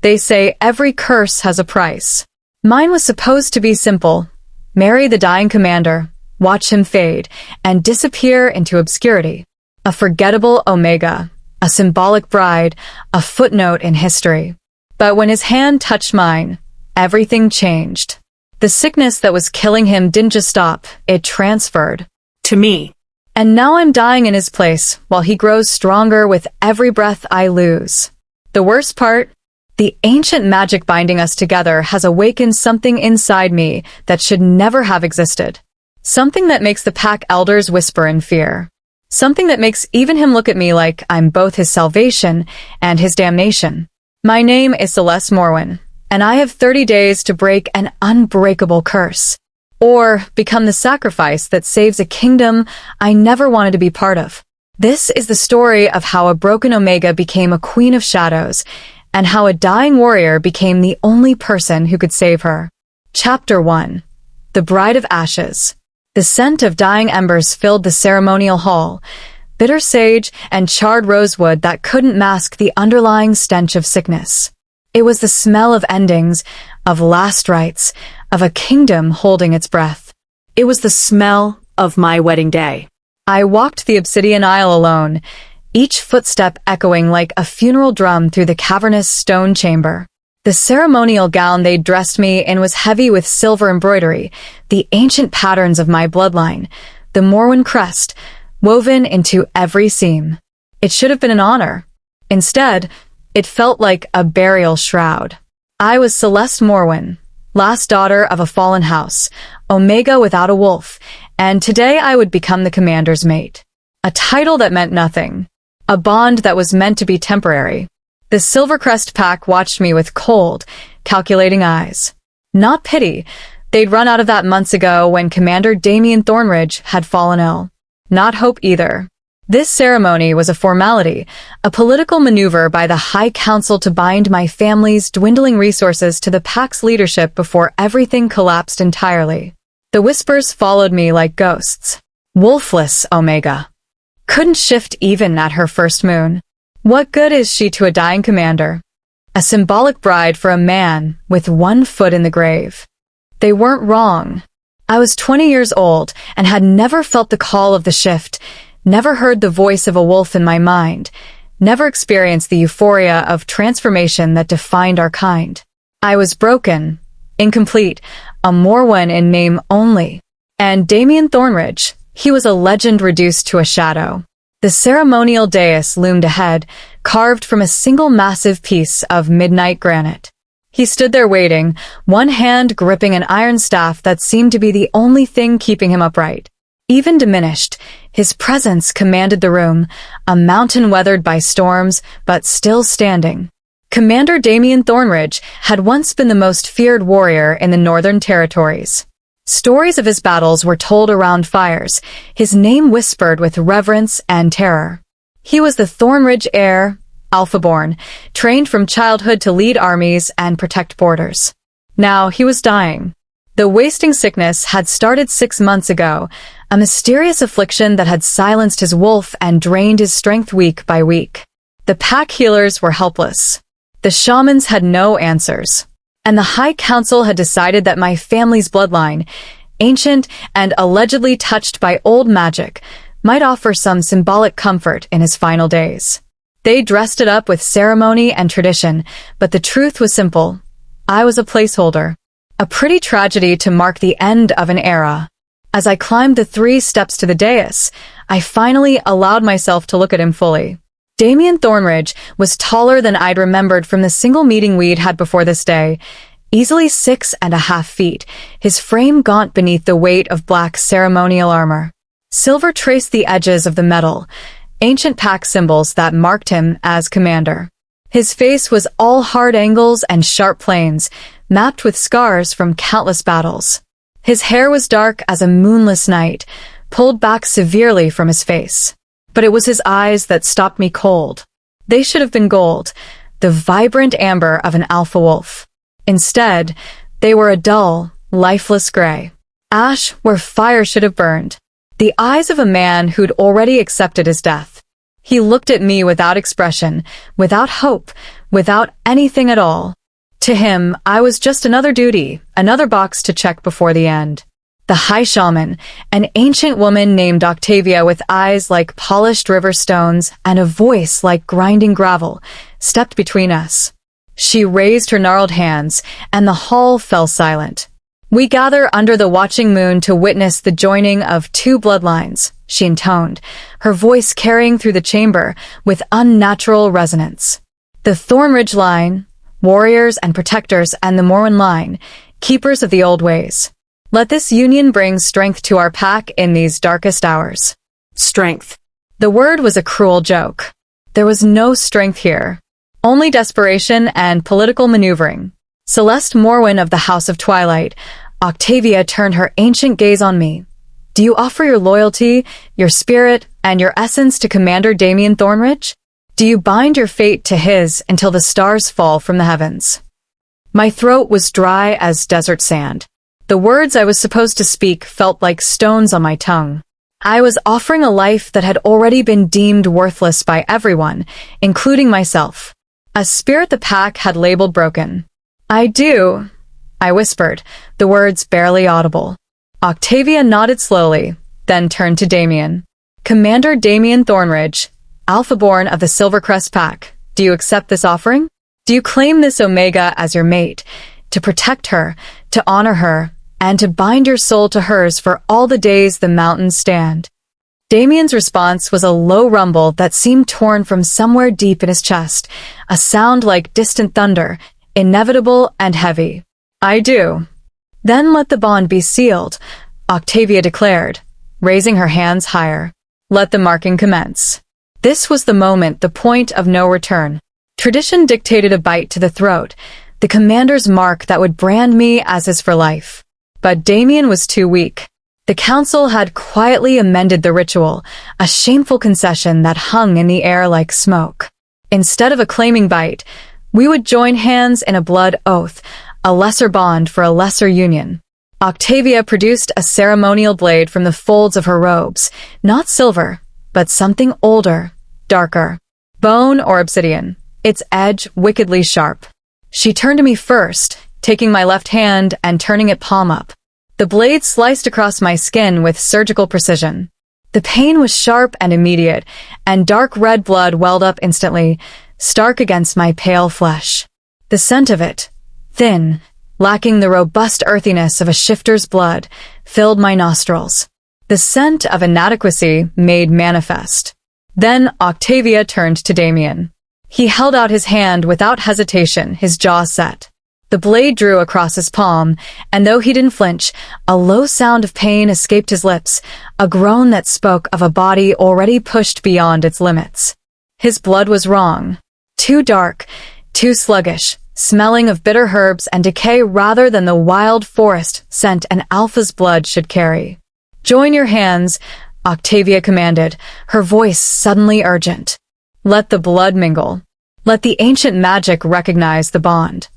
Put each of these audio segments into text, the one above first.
They say every curse has a price. Mine was supposed to be simple. Marry the dying commander, watch him fade, and disappear into obscurity. A forgettable Omega, a symbolic bride, a footnote in history. But when his hand touched mine, everything changed. The sickness that was killing him didn't just stop, it transferred. To me. And now I'm dying in his place, while he grows stronger with every breath I lose. The worst part? The ancient magic binding us together has awakened something inside me that should never have existed. Something that makes the pack elders whisper in fear. Something that makes even him look at me like I'm both his salvation and his damnation. My name is Celeste Morwen, and I have 30 days to break an unbreakable curse. Or become the sacrifice that saves a kingdom I never wanted to be part of. This is the story of how a broken Omega became a queen of shadows, and how a dying warrior became the only person who could save her. Chapter 1. The Bride of Ashes. The scent of dying embers filled the ceremonial hall, bitter sage and charred rosewood that couldn't mask the underlying stench of sickness. It was the smell of endings, of last rites, of a kingdom holding its breath. It was the smell of my wedding day. I walked the obsidian aisle alone, each footstep echoing like a funeral drum through the cavernous stone chamber. The ceremonial gown they'd dressed me in was heavy with silver embroidery, the ancient patterns of my bloodline, the Morwen crest, woven into every seam. It should have been an honor. Instead, it felt like a burial shroud. I was Celeste Morwen, last daughter of a fallen house, Omega without a wolf, and today I would become the commander's mate. A title that meant nothing. A bond that was meant to be temporary. The Silvercrest pack watched me with cold, calculating eyes. Not pity. They'd run out of that months ago when Commander Damien Thornridge had fallen ill. Not hope either. This ceremony was a formality, a political maneuver by the High Council to bind my family's dwindling resources to the pack's leadership before everything collapsed entirely. The whispers followed me like ghosts. Wolfless, Omega. Couldn't shift even at her first moon. What good is she to a dying commander? A symbolic bride for a man with one foot in the grave. They weren't wrong. I was 20 years old and had never felt the call of the shift, never heard the voice of a wolf in my mind, never experienced the euphoria of transformation that defined our kind. I was broken, incomplete, a Morwen in name only. And Damien Thornridge, he was a legend reduced to a shadow. The ceremonial dais loomed ahead, carved from a single massive piece of midnight granite. He stood there waiting, one hand gripping an iron staff that seemed to be the only thing keeping him upright. Even diminished, his presence commanded the room, a mountain weathered by storms, but still standing. Commander Damien Thornridge had once been the most feared warrior in the Northern Territories. Stories of his battles were told around fires, his name whispered with reverence and terror. He was the Thornridge heir, Alpha-born, trained from childhood to lead armies and protect borders. Now he was dying. The wasting sickness had started 6 months ago, a mysterious affliction that had silenced his wolf and drained his strength week by week. The pack healers were helpless. The shamans had no answers. And the High Council had decided that my family's bloodline, ancient and allegedly touched by old magic, might offer some symbolic comfort in his final days. They dressed it up with ceremony and tradition, but the truth was simple. I was a placeholder. A pretty tragedy to mark the end of an era. As I climbed the 3 steps to the dais, I finally allowed myself to look at him fully. Damien Thornridge was taller than I'd remembered from the single meeting we'd had before this day, easily 6.5 feet, his frame gaunt beneath the weight of black ceremonial armor. Silver traced the edges of the metal, ancient pack symbols that marked him as commander. His face was all hard angles and sharp planes, mapped with scars from countless battles. His hair was dark as a moonless night, pulled back severely from his face. But it was his eyes that stopped me cold. They should have been gold, the vibrant amber of an alpha wolf. Instead, they were a dull, lifeless gray. Ash where fire should have burned. The eyes of a man who'd already accepted his death. He looked at me without expression, without hope, without anything at all. To him, I was just another duty, another box to check before the end. The High Shaman, an ancient woman named Octavia with eyes like polished river stones and a voice like grinding gravel, stepped between us. She raised her gnarled hands, and the hall fell silent. "We gather under the watching moon to witness the joining of two bloodlines," she intoned, her voice carrying through the chamber with unnatural resonance. "The Thornridge line, warriors and protectors, and the Morwen line, keepers of the old ways. Let this union bring strength to our pack in these darkest hours." Strength. The word was a cruel joke. There was no strength here. Only desperation and political maneuvering. Celeste Morwen of the House of Twilight, Octavia turned her ancient gaze on me. "Do you offer your loyalty, your spirit, and your essence to Commander Damien Thornridge? Do you bind your fate to his until the stars fall from the heavens?" My throat was dry as desert sand. The words I was supposed to speak felt like stones on my tongue. I was offering a life that had already been deemed worthless by everyone, including myself. A spirit the pack had labeled broken. "I do," I whispered, the words barely audible. Octavia nodded slowly, then turned to Damien. "Commander Damien Thornridge, Alpha-born of the Silvercrest Pack, do you accept this offering? Do you claim this Omega as your mate, to protect her, to honor her, and to bind your soul to hers for all the days the mountains stand?" Damien's response was a low rumble that seemed torn from somewhere deep in his chest, a sound like distant thunder, inevitable and heavy. "I do." "Then let the bond be sealed," Octavia declared, raising her hands higher. "Let the marking commence." This was the moment, the point of no return. Tradition dictated a bite to the throat, the commander's mark that would brand me as his for life. But Damien was too weak. The council had quietly amended the ritual, a shameful concession that hung in the air like smoke. Instead of a claiming bite, we would join hands in a blood oath, a lesser bond for a lesser union. Octavia produced a ceremonial blade from the folds of her robes, not silver, but something older, darker. Bone or obsidian, its edge wickedly sharp. She turned to me first, taking my left hand and turning it palm up. The blade sliced across my skin with surgical precision. The pain was sharp and immediate, and dark red blood welled up instantly, stark against my pale flesh. The scent of it, thin, lacking the robust earthiness of a shifter's blood, filled my nostrils. The scent of inadequacy made manifest. Then Octavia turned to Damien. He held out his hand without hesitation, his jaw set. The blade drew across his palm, and though he didn't flinch, a low sound of pain escaped his lips, a groan that spoke of a body already pushed beyond its limits. His blood was wrong. Too dark, too sluggish, smelling of bitter herbs and decay rather than the wild forest scent an alpha's blood should carry. "Join your hands," Octavia commanded, her voice suddenly urgent. "Let the blood mingle. Let the ancient magic recognize the bond."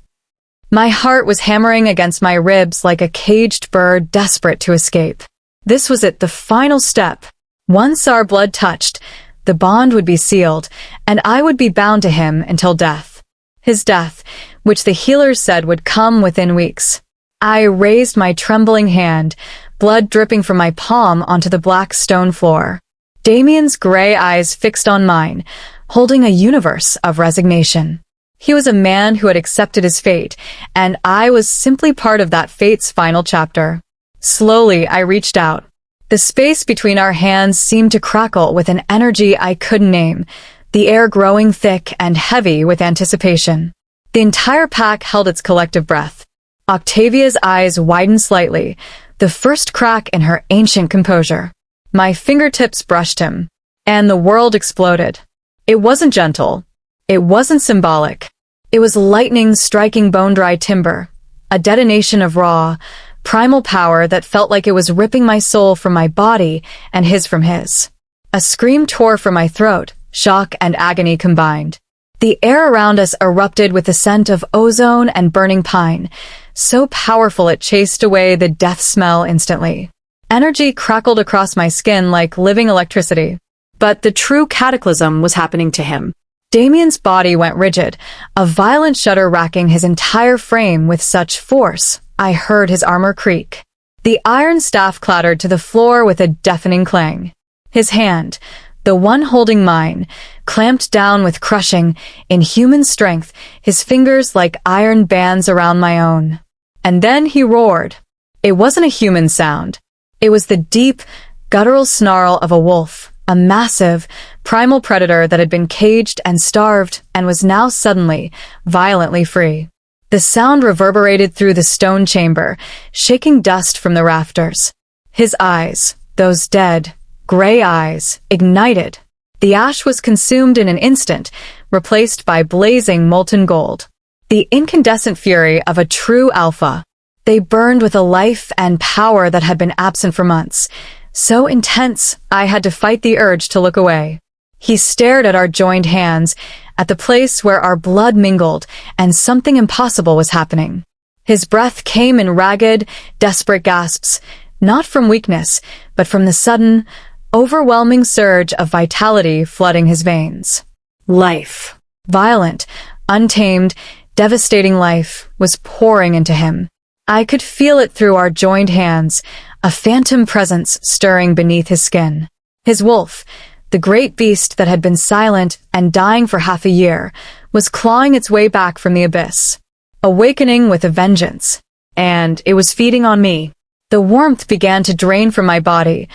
My heart was hammering against my ribs like a caged bird desperate to escape. This was it, the final step. Once our blood touched, the bond would be sealed, and I would be bound to him until death. His death, which the healers said would come within weeks. I raised my trembling hand, blood dripping from my palm onto the black stone floor. Damien's gray eyes fixed on mine, holding a universe of resignation. He was a man who had accepted his fate, and I was simply part of that fate's final chapter. Slowly, I reached out. The space between our hands seemed to crackle with an energy I couldn't name, the air growing thick and heavy with anticipation. The entire pack held its collective breath. Octavia's eyes widened slightly, the first crack in her ancient composure. My fingertips brushed him, and the world exploded. It wasn't gentle. It wasn't symbolic. It was lightning striking bone-dry timber, a detonation of raw, primal power that felt like it was ripping my soul from my body and his from his. A scream tore from my throat, shock and agony combined. The air around us erupted with the scent of ozone and burning pine, so powerful it chased away the death smell instantly. Energy crackled across my skin like living electricity. But the true cataclysm was happening to him. Damien's body went rigid, a violent shudder racking his entire frame with such force, I heard his armor creak. The iron staff clattered to the floor with a deafening clang. His hand, the one holding mine, clamped down with crushing, inhuman strength, his fingers like iron bands around my own. And then he roared. It wasn't a human sound. It was the deep, guttural snarl of a wolf, a massive, primal predator that had been caged and starved and was now suddenly, violently free. The sound reverberated through the stone chamber, shaking dust from the rafters. His eyes, those dead, gray eyes, ignited. The ash was consumed in an instant, replaced by blazing molten gold. The incandescent fury of a true alpha. They burned with a life and power that had been absent for months. So intense, I had to fight the urge to look away. He stared at our joined hands, at the place where our blood mingled, and something impossible was happening. His breath came in ragged, desperate gasps, not from weakness, but from the sudden, overwhelming surge of vitality flooding his veins. Life, violent, untamed, devastating life, was pouring into him. I could feel it through our joined hands, a phantom presence stirring beneath his skin. His wolf, the great beast that had been silent and dying for half a year, was clawing its way back from the abyss, awakening with a vengeance. And it was feeding on me. The warmth began to drain from my body,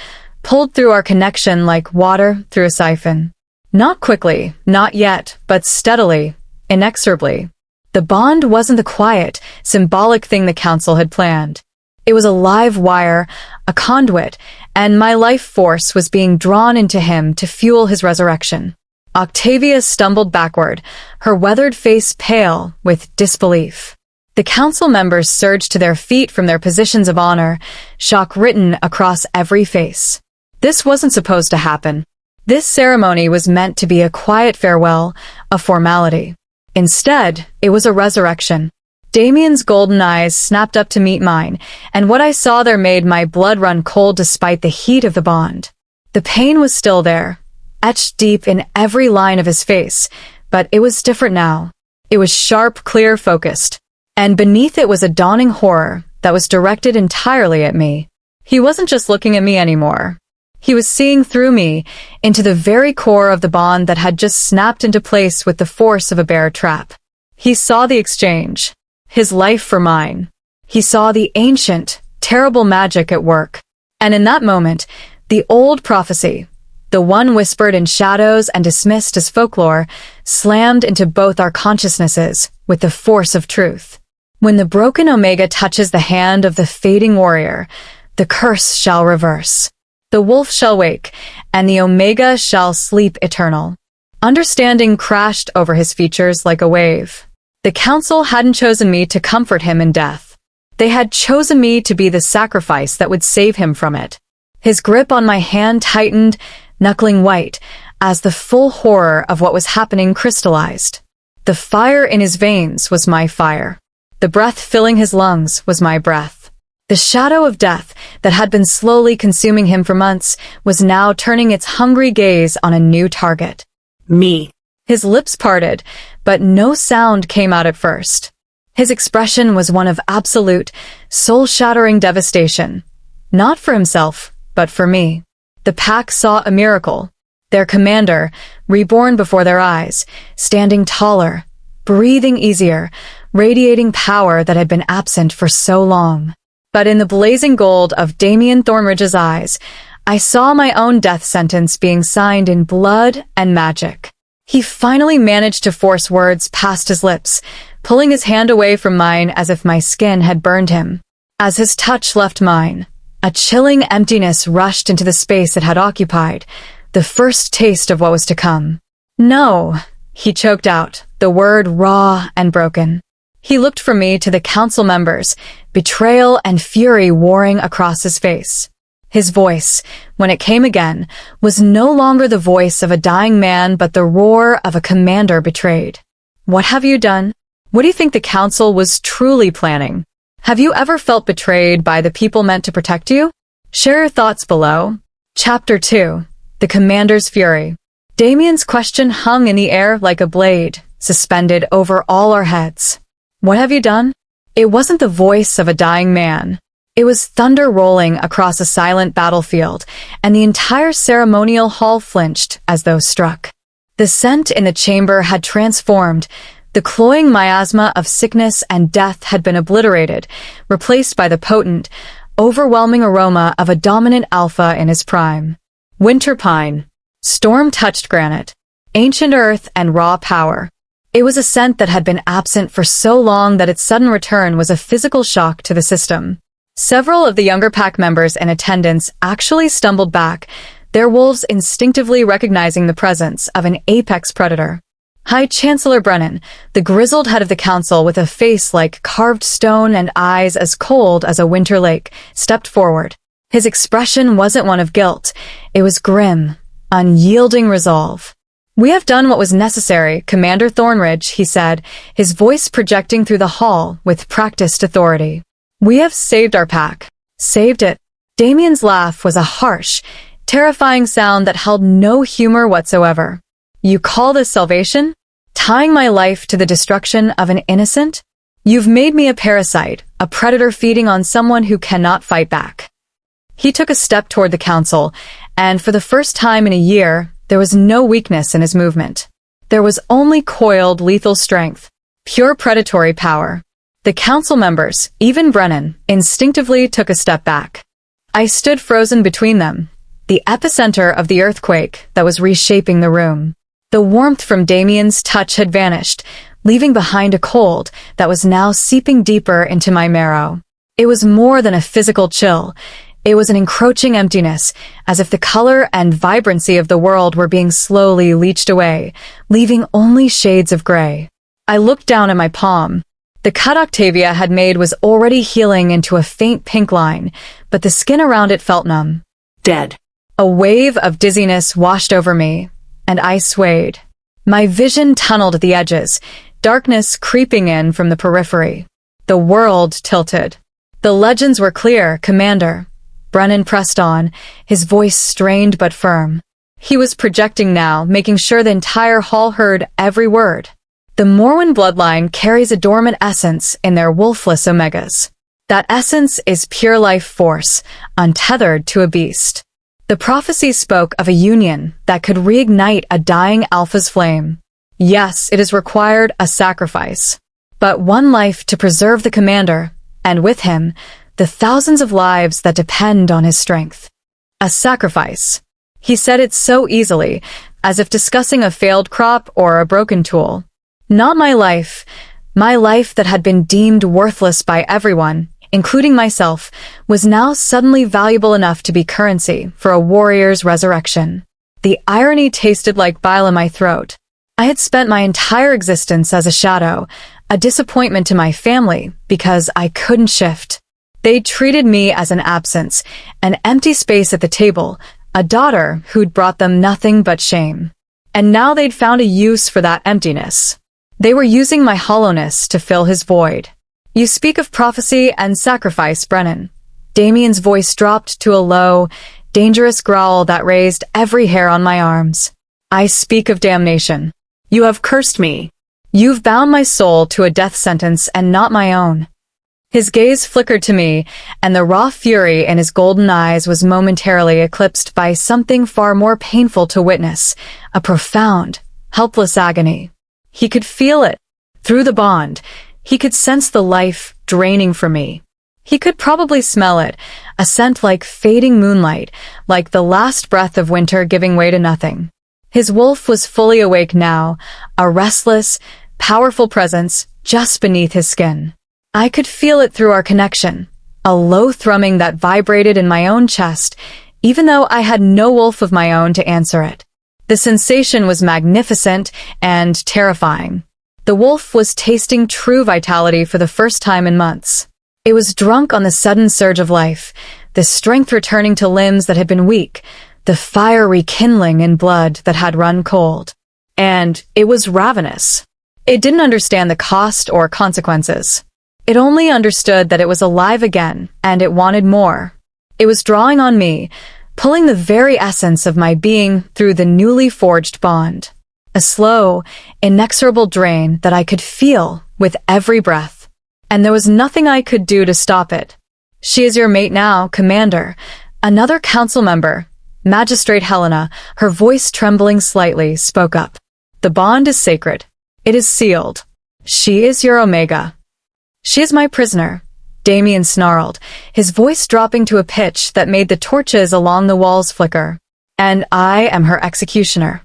pulled through our connection like water through a siphon. Not quickly, not yet, but steadily, inexorably. The bond wasn't the quiet, symbolic thing the council had planned. It was a live wire, a conduit, and my life force was being drawn into him to fuel his resurrection. Octavia stumbled backward, her weathered face pale with disbelief. The council members surged to their feet from their positions of honor, shock written across every face. This wasn't supposed to happen. This ceremony was meant to be a quiet farewell, a formality. Instead, it was a resurrection. Damien's golden eyes snapped up to meet mine, and what I saw there made my blood run cold despite the heat of the bond. The pain was still there, etched deep in every line of his face, but it was different now. It was sharp, clear, focused. And beneath it was a dawning horror that was directed entirely at me. He wasn't just looking at me anymore. He was seeing through me, into the very core of the bond that had just snapped into place with the force of a bear trap. He saw the exchange. His life for mine. He saw the ancient, terrible magic at work. And in that moment, the old prophecy, the one whispered in shadows and dismissed as folklore, slammed into both our consciousnesses with the force of truth. When the broken Omega touches the hand of the fading warrior, the curse shall reverse. The wolf shall wake, and the Omega shall sleep eternal. Understanding crashed over his features like a wave. The council hadn't chosen me to comfort him in death. They had chosen me to be the sacrifice that would save him from it. His grip on my hand tightened, knuckling white, as the full horror of what was happening crystallized. The fire in his veins was my fire. The breath filling his lungs was my breath. The shadow of death that had been slowly consuming him for months was now turning its hungry gaze on a new target. Me. His lips parted, but no sound came out at first. His expression was one of absolute, soul-shattering devastation. Not for himself, but for me. The pack saw a miracle. Their commander, reborn before their eyes, standing taller, breathing easier, radiating power that had been absent for so long. But in the blazing gold of Damien Thornridge's eyes, I saw my own death sentence being signed in blood and magic. He finally managed to force words past his lips, pulling his hand away from mine as if my skin had burned him. As his touch left mine, a chilling emptiness rushed into the space it had occupied, the first taste of what was to come. No, he choked out, the word raw and broken. He looked from me to the council members, betrayal and fury warring across his face. His voice, when it came again, was no longer the voice of a dying man but the roar of a commander betrayed. What have you done? What do you think the council was truly planning? Have you ever felt betrayed by the people meant to protect you? Share your thoughts below. Chapter 2. the commander's fury. Damien's question hung in the air like a blade, suspended over all our heads. What have you done? It wasn't the voice of a dying man. It was thunder rolling across a silent battlefield, and the entire ceremonial hall flinched as though struck. The scent in the chamber had transformed. The cloying miasma of sickness and death had been obliterated, replaced by the potent, overwhelming aroma of a dominant alpha in his prime. Winter pine, storm-touched granite, ancient earth and raw power. It was a scent that had been absent for so long that its sudden return was a physical shock to the system. Several of the younger pack members in attendance actually stumbled back, their wolves instinctively recognizing the presence of an apex predator. High Chancellor Brennan, the grizzled head of the council with a face like carved stone and eyes as cold as a winter lake, stepped forward. His expression wasn't one of guilt. It was grim, unyielding resolve. "We have done what was necessary, Commander Thornridge," he said, his voice projecting through the hall with practiced authority. "We have saved our pack." Saved it. Damien's laugh was a harsh, terrifying sound that held no humor whatsoever. "You call this salvation? Tying my life to the destruction of an innocent? You've made me a parasite, a predator feeding on someone who cannot fight back." He took a step toward the council, and for the first time in a year, there was no weakness in his movement. There was only coiled, lethal strength, pure predatory power. The council members, even Brennan, instinctively took a step back. I stood frozen between them, the epicenter of the earthquake that was reshaping the room. The warmth from Damien's touch had vanished, leaving behind a cold that was now seeping deeper into my marrow. It was more than a physical chill. It was an encroaching emptiness, as if the color and vibrancy of the world were being slowly leached away, leaving only shades of gray. I looked down at my palm. The cut Octavia had made was already healing into a faint pink line, but the skin around it felt numb. Dead. A wave of dizziness washed over me, and I swayed. My vision tunneled at the edges, darkness creeping in from the periphery. The world tilted. "The legends were clear, Commander." Brennan pressed on, his voice strained but firm. He was projecting now, making sure the entire hall heard every word. "The Morwen bloodline carries a dormant essence in their wolfless omegas. That essence is pure life force, untethered to a beast. The prophecies spoke of a union that could reignite a dying alpha's flame. Yes, it has required a sacrifice. But one life to preserve the commander, and with him, the thousands of lives that depend on his strength. A sacrifice." He said it so easily, as if discussing a failed crop or a broken tool. Not my life that had been deemed worthless by everyone, including myself, was now suddenly valuable enough to be currency for a warrior's resurrection. The irony tasted like bile in my throat. I had spent my entire existence as a shadow, a disappointment to my family because I couldn't shift. They treated me as an absence, an empty space at the table, a daughter who'd brought them nothing but shame. And now they'd found a use for that emptiness. They were using my hollowness to fill his void. "You speak of prophecy and sacrifice, Brennan." Damien's voice dropped to a low, dangerous growl that raised every hair on my arms. "I speak of damnation. You have cursed me. You've bound my soul to a death sentence and not my own." His gaze flickered to me, and the raw fury in his golden eyes was momentarily eclipsed by something far more painful to witness, a profound, helpless agony. He could feel it. Through the bond, he could sense the life draining from me. He could probably smell it, a scent like fading moonlight, like the last breath of winter giving way to nothing. His wolf was fully awake now, a restless, powerful presence just beneath his skin. I could feel it through our connection, a low thrumming that vibrated in my own chest, even though I had no wolf of my own to answer it. The sensation was magnificent and terrifying. The wolf was tasting true vitality for the first time in months. It was drunk on the sudden surge of life, the strength returning to limbs that had been weak, the fire rekindling in blood that had run cold. And it was ravenous. It didn't understand the cost or consequences. It only understood that it was alive again, and it wanted more. It was drawing on me, pulling the very essence of my being through the newly forged bond. A slow, inexorable drain that I could feel with every breath. And there was nothing I could do to stop it. "She is your mate now, Commander." Another council member, Magistrate Helena, her voice trembling slightly, spoke up. "The bond is sacred. It is sealed. She is your Omega." "She is my prisoner," Damien snarled, his voice dropping to a pitch that made the torches along the walls flicker. "And I am her executioner."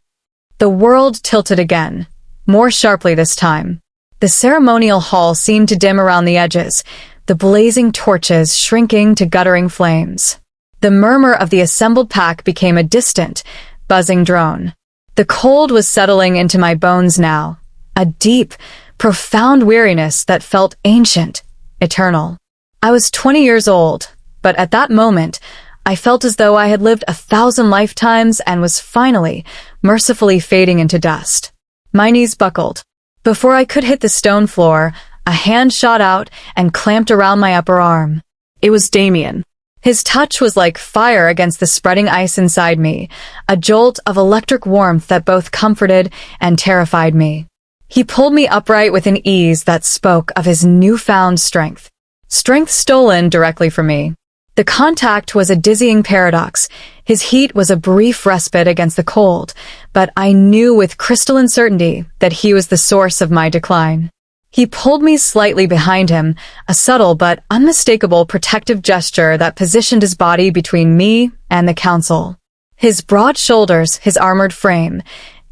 The world tilted again, more sharply this time. The ceremonial hall seemed to dim around the edges, the blazing torches shrinking to guttering flames. The murmur of the assembled pack became a distant, buzzing drone. The cold was settling into my bones now, a deep, profound weariness that felt ancient, eternal. I was 20 years old, but at that moment, I felt as though I had lived 1,000 lifetimes and was finally, mercifully fading into dust. My knees buckled. Before I could hit the stone floor, a hand shot out and clamped around my upper arm. It was Damien. His touch was like fire against the spreading ice inside me, a jolt of electric warmth that both comforted and terrified me. He pulled me upright with an ease that spoke of his newfound strength. Strength stolen directly from me. The contact was a dizzying paradox. His heat was a brief respite against the cold, but I knew with crystalline certainty that he was the source of my decline. He pulled me slightly behind him, a subtle but unmistakable protective gesture that positioned his body between me and the council. His broad shoulders, his armored frame,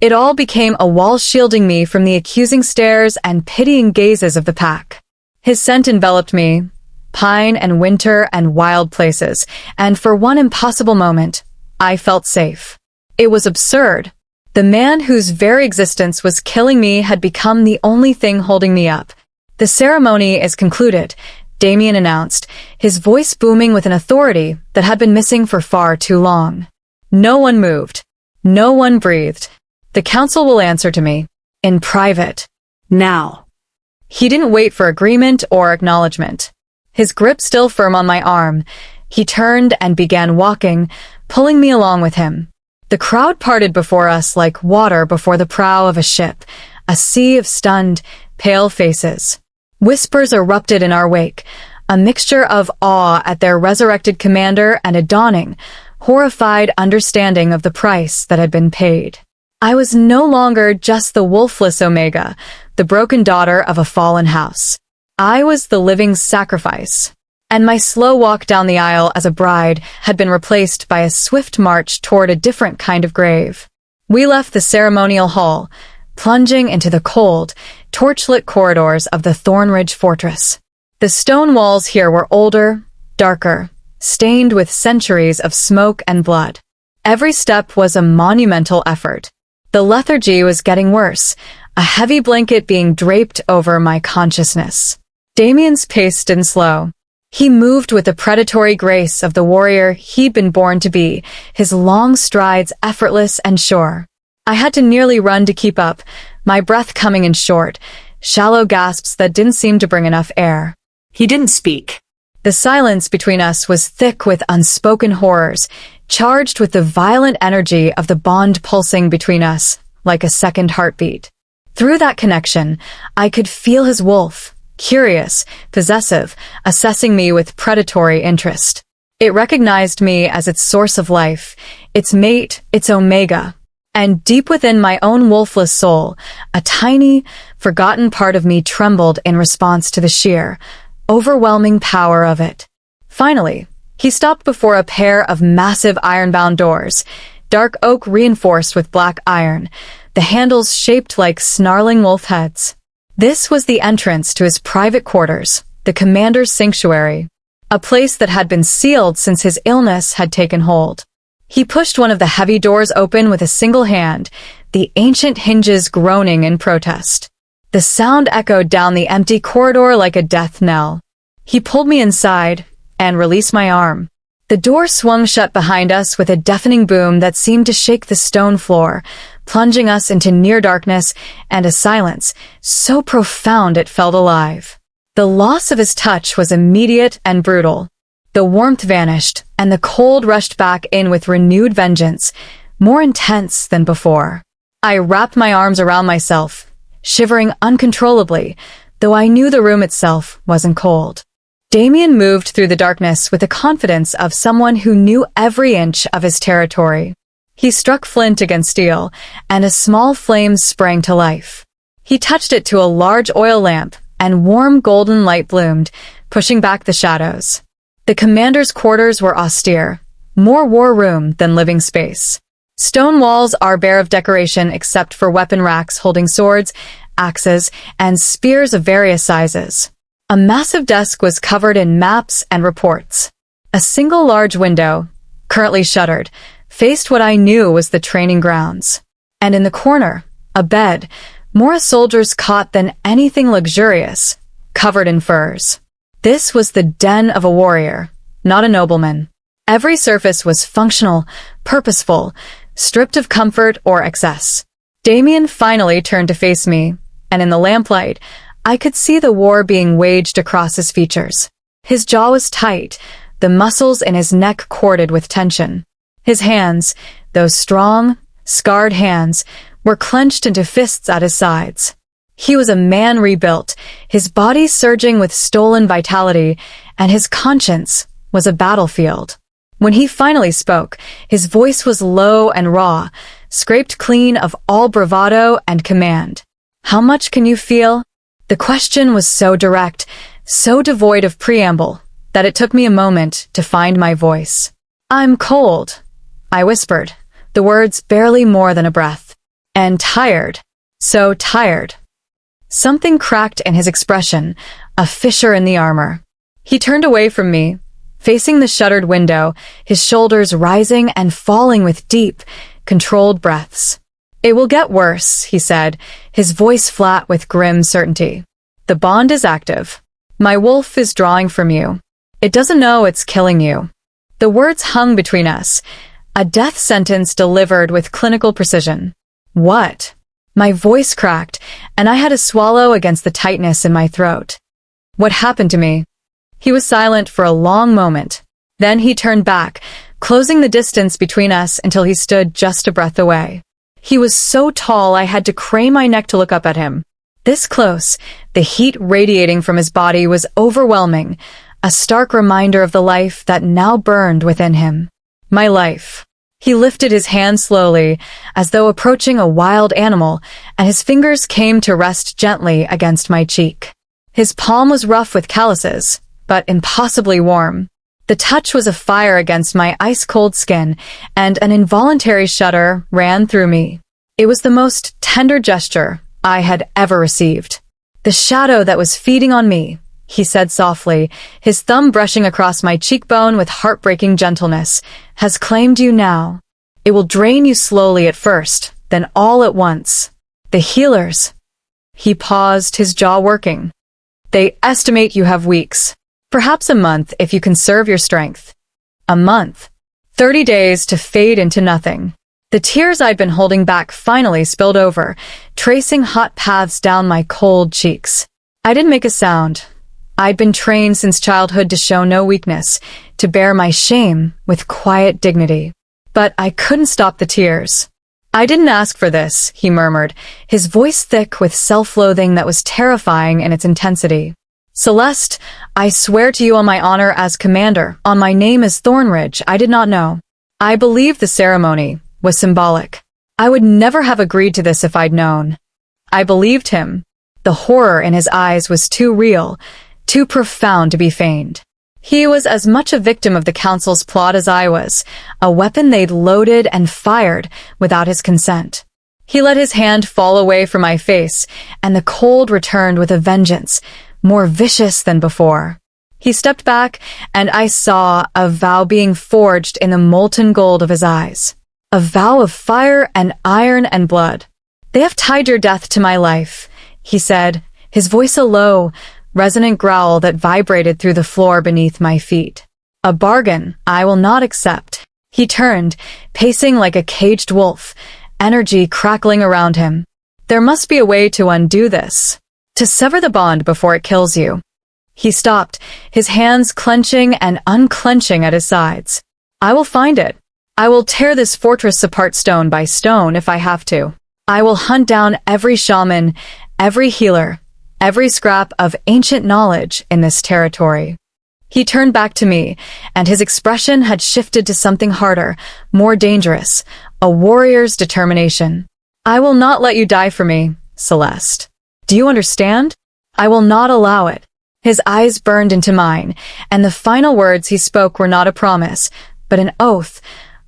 it all became a wall shielding me from the accusing stares and pitying gazes of the pack. His scent enveloped me, pine and winter and wild places, and for one impossible moment, I felt safe. It was absurd. The man whose very existence was killing me had become the only thing holding me up. "The ceremony is concluded," Damien announced, his voice booming with an authority that had been missing for far too long. No one moved. No one breathed. "The council will answer to me. In private. Now." He didn't wait for agreement or acknowledgement. His grip still firm on my arm, he turned and began walking, pulling me along with him. The crowd parted before us like water before the prow of a ship, a sea of stunned, pale faces. Whispers erupted in our wake, a mixture of awe at their resurrected commander and a dawning, horrified understanding of the price that had been paid. I was no longer just the wolfless Omega, the broken daughter of a fallen house. I was the living sacrifice. And my slow walk down the aisle as a bride had been replaced by a swift march toward a different kind of grave. We left the ceremonial hall, plunging into the cold, torchlit corridors of the Thornridge Fortress. The stone walls here were older, darker, stained with centuries of smoke and blood. Every step was a monumental effort. The lethargy was getting worse, a heavy blanket being draped over my consciousness. Damien's pace didn't slow. He moved with the predatory grace of the warrior he'd been born to be, his long strides effortless and sure. I had to nearly run to keep up, my breath coming in short, shallow gasps that didn't seem to bring enough air. He didn't speak. The silence between us was thick with unspoken horrors, charged with the violent energy of the bond pulsing between us, like a second heartbeat. Through that connection, I could feel his wolf, curious, possessive, assessing me with predatory interest. It recognized me as its source of life, its mate, its Omega. And deep within my own wolfless soul, a tiny, forgotten part of me trembled in response to the sheer, overwhelming power of it. Finally, he stopped before a pair of massive iron-bound doors, dark oak reinforced with black iron, the handles shaped like snarling wolf heads. This was the entrance to his private quarters, the commander's sanctuary, a place that had been sealed since his illness had taken hold. He pushed one of the heavy doors open with a single hand, the ancient hinges groaning in protest. The sound echoed down the empty corridor like a death knell. He pulled me inside and released my arm. The door swung shut behind us with a deafening boom that seemed to shake the stone floor, plunging us into near darkness and a silence so profound it felt alive. The loss of his touch was immediate and brutal. The warmth vanished, and the cold rushed back in with renewed vengeance, more intense than before. I wrapped my arms around myself, shivering uncontrollably, though I knew the room itself wasn't cold. Damien moved through the darkness with the confidence of someone who knew every inch of his territory. He struck flint against steel, and a small flame sprang to life. He touched it to a large oil lamp, and warm golden light bloomed, pushing back the shadows. The commander's quarters were austere, more war room than living space. Stone walls are bare of decoration except for weapon racks holding swords, axes, and spears of various sizes. A massive desk was covered in maps and reports. A single large window, currently shuttered, faced what I knew was the training grounds. And in the corner, a bed, more a soldier's cot than anything luxurious, covered in furs. This was the den of a warrior, not a nobleman. Every surface was functional, purposeful, stripped of comfort or excess. Damien finally turned to face me, and in the lamplight, I could see the war being waged across his features. His jaw was tight, the muscles in his neck corded with tension. His hands, those strong, scarred hands, were clenched into fists at his sides. He was a man rebuilt, his body surging with stolen vitality, and his conscience was a battlefield. When he finally spoke, his voice was low and raw, scraped clean of all bravado and command. "How much can you feel?" The question was so direct, so devoid of preamble, that it took me a moment to find my voice. "I'm cold," I whispered, the words barely more than a breath. "And tired. So tired." Something cracked in his expression, a fissure in the armor. He turned away from me, facing the shuttered window, his shoulders rising and falling with deep, controlled breaths. "It will get worse," he said, his voice flat with grim certainty. "The bond is active. My wolf is drawing from you. It doesn't know it's killing you." The words hung between us, a death sentence delivered with clinical precision. "What?" My voice cracked, and I had to swallow against the tightness in my throat. "What happened to me?" He was silent for a long moment. Then he turned back, closing the distance between us until he stood just a breath away. He was so tall I had to crane my neck to look up at him. This close, the heat radiating from his body was overwhelming, a stark reminder of the life that now burned within him. My life. He lifted his hand slowly, as though approaching a wild animal, and his fingers came to rest gently against my cheek. His palm was rough with calluses, but impossibly warm. The touch was a fire against my ice-cold skin, and an involuntary shudder ran through me. It was the most tender gesture I had ever received. "The shadow that was feeding on me," he said softly, his thumb brushing across my cheekbone with heartbreaking gentleness, "has claimed you now. It will drain you slowly at first, then all at once. The healers." He paused, his jaw working. "They estimate you have weeks. Perhaps a month if you conserve your strength." A month. 30 days to fade into nothing. The tears I'd been holding back finally spilled over, tracing hot paths down my cold cheeks. I didn't make a sound. I'd been trained since childhood to show no weakness, to bear my shame with quiet dignity. But I couldn't stop the tears. "I didn't ask for this," he murmured, his voice thick with self-loathing that was terrifying in its intensity. "Celeste, I swear to you on my honor as commander, on my name as Thornridge, I did not know. I believed the ceremony was symbolic. I would never have agreed to this if I'd known." I believed him. The horror in his eyes was too real, too profound to be feigned. He was as much a victim of the Council's plot as I was, a weapon they'd loaded and fired without his consent. He let his hand fall away from my face, and the cold returned with a vengeance, more vicious than before. He stepped back, and I saw a vow being forged in the molten gold of his eyes. A vow of fire and iron and blood. "They have tied your death to my life," he said, his voice a low, resonant growl that vibrated through the floor beneath my feet. "A bargain I will not accept." He turned, pacing like a caged wolf, energy crackling around him. "There must be a way to undo this. To sever the bond before it kills you." He stopped, his hands clenching and unclenching at his sides. I will find it. I will tear this fortress apart stone by stone if I have to. I will hunt down every shaman, every healer, every scrap of ancient knowledge in this territory. He turned back to me, and his expression had shifted to something harder, more dangerous, a warrior's determination. I will not let you die for me, Celeste. Do you understand? I will not allow it. His eyes burned into mine, and the final words he spoke were not a promise, but an oath,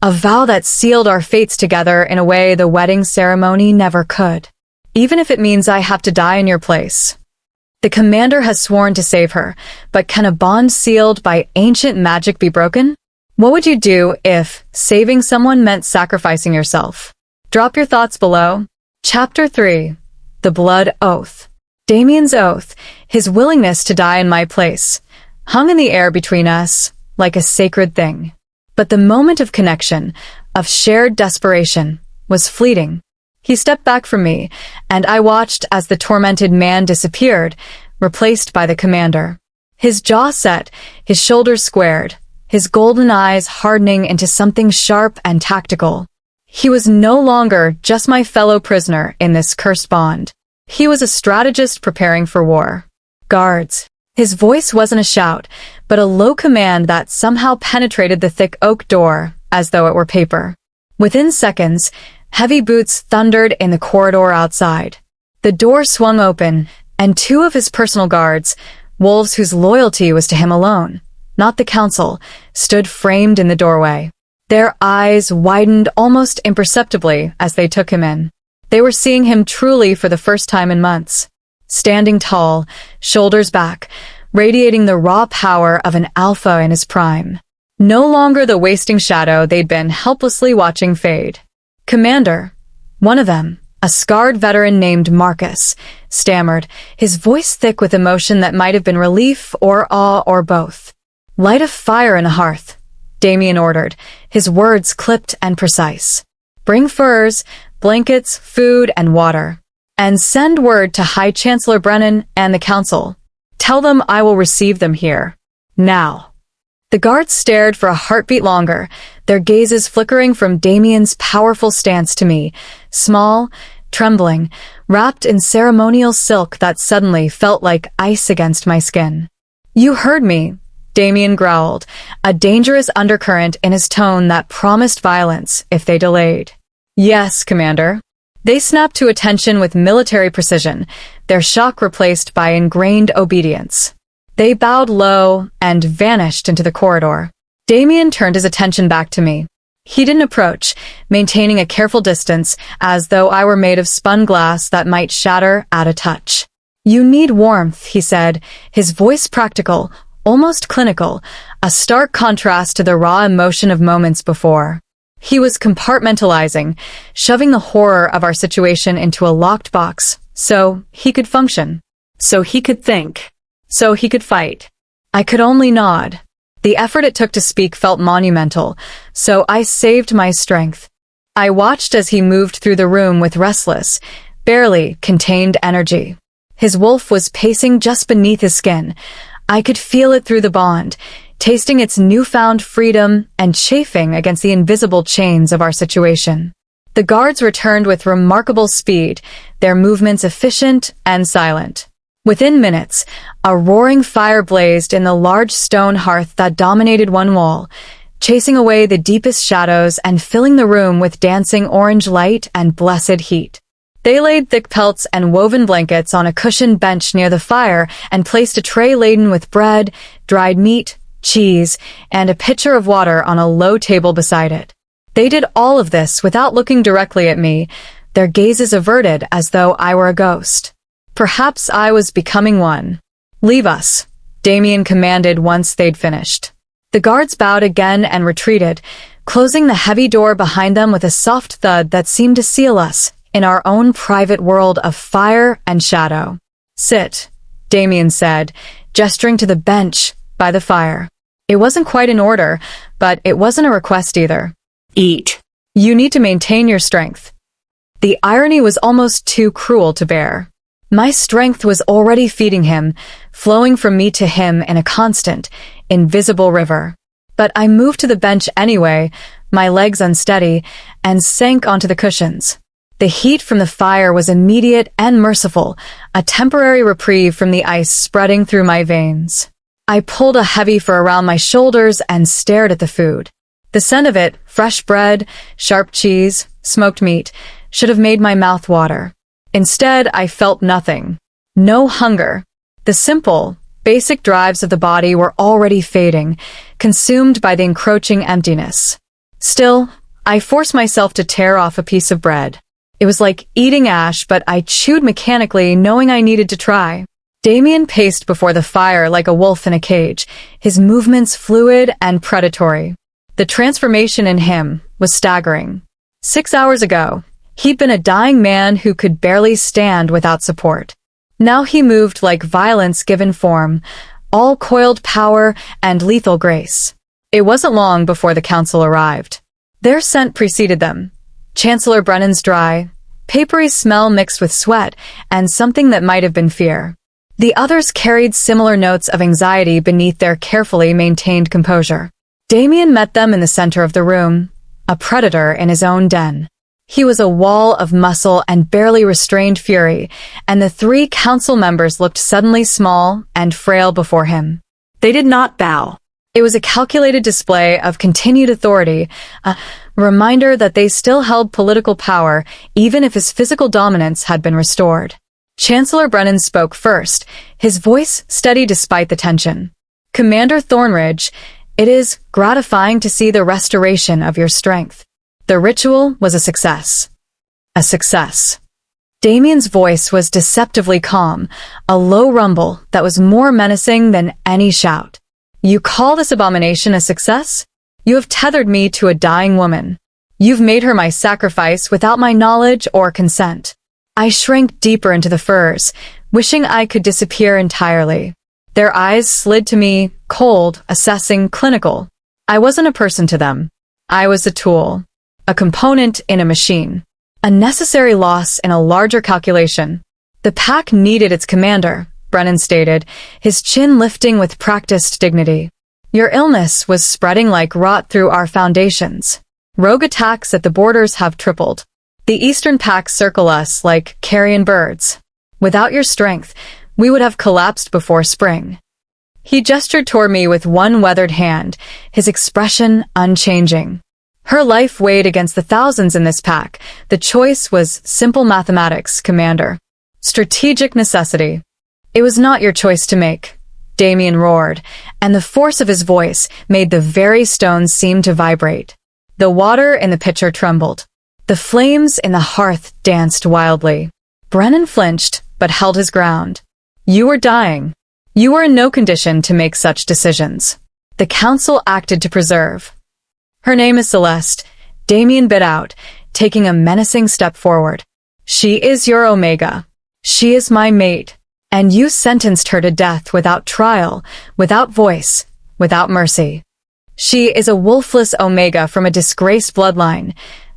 a vow that sealed our fates together in a way the wedding ceremony never could. Even if it means I have to die in your place. The commander has sworn to save her, but can a bond sealed by ancient magic be broken? What would you do if saving someone meant sacrificing yourself? Drop your thoughts below. Chapter 3. The Blood Oath. Damien's oath, his willingness to die in my place, hung in the air between us like a sacred thing. But the moment of connection, of shared desperation, was fleeting. He stepped back from me, and I watched as the tormented man disappeared, replaced by the commander. His jaw set, his shoulders squared, his golden eyes hardening into something sharp and tactical. He was no longer just my fellow prisoner in this cursed bond. He was a strategist preparing for war. Guards. His voice wasn't a shout, but a low command that somehow penetrated the thick oak door as though it were paper. Within seconds, heavy boots thundered in the corridor outside. The door swung open, and two of his personal guards, wolves whose loyalty was to him alone, not the council, stood framed in the doorway. Their eyes widened almost imperceptibly as they took him in. They were seeing him truly for the first time in months. Standing tall, shoulders back, radiating the raw power of an alpha in his prime. No longer the wasting shadow they'd been helplessly watching fade. Commander, one of them, a scarred veteran named Marcus, stammered, his voice thick with emotion that might have been relief or awe or both. Light a fire in a hearth, Damien ordered, his words clipped and precise. Bring furs, blankets, food, and water. And send word to High Chancellor Brennan and the council. Tell them I will receive them here. Now. The guards stared for a heartbeat longer, their gazes flickering from Damien's powerful stance to me, small, trembling, wrapped in ceremonial silk that suddenly felt like ice against my skin. You heard me, Damien growled, a dangerous undercurrent in his tone that promised violence if they delayed. Yes, Commander. They snapped to attention with military precision, their shock replaced by ingrained obedience. They bowed low and vanished into the corridor. Damien turned his attention back to me. He didn't approach, maintaining a careful distance, as though I were made of spun glass that might shatter at a touch. You need warmth, he said, his voice practical, almost clinical, a stark contrast to the raw emotion of moments before. He was compartmentalizing, shoving the horror of our situation into a locked box, so he could function, so he could think, so he could fight. I could only nod. The effort it took to speak felt monumental, so I saved my strength. I watched as he moved through the room with restless, barely contained energy. His wolf was pacing just beneath his skin. I could feel it through the bond, tasting its newfound freedom and chafing against the invisible chains of our situation. The guards returned with remarkable speed, their movements efficient and silent. Within minutes, a roaring fire blazed in the large stone hearth that dominated one wall, chasing away the deepest shadows and filling the room with dancing orange light and blessed heat. They laid thick pelts and woven blankets on a cushioned bench near the fire and placed a tray laden with bread, dried meat, cheese, and a pitcher of water on a low table beside it. They did all of this without looking directly at me, their gazes averted as though I were a ghost. Perhaps I was becoming one. Leave us, Damien commanded once they'd finished. The guards bowed again and retreated, closing the heavy door behind them with a soft thud that seemed to seal us in our own private world of fire and shadow. Sit, Damien said, gesturing to the bench by the fire. It wasn't quite an order, but it wasn't a request either. Eat. You need to maintain your strength. The irony was almost too cruel to bear. My strength was already feeding him, flowing from me to him in a constant, invisible river. But I moved to the bench anyway, my legs unsteady, and sank onto the cushions. The heat from the fire was immediate and merciful, a temporary reprieve from the ice spreading through my veins. I pulled a heavy fur around my shoulders and stared at the food. The scent of it, fresh bread, sharp cheese, smoked meat, should have made my mouth water. Instead, I felt nothing. No hunger. The simple, basic drives of the body were already fading, consumed by the encroaching emptiness. Still, I forced myself to tear off a piece of bread. It was like eating ash, but I chewed mechanically, knowing I needed to try. Damien paced before the fire like a wolf in a cage, his movements fluid and predatory. The transformation in him was staggering. 6 hours ago, he'd been a dying man who could barely stand without support. Now he moved like violence given form, all coiled power and lethal grace. It wasn't long before the council arrived. Their scent preceded them. Chancellor Brennan's dry, papery smell mixed with sweat and something that might have been fear. The others carried similar notes of anxiety beneath their carefully maintained composure. Damien met them in the center of the room, a predator in his own den. He was a wall of muscle and barely restrained fury, and the 3 council members looked suddenly small and frail before him. They did not bow. It was a calculated display of continued authority, a reminder that they still held political power even if his physical dominance had been restored. Chancellor Brennan spoke first, his voice steady despite the tension. Commander Thornridge, it is gratifying to see the restoration of your strength. The ritual was a success. A success. Damien's voice was deceptively calm, a low rumble that was more menacing than any shout. You call this abomination a success? You have tethered me to a dying woman. You've made her my sacrifice without my knowledge or consent. I shrank deeper into the furs, wishing I could disappear entirely. Their eyes slid to me, cold, assessing, clinical. I wasn't a person to them. I was a tool. A component in a machine. A necessary loss in a larger calculation. The pack needed its commander, Brennan stated, his chin lifting with practiced dignity. Your illness was spreading like rot through our foundations. Rogue attacks at the borders have tripled. The eastern packs circle us like carrion birds. Without your strength, we would have collapsed before spring. He gestured toward me with one weathered hand, his expression unchanging. Her life weighed against the thousands in this pack. The choice was simple mathematics, Commander. Strategic necessity. It was not your choice to make. Damien roared, and the force of his voice made the very stones seem to vibrate. The water in the pitcher trembled. The flames in the hearth danced wildly. Brennan flinched, but held his ground. You were dying. You were in no condition to make such decisions. The council acted to preserve. Her name is Celeste, Damien bit out, taking a menacing step forward. She is your Omega. She is my mate. And you sentenced her to death without trial, without voice, without mercy. She is a wolfless Omega from a disgraced bloodline.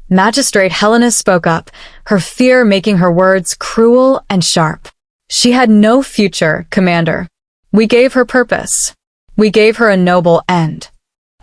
Magistrate Helena spoke up, her fear making her words cruel and sharp. She had no future, Commander. We gave her purpose. We gave her a noble end.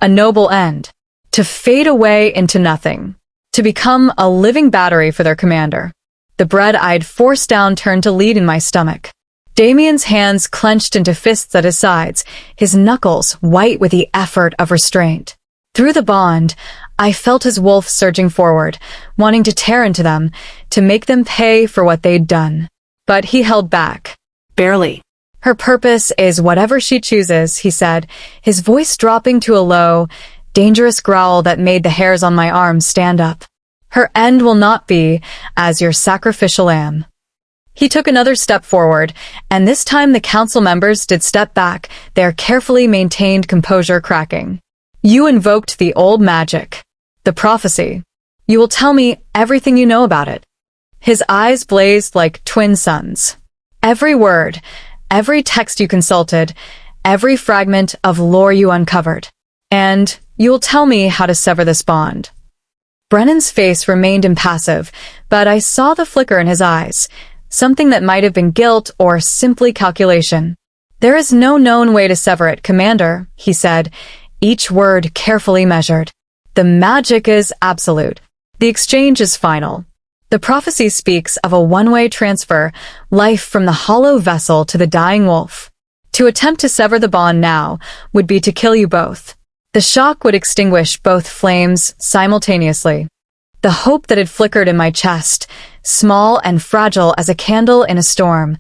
A noble end. To fade away into nothing. To become a living battery for their commander. The bread I'd forced down turned to lead in my stomach. Damien's hands clenched into fists at his sides, his knuckles white with the effort of restraint. Through the bond, I felt his wolf surging forward, wanting to tear into them, to make them pay for what they'd done. But he held back. Barely. Her purpose is whatever she chooses, he said, his voice dropping to a low, dangerous growl that made the hairs on my arms stand up. Her end will not be as your sacrificial lamb. He took another step forward, and this time the council members did step back, their carefully maintained composure cracking. You invoked the old magic. The prophecy. You will tell me everything you know about it. His eyes blazed like twin suns. Every word, every text you consulted, every fragment of lore you uncovered. And you will tell me how to sever this bond. Brennan's face remained impassive, but I saw the flicker in his eyes. something that might have been guilt or simply calculation. "There is no known way to sever it, Commander," he said, each word carefully measured. "The magic is absolute. The exchange is final. The prophecy speaks of a one-way transfer, life from the hollow vessel to the dying wolf. To attempt to sever the bond now would be to kill you both. The shock would extinguish both flames simultaneously. The hope that had flickered in my chest, small and fragile as a candle in a storm,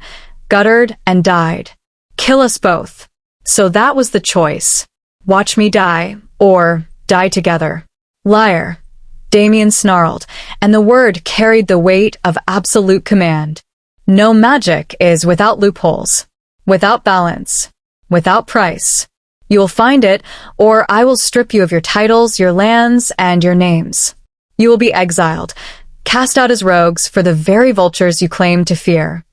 guttered and died. Kill us both. So that was the choice. Watch me die, or die together." "Liar," Damien snarled, and the word carried the weight of absolute command. "No magic is without loopholes, without balance, without price. You will find it, or I will strip you of your titles, your lands, and your names. You will be exiled, cast out as rogues for the very vultures you claim to fear."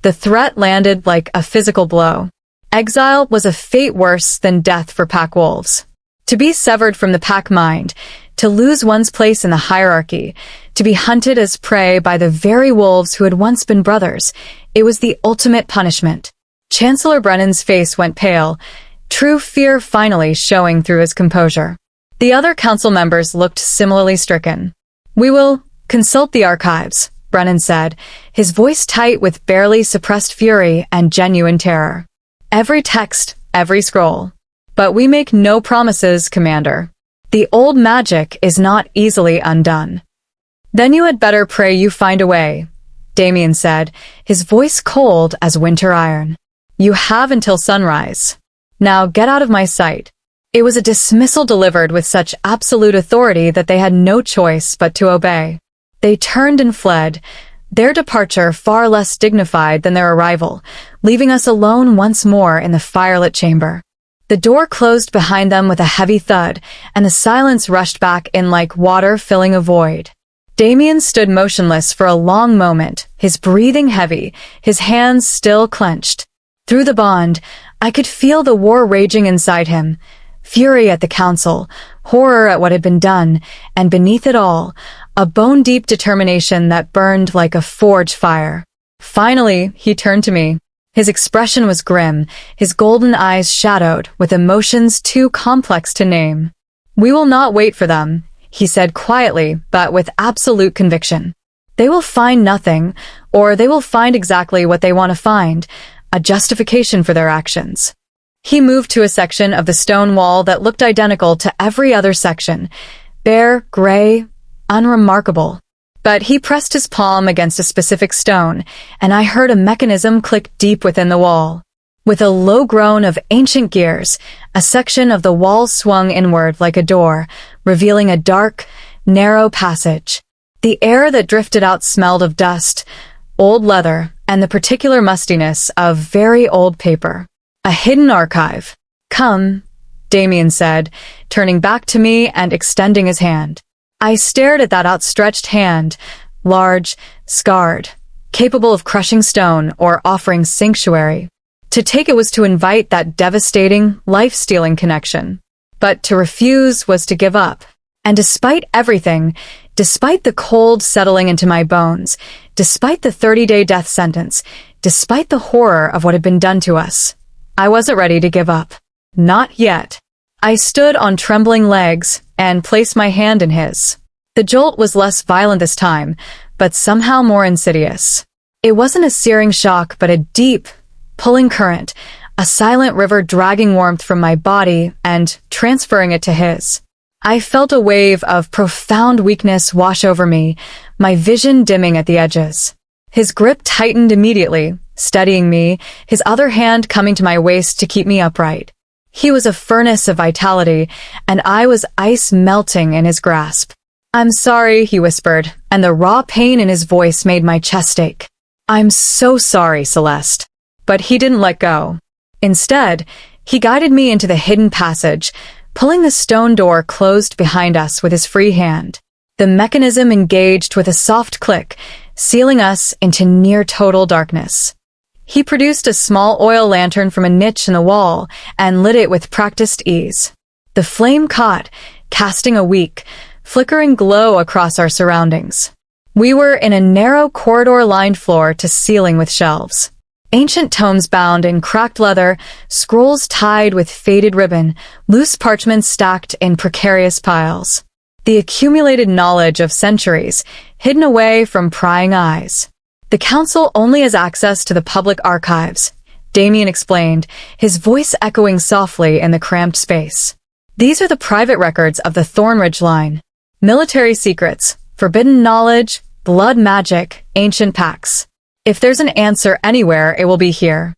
The threat landed like a physical blow. Exile was a fate worse than death for pack wolves. To be severed from the pack mind, to lose one's place in the hierarchy, to be hunted as prey by the very wolves who had once been brothers, it was the ultimate punishment. Chancellor Brennan's face went pale, true fear finally showing through his composure. The other council members looked similarly stricken. "We will consult the archives," Brennan said, his voice tight with barely suppressed fury and genuine terror. "Every text, every scroll. But we make no promises, Commander. The old magic is not easily undone." "Then you had better pray you find a way," Damien said, his voice cold as winter iron. "You have until sunrise. Now get out of my sight." It was a dismissal delivered with such absolute authority that they had no choice but to obey. They turned and fled, their departure far less dignified than their arrival, leaving us alone once more in the firelit chamber. The door closed behind them with a heavy thud, and the silence rushed back in like water filling a void. Damien stood motionless for a long moment, his breathing heavy, his hands still clenched. Through the bond, I could feel the war raging inside him, fury at the council, horror at what had been done, and beneath it all, a bone-deep determination that burned like a forge fire. Finally, he turned to me. His expression was grim, his golden eyes shadowed with emotions too complex to name. "We will not wait for them," he said quietly but with absolute conviction. "They will find nothing, or they will find exactly what they want to find, a justification for their actions." He moved to a section of the stone wall that looked identical to every other section, bare, gray, unremarkable. But he pressed his palm against a specific stone, and I heard a mechanism click deep within the wall. With a low groan of ancient gears, a section of the wall swung inward like a door, revealing a dark, narrow passage. The air that drifted out smelled of dust, old leather, and the particular mustiness of very old paper. A hidden archive. "Come," Damien said, turning back to me and extending his hand. I stared at that outstretched hand, large, scarred, capable of crushing stone or offering sanctuary. To take it was to invite that devastating, life-stealing connection. But to refuse was to give up. And despite everything, despite the cold settling into my bones, despite the 30-day death sentence, despite the horror of what had been done to us, I wasn't ready to give up. Not yet. I stood on trembling legs and placed my hand in his. The jolt was less violent this time, but somehow more insidious. It wasn't a searing shock, but a deep, pulling current, a silent river dragging warmth from my body and transferring it to his. I felt a wave of profound weakness wash over me, my vision dimming at the edges. His grip tightened immediately, steadying me, his other hand coming to my waist to keep me upright. He was a furnace of vitality, and I was ice melting in his grasp. "I'm sorry," he whispered, and the raw pain in his voice made my chest ache. "I'm so sorry, Celeste." But he didn't let go. Instead, he guided me into the hidden passage, pulling the stone door closed behind us with his free hand. The mechanism engaged with a soft click, sealing us into near-total darkness. He produced a small oil lantern from a niche in the wall and lit it with practiced ease. The flame caught, casting a weak, flickering glow across our surroundings. We were in a narrow corridor-lined floor to ceiling with shelves. Ancient tomes bound in cracked leather, scrolls tied with faded ribbon, loose parchments stacked in precarious piles. The accumulated knowledge of centuries, hidden away from prying eyes. The council only has access to the public archives, Damien explained, his voice echoing softly in the cramped space. These are the private records of the Thornridge line. Military secrets, forbidden knowledge, blood magic, ancient pacts. If there's an answer anywhere, it will be here.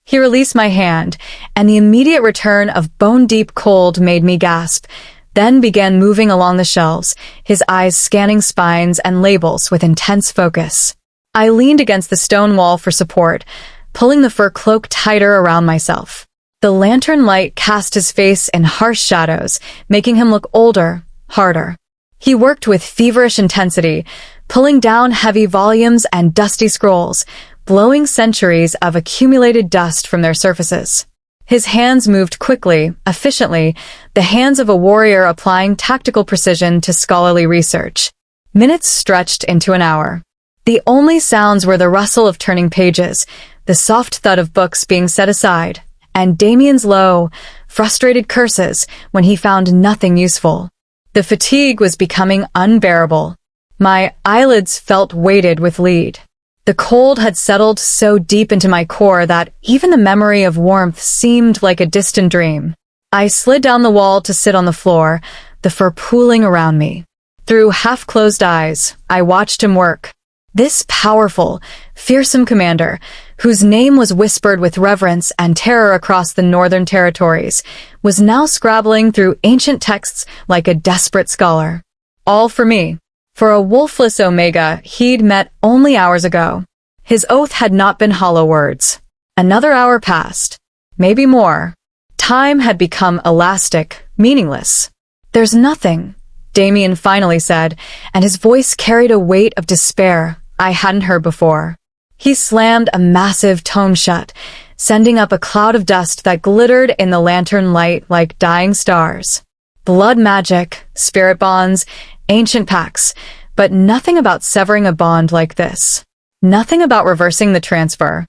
He released my hand, and the immediate return of bone-deep cold made me gasp, then began moving along the shelves, his eyes scanning spines and labels with intense focus. I leaned against the stone wall for support, pulling the fur cloak tighter around myself. The lantern light cast his face in harsh shadows, making him look older, harder. He worked with feverish intensity, pulling down heavy volumes and dusty scrolls, blowing centuries of accumulated dust from their surfaces. His hands moved quickly, efficiently, the hands of a warrior applying tactical precision to scholarly research. Minutes stretched into an hour. The only sounds were the rustle of turning pages, the soft thud of books being set aside, and Damien's low, frustrated curses when he found nothing useful. The fatigue was becoming unbearable. My eyelids felt weighted with lead. The cold had settled so deep into my core that even the memory of warmth seemed like a distant dream. I slid down the wall to sit on the floor, the fur pooling around me. Through half-closed eyes, I watched him work. This powerful, fearsome commander, whose name was whispered with reverence and terror across the northern territories, was now scrabbling through ancient texts like a desperate scholar. All for me. For a Wolfless Omega he'd met only hours ago. His oath had not been hollow words. Another hour passed. Maybe more. Time had become elastic, meaningless. "There's nothing," Damien finally said, and his voice carried a weight of despair I hadn't heard before. He slammed a massive tome shut, sending up a cloud of dust that glittered in the lantern light like dying stars. Blood magic, spirit bonds, ancient pacts, but nothing about severing a bond like this. Nothing about reversing the transfer.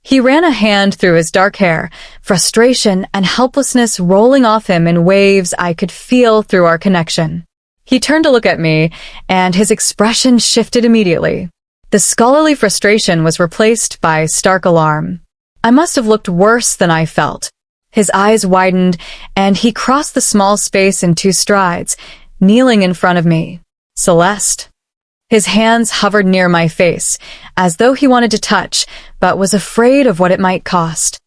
He ran a hand through his dark hair, frustration and helplessness rolling off him in waves I could feel through our connection. He turned to look at me, and his expression shifted immediately. The scholarly frustration was replaced by stark alarm. I must have looked worse than I felt. His eyes widened, and he crossed the small space in 2 strides, kneeling in front of me. Celeste. His hands hovered near my face, as though he wanted to touch, but was afraid of what it might cost.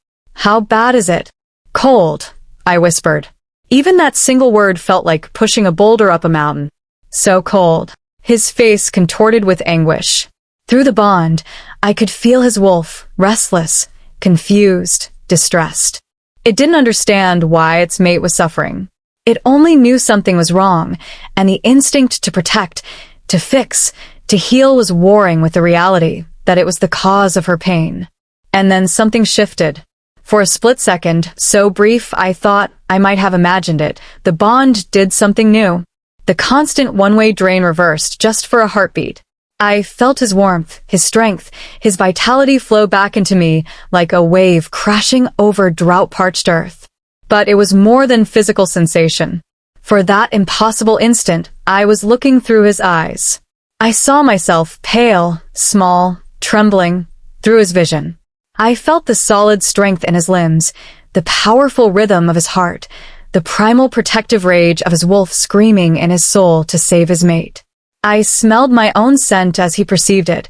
"How bad is it?" "Cold," I whispered. Even that single word felt like pushing a boulder up a mountain. So cold. His face contorted with anguish. Through the bond, I could feel his wolf, restless, confused, distressed. It didn't understand why its mate was suffering. It only knew something was wrong, and the instinct to protect, to fix, to heal was warring with the reality that it was the cause of her pain. And then something shifted. For a split second, so brief I thought I might have imagined it, the bond did something new. The constant one-way drain reversed just for a heartbeat. I felt his warmth, his strength, his vitality flow back into me like a wave crashing over drought-parched earth. But it was more than physical sensation. For that impossible instant, I was looking through his eyes. I saw myself pale, small, trembling, through his vision. I felt the solid strength in his limbs, the powerful rhythm of his heart, the primal protective rage of his wolf screaming in his soul to save his mate. I smelled my own scent as he perceived it,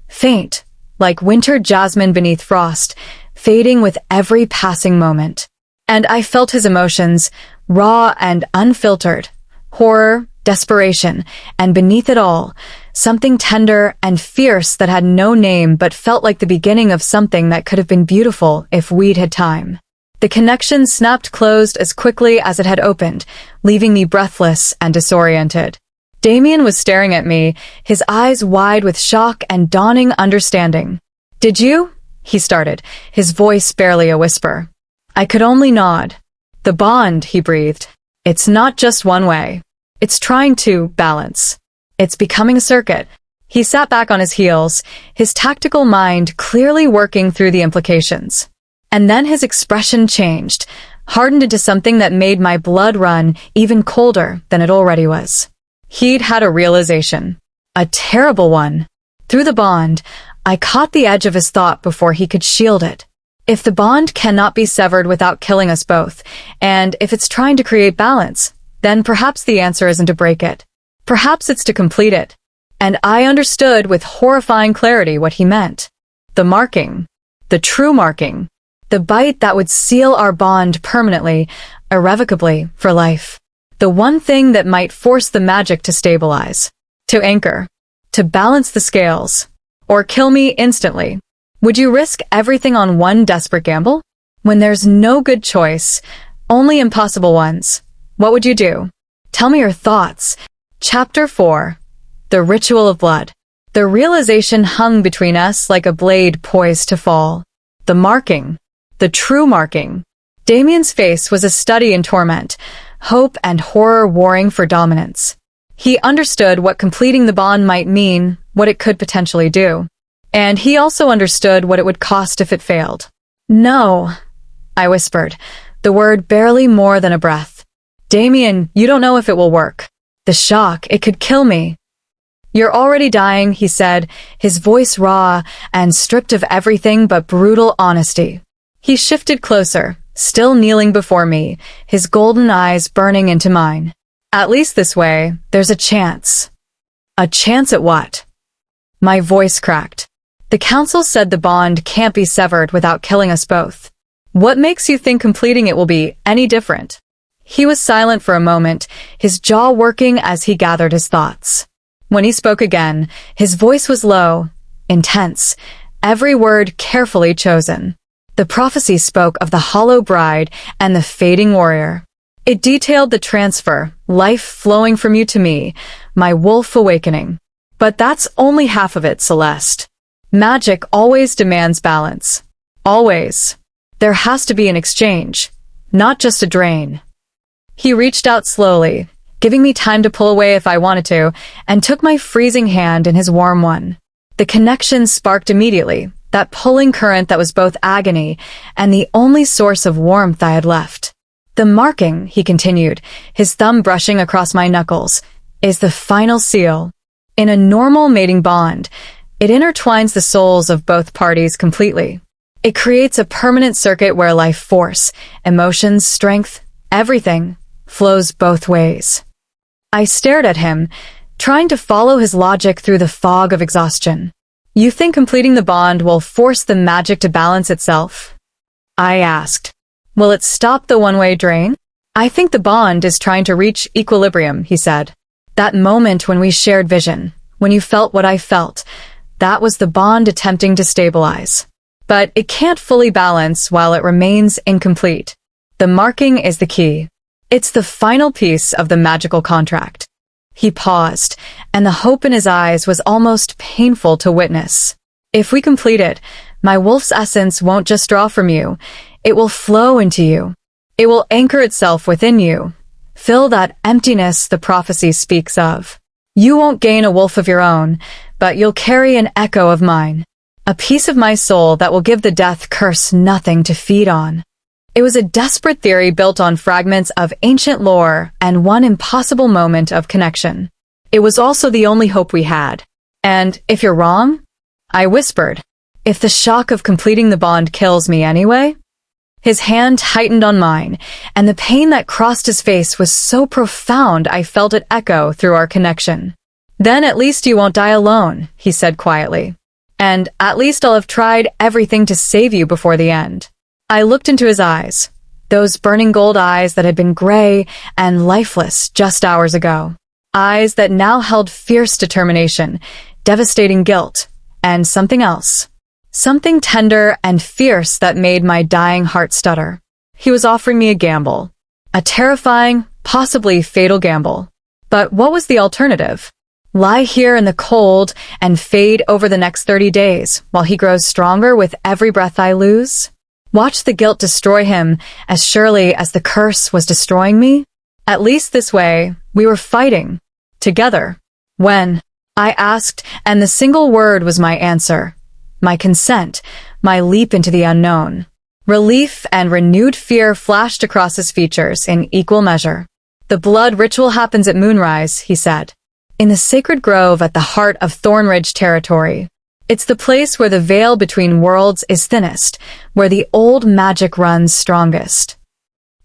faint, like winter jasmine beneath frost, fading with every passing moment. And I felt his emotions, raw and unfiltered, horror, desperation, and beneath it all, something tender and fierce that had no name but felt like the beginning of something that could have been beautiful if we'd had time. The connection snapped closed as quickly as it had opened, leaving me breathless and disoriented. Damien was staring at me, his eyes wide with shock and dawning understanding. "Did you?" he started, his voice barely a whisper. I could only nod. "The bond," he breathed. "It's not just one way. It's trying to balance. It's becoming a circuit." He sat back on his heels, his tactical mind clearly working through the implications. And then his expression changed, hardened into something that made my blood run even colder than it already was. He'd had a realization. A terrible one. Through the bond, I caught the edge of his thought before he could shield it. If the bond cannot be severed without killing us both, and if it's trying to create balance, then perhaps the answer isn't to break it. Perhaps it's to complete it. And I understood with horrifying clarity what he meant. The marking. The true marking. The bite that would seal our bond permanently, irrevocably, for life. The one thing that might force the magic to stabilize. To anchor. To balance the scales. Or kill me instantly. Would you risk everything on one desperate gamble? When there's no good choice, only impossible ones, what would you do? Tell me your thoughts. Chapter 4. The Ritual of Blood. The realization hung between us like a blade poised to fall. The marking. The true marking. Damien's face was a study in torment, hope and horror warring for dominance. He understood what completing the bond might mean, what it could potentially do. And he also understood what it would cost if it failed. No, I whispered, the word barely more than a breath. Damien, you don't know if it will work. The shock, it could kill me. You're already dying, he said, his voice raw and stripped of everything but brutal honesty. He shifted closer, still kneeling before me, his golden eyes burning into mine. At least this way, there's a chance. A chance at what? My voice cracked. The council said the bond can't be severed without killing us both. What makes you think completing it will be any different? He was silent for a moment, his jaw working as he gathered his thoughts. When he spoke again, his voice was low, intense, every word carefully chosen. The prophecy spoke of the hollow bride and the fading warrior. It detailed the transfer, life flowing from you to me, my wolf awakening. But that's only half of it, Celeste. Magic always demands balance. Always. There has to be an exchange, not just a drain. He reached out slowly, giving me time to pull away if I wanted to, and took my freezing hand in his warm one. The connection sparked immediately, that pulling current that was both agony and the only source of warmth I had left. The marking, he continued, his thumb brushing across my knuckles, is the final seal. In a normal mating bond, it intertwines the souls of both parties completely. It creates a permanent circuit where life force, emotions, strength, everything flows both ways. I stared at him, trying to follow his logic through the fog of exhaustion. You think completing the bond will force the magic to balance itself? I asked. Will it stop the one-way drain? I think the bond is trying to reach equilibrium, he said. That moment when we shared vision, when you felt what I felt, that was the bond attempting to stabilize. But it can't fully balance while it remains incomplete. The marking is the key. It's the final piece of the magical contract. He paused, and the hope in his eyes was almost painful to witness. If we complete it, my wolf's essence won't just draw from you. It will flow into you. It will anchor itself within you. Fill that emptiness the prophecy speaks of. You won't gain a wolf of your own, but you'll carry an echo of mine. A piece of my soul that will give the death curse nothing to feed on. It was a desperate theory built on fragments of ancient lore and one impossible moment of connection. It was also the only hope we had. And if you're wrong, I whispered, if the shock of completing the bond kills me anyway? His hand tightened on mine, and the pain that crossed his face was so profound I felt it echo through our connection. Then at least you won't die alone, he said quietly. And at least I'll have tried everything to save you before the end. I looked into his eyes, those burning gold eyes that had been gray and lifeless just hours ago. Eyes that now held fierce determination, devastating guilt, and something else. Something tender and fierce that made my dying heart stutter. He was offering me a gamble. A terrifying, possibly fatal gamble. But what was the alternative? Lie here in the cold and fade over the next 30 days while he grows stronger with every breath I lose? Watch the guilt destroy him as surely as the curse was destroying me? At least this way, we were fighting. Together. When? I asked, and the single word was my answer. My consent, my leap into the unknown. Relief and renewed fear flashed across his features in equal measure. The blood ritual happens at moonrise, he said. In the sacred grove at the heart of Thornridge territory. It's the place where the veil between worlds is thinnest, where the old magic runs strongest.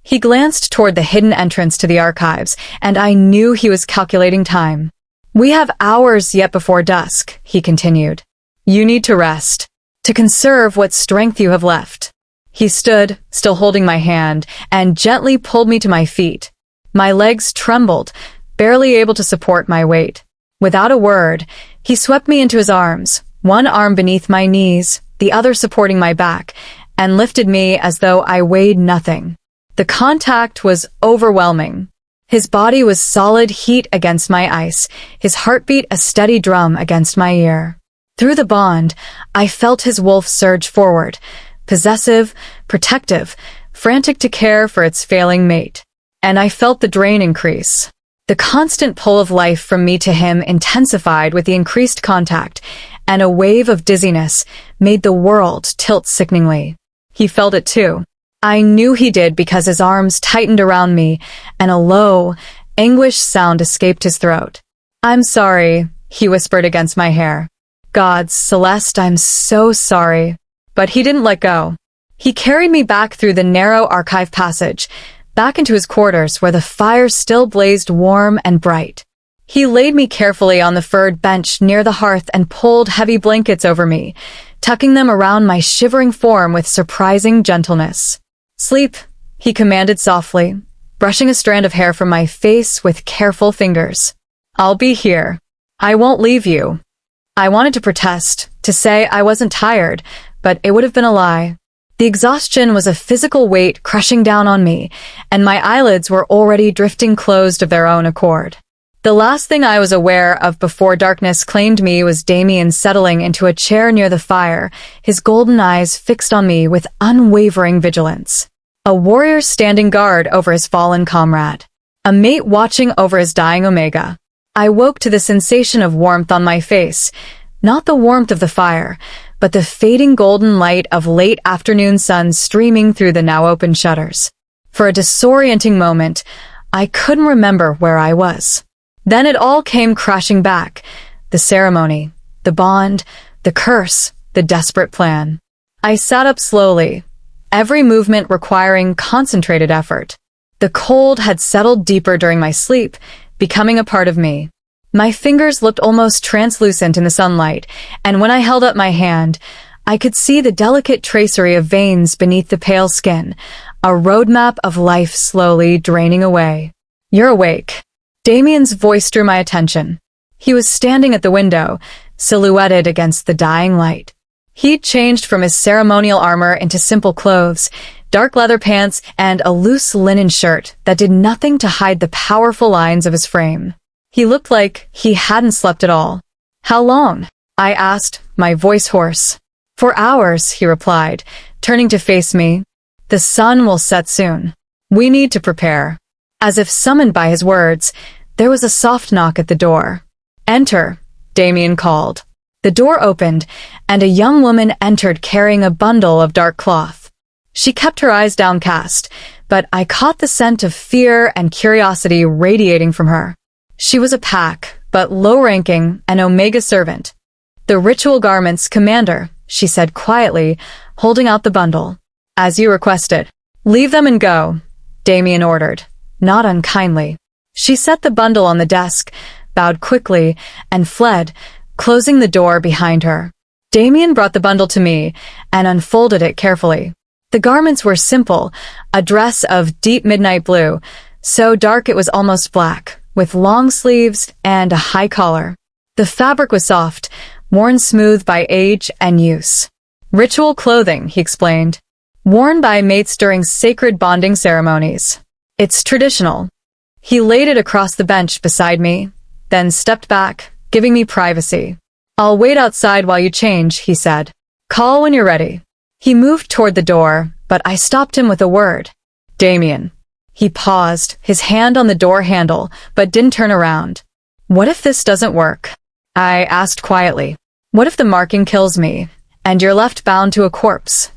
He glanced toward the hidden entrance to the archives, and I knew he was calculating time. We have hours yet before dusk, he continued. You need to rest, to conserve what strength you have left. He stood, still holding my hand, and gently pulled me to my feet. My legs trembled, barely able to support my weight. Without a word, he swept me into his arms, one arm beneath my knees, the other supporting my back, and lifted me as though I weighed nothing. The contact was overwhelming. His body was solid heat against my ice, his heartbeat a steady drum against my ear. Through the bond, I felt his wolf surge forward, possessive, protective, frantic to care for its failing mate. And I felt the drain increase. The constant pull of life from me to him intensified with the increased contact, and a wave of dizziness made the world tilt sickeningly. He felt it too. I knew he did because his arms tightened around me, and a low, anguished sound escaped his throat. I'm sorry, he whispered against my hair. Gods, Celeste, I'm so sorry. But he didn't let go. He carried me back through the narrow archive passage, back into his quarters where the fire still blazed warm and bright. He laid me carefully on the furred bench near the hearth and pulled heavy blankets over me, tucking them around my shivering form with surprising gentleness. Sleep, he commanded softly, brushing a strand of hair from my face with careful fingers. I'll be here. I won't leave you. I wanted to protest, to say I wasn't tired, but it would have been a lie. The exhaustion was a physical weight crushing down on me, and my eyelids were already drifting closed of their own accord. The last thing I was aware of before darkness claimed me was Damien settling into a chair near the fire, his golden eyes fixed on me with unwavering vigilance. A warrior standing guard over his fallen comrade. A mate watching over his dying Omega. I woke to the sensation of warmth on my face, not the warmth of the fire, but the fading golden light of late afternoon sun streaming through the now open shutters. For a disorienting moment, I couldn't remember where I was. Then it all came crashing back. The ceremony, the bond, the curse, the desperate plan. I sat up slowly, every movement requiring concentrated effort. The cold had settled deeper during my sleep, becoming a part of me. My fingers looked almost translucent in the sunlight, and when I held up my hand, I could see the delicate tracery of veins beneath the pale skin, a roadmap of life slowly draining away. You're awake. Damien's voice drew my attention. He was standing at the window, silhouetted against the dying light. He'd changed from his ceremonial armor into simple clothes, dark leather pants, and a loose linen shirt that did nothing to hide the powerful lines of his frame. He looked like he hadn't slept at all. How long? I asked, my voice hoarse. For hours, he replied, turning to face me. The sun will set soon. We need to prepare. As if summoned by his words, there was a soft knock at the door. Enter, Damien called. The door opened, and a young woman entered carrying a bundle of dark cloth. She kept her eyes downcast, but I caught the scent of fear and curiosity radiating from her. She was a pack, but low-ranking, an Omega servant. The ritual garment's commander, she said quietly, holding out the bundle. As you requested. Leave them and go, Damien ordered, not unkindly. She set the bundle on the desk, bowed quickly, and fled, closing the door behind her. Damien brought the bundle to me and unfolded it carefully. The garments were simple, a dress of deep midnight blue, so dark it was almost black, with long sleeves and a high collar. The fabric was soft, worn smooth by age and use. Ritual clothing, he explained, worn by mates during sacred bonding ceremonies. It's traditional. He laid it across the bench beside me, then stepped back, giving me privacy. I'll wait outside while you change, he said. Call when you're ready. He moved toward the door, but I stopped him with a word. Damien. He paused, his hand on the door handle, but didn't turn around. What if this doesn't work? I asked quietly. What if the marking kills me, and you're left bound to a corpse?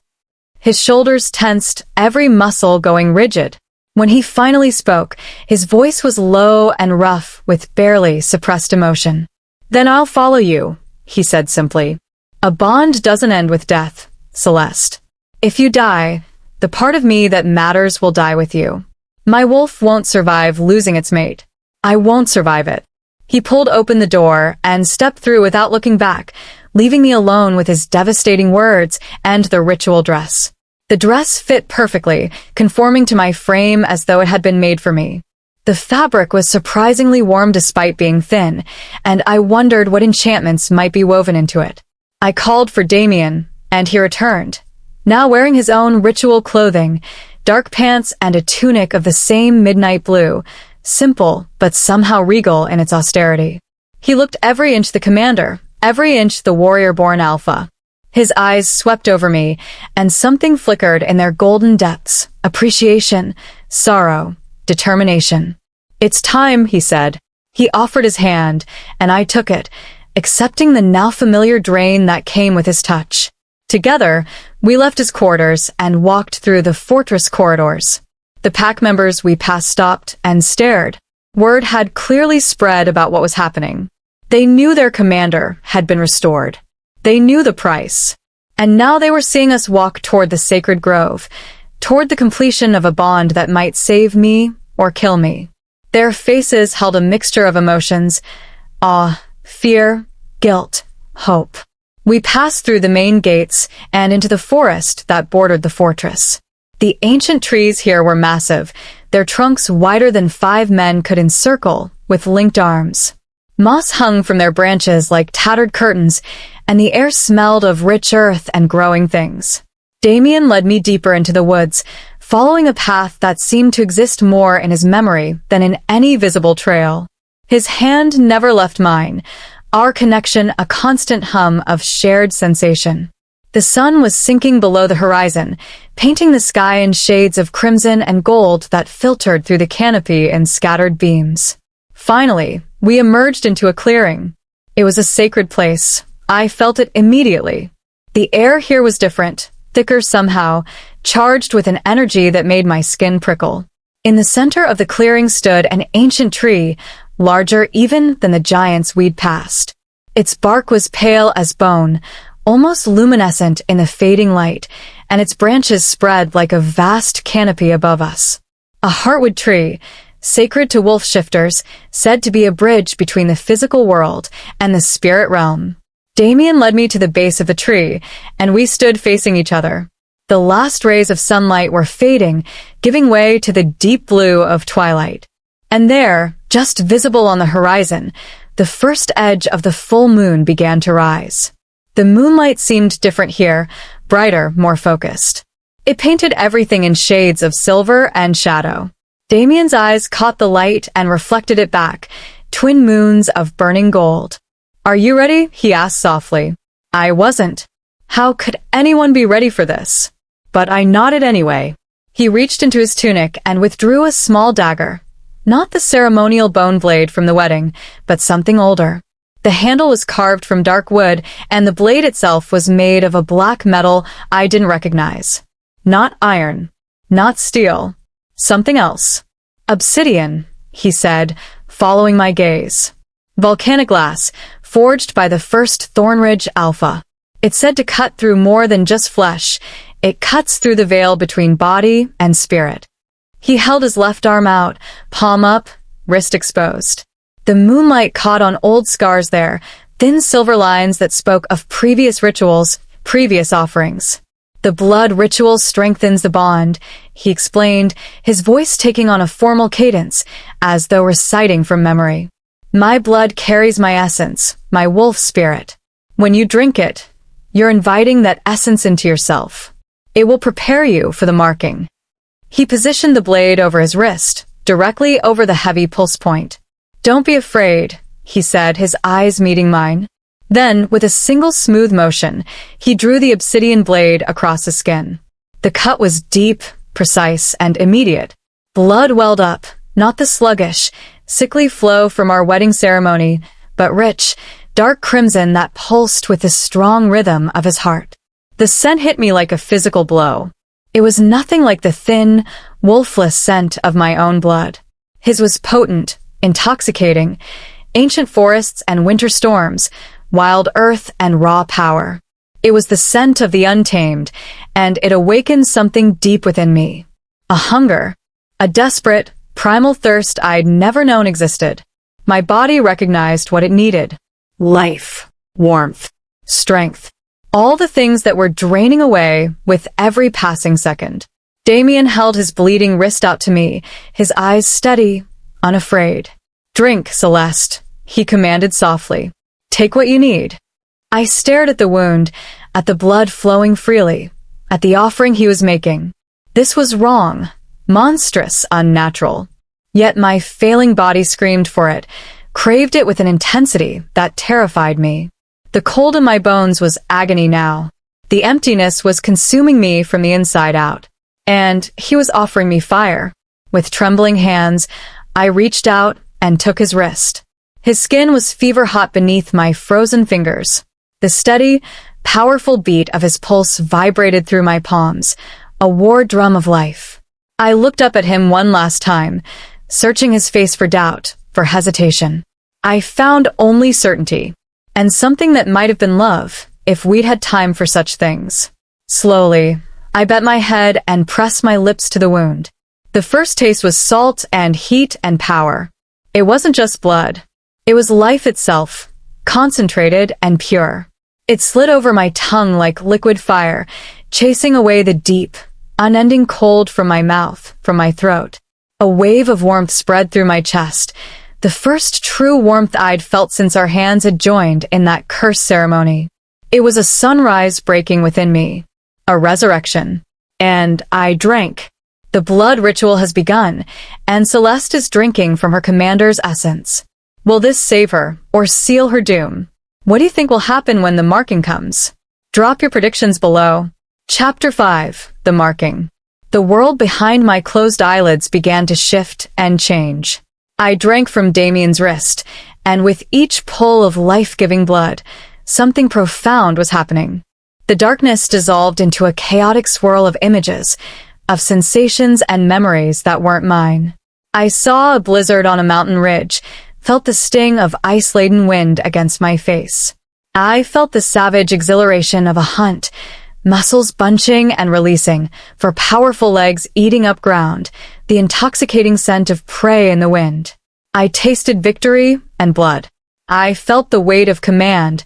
His shoulders tensed, every muscle going rigid. When he finally spoke, his voice was low and rough with barely suppressed emotion. Then I'll follow you, he said simply. A bond doesn't end with death, Celeste. If you die, the part of me that matters will die with you. My wolf won't survive losing its mate. I won't survive it. He pulled open the door and stepped through without looking back, leaving me alone with his devastating words and the ritual dress. The dress fit perfectly, conforming to my frame as though it had been made for me. The fabric was surprisingly warm despite being thin, and I wondered what enchantments might be woven into it. I called for Damien, and he returned, now wearing his own ritual clothing, dark pants and a tunic of the same midnight blue, simple but somehow regal in its austerity. He looked every inch the commander, every inch the warrior-born alpha. His eyes swept over me, and something flickered in their golden depths, appreciation, sorrow, determination. It's time, he said. He offered his hand, and I took it, accepting the now familiar drain that came with his touch. Together, we left his quarters and walked through the fortress corridors. The pack members we passed stopped and stared. Word had clearly spread about what was happening. They knew their commander had been restored. They knew the price. And now they were seeing us walk toward the sacred grove, toward the completion of a bond that might save me or kill me. Their faces held a mixture of emotions: awe, fear, guilt, hope. We passed through the main gates and into the forest that bordered the fortress. The ancient trees here were massive, their trunks wider than 5 men could encircle, with linked arms. Moss hung from their branches like tattered curtains, and the air smelled of rich earth and growing things. Damien led me deeper into the woods, following a path that seemed to exist more in his memory than in any visible trail. His hand never left mine, our connection a constant hum of shared sensation. The sun was sinking below the horizon, painting the sky in shades of crimson and gold that filtered through the canopy in scattered beams. Finally, we emerged into a clearing. It was a sacred place. I felt it immediately. The air here was different, thicker somehow, charged with an energy that made my skin prickle. In the center of the clearing stood an ancient tree, larger even than the giants we'd passed. Its bark was pale as bone, almost luminescent in the fading light, and its branches spread like a vast canopy above us. A heartwood tree, sacred to wolf shifters, said to be a bridge between the physical world and the spirit realm. Damien led me to the base of the tree, and we stood facing each other. The last rays of sunlight were fading, giving way to the deep blue of twilight. And there, just visible on the horizon, the first edge of the full moon began to rise. The moonlight seemed different here, brighter, more focused. It painted everything in shades of silver and shadow. Damien's eyes caught the light and reflected it back, twin moons of burning gold. "Are you ready?" he asked softly. I wasn't. How could anyone be ready for this? But I nodded anyway. He reached into his tunic and withdrew a small dagger. Not the ceremonial bone blade from the wedding, but something older. The handle was carved from dark wood, and the blade itself was made of a black metal I didn't recognize. Not iron. Not steel. Something else. "Obsidian," he said, following my gaze. "Volcanic glass, forged by the first Thornridge Alpha. It's said to cut through more than just flesh. It cuts through the veil between body and spirit." He held his left arm out, palm up, wrist exposed. The moonlight caught on old scars there, thin silver lines that spoke of previous rituals, previous offerings. "The blood ritual strengthens the bond," he explained, his voice taking on a formal cadence, as though reciting from memory. "My blood carries my essence, my wolf spirit. When you drink it, you're inviting that essence into yourself. It will prepare you for the marking." He positioned the blade over his wrist, directly over the heavy pulse point. "Don't be afraid," he said, his eyes meeting mine. Then, with a single smooth motion, he drew the obsidian blade across the skin. The cut was deep, precise, and immediate. Blood welled up, not the sluggish, sickly flow from our wedding ceremony, but rich, dark crimson that pulsed with the strong rhythm of his heart. The scent hit me like a physical blow. It was nothing like the thin, wolfless scent of my own blood. His was potent, intoxicating, ancient forests and winter storms, wild earth and raw power. It was the scent of the untamed, and it awakened something deep within me. A hunger, a desperate, primal thirst I'd never known existed. My body recognized what it needed. Life, warmth, strength. All the things that were draining away with every passing second. Damien held his bleeding wrist out to me, his eyes steady, unafraid. "Drink, Celeste," he commanded softly. "Take what you need." I stared at the wound, at the blood flowing freely, at the offering he was making. This was wrong, monstrous, unnatural. Yet my failing body screamed for it, craved it with an intensity that terrified me. The cold in my bones was agony now. The emptiness was consuming me from the inside out. And he was offering me fire. With trembling hands, I reached out and took his wrist. His skin was fever-hot beneath my frozen fingers. The steady, powerful beat of his pulse vibrated through my palms, a war drum of life. I looked up at him one last time, searching his face for doubt, for hesitation. I found only certainty, and something that might have been love, if we'd had time for such things. Slowly, I bent my head and pressed my lips to the wound. The first taste was salt and heat and power. It wasn't just blood. It was life itself, concentrated and pure. It slid over my tongue like liquid fire, chasing away the deep, unending cold from my mouth, from my throat. A wave of warmth spread through my chest, the first true warmth I'd felt since our hands had joined in that cursed ceremony. It was a sunrise breaking within me, a resurrection. And I drank. The blood ritual has begun, and Celeste is drinking from her commander's essence. Will this save her, or seal her doom? What do you think will happen when the marking comes? Drop your predictions below. Chapter 5. The Marking. The world behind my closed eyelids began to shift and change. I drank from Damien's wrist, and with each pull of life-giving blood, something profound was happening. The darkness dissolved into a chaotic swirl of images, of sensations and memories that weren't mine. I saw a blizzard on a mountain ridge, felt the sting of ice-laden wind against my face. I felt the savage exhilaration of a hunt, muscles bunching and releasing, for powerful legs eating up ground, the intoxicating scent of prey in the wind. I tasted victory and blood. I felt the weight of command,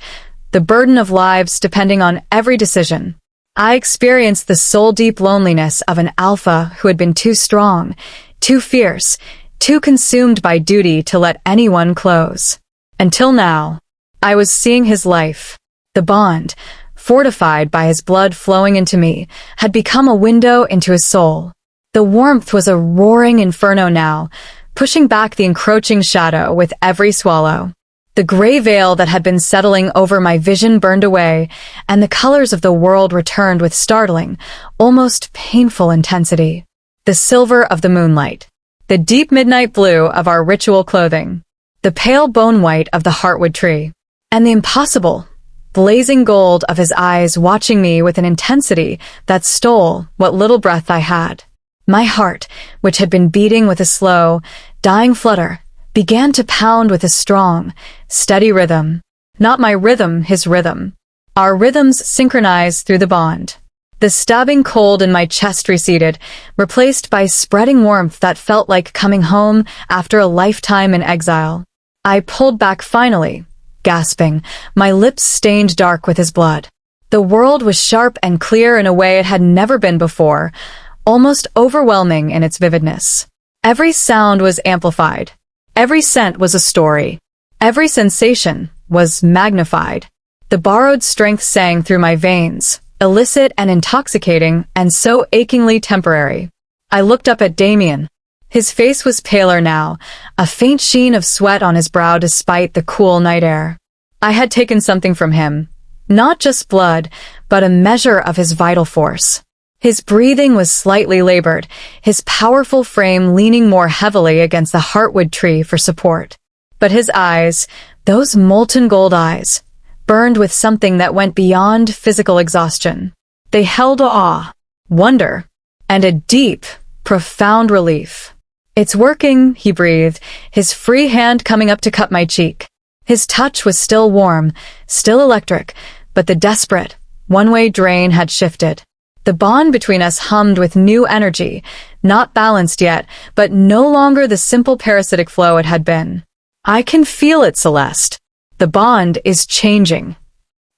the burden of lives depending on every decision. I experienced the soul-deep loneliness of an alpha who had been too strong, too fierce, too consumed by duty to let anyone close. Until now, I was seeing his life. The bond, fortified by his blood flowing into me, had become a window into his soul. The warmth was a roaring inferno now, pushing back the encroaching shadow with every swallow. The gray veil that had been settling over my vision burned away, and the colors of the world returned with startling, almost painful intensity. The silver of the moonlight, the deep midnight blue of our ritual clothing, the pale bone white of the heartwood tree, and the impossible, blazing gold of his eyes watching me with an intensity that stole what little breath I had. My heart, which had been beating with a slow, dying flutter, began to pound with a strong, steady rhythm. Not my rhythm, his rhythm. Our rhythms synchronized through the bond. The stabbing cold in my chest receded, replaced by spreading warmth that felt like coming home after a lifetime in exile. I pulled back finally, gasping, my lips stained dark with his blood. The world was sharp and clear in a way it had never been before, almost overwhelming in its vividness. Every sound was amplified. Every scent was a story. Every sensation was magnified. The borrowed strength sang through my veins, illicit and intoxicating, and so achingly temporary. I looked up at Damien. His face was paler now, a faint sheen of sweat on his brow despite the cool night air. I had taken something from him. Not just blood, but a measure of his vital force. His breathing was slightly labored, his powerful frame leaning more heavily against the heartwood tree for support. But his eyes, those molten gold eyes, burned with something that went beyond physical exhaustion. They held awe, wonder, and a deep, profound relief. "It's working," he breathed, his free hand coming up to cup my cheek. His touch was still warm, still electric, but the desperate, one-way drain had shifted. The bond between us hummed with new energy, not balanced yet, but no longer the simple parasitic flow it had been. "I can feel it, Celeste. The bond is changing."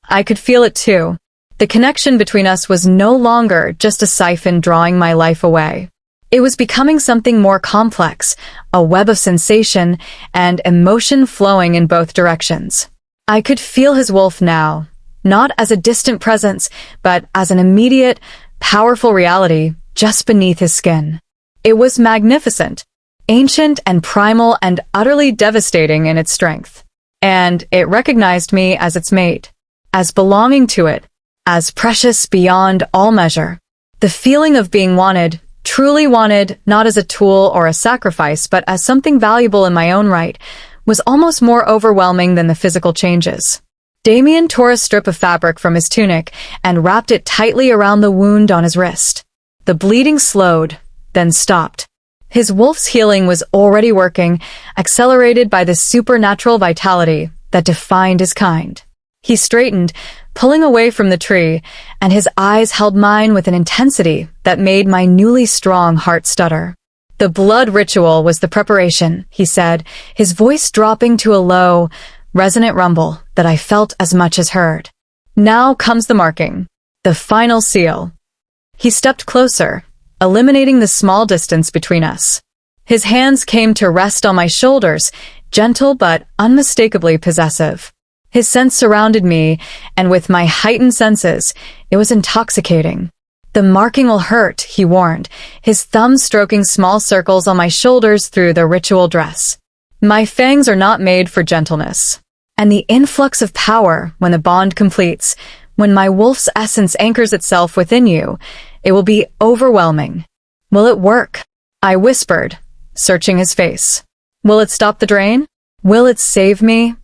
I could feel it too. The connection between us was no longer just a siphon drawing my life away. It was becoming something more complex, a web of sensation and emotion flowing in both directions. I could feel his wolf now, not as a distant presence, but as an immediate, powerful reality just beneath his skin. It was magnificent, ancient and primal and utterly devastating in its strength. And it recognized me as its mate, as belonging to it, as precious beyond all measure. The feeling of being wanted, truly wanted, not as a tool or a sacrifice, but as something valuable in my own right, was almost more overwhelming than the physical changes. Damien tore a strip of fabric from his tunic and wrapped it tightly around the wound on his wrist. The bleeding slowed, then stopped. His wolf's healing was already working, accelerated by the supernatural vitality that defined his kind. He straightened, pulling away from the tree, and his eyes held mine with an intensity that made my newly strong heart stutter. "The blood ritual was the preparation," he said, his voice dropping to a low, resonant rumble that I felt as much as heard. "Now comes the marking, the final seal." He stepped closer, eliminating the small distance between us. His hands came to rest on my shoulders, gentle but unmistakably possessive. His sense surrounded me, and with my heightened senses, it was intoxicating. "The marking will hurt," he warned, his thumb stroking small circles on my shoulders through the ritual dress. "My fangs are not made for gentleness." And the influx of power, when the bond completes, when my wolf's essence anchors itself within you, it will be overwhelming. "Will it work?" I whispered, searching his face. "Will it stop the drain? Will it save me?"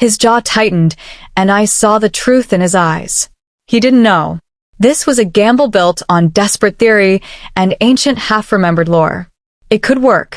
His jaw tightened, and I saw the truth in his eyes. He didn't know. This was a gamble built on desperate theory and ancient half-remembered lore. It could work.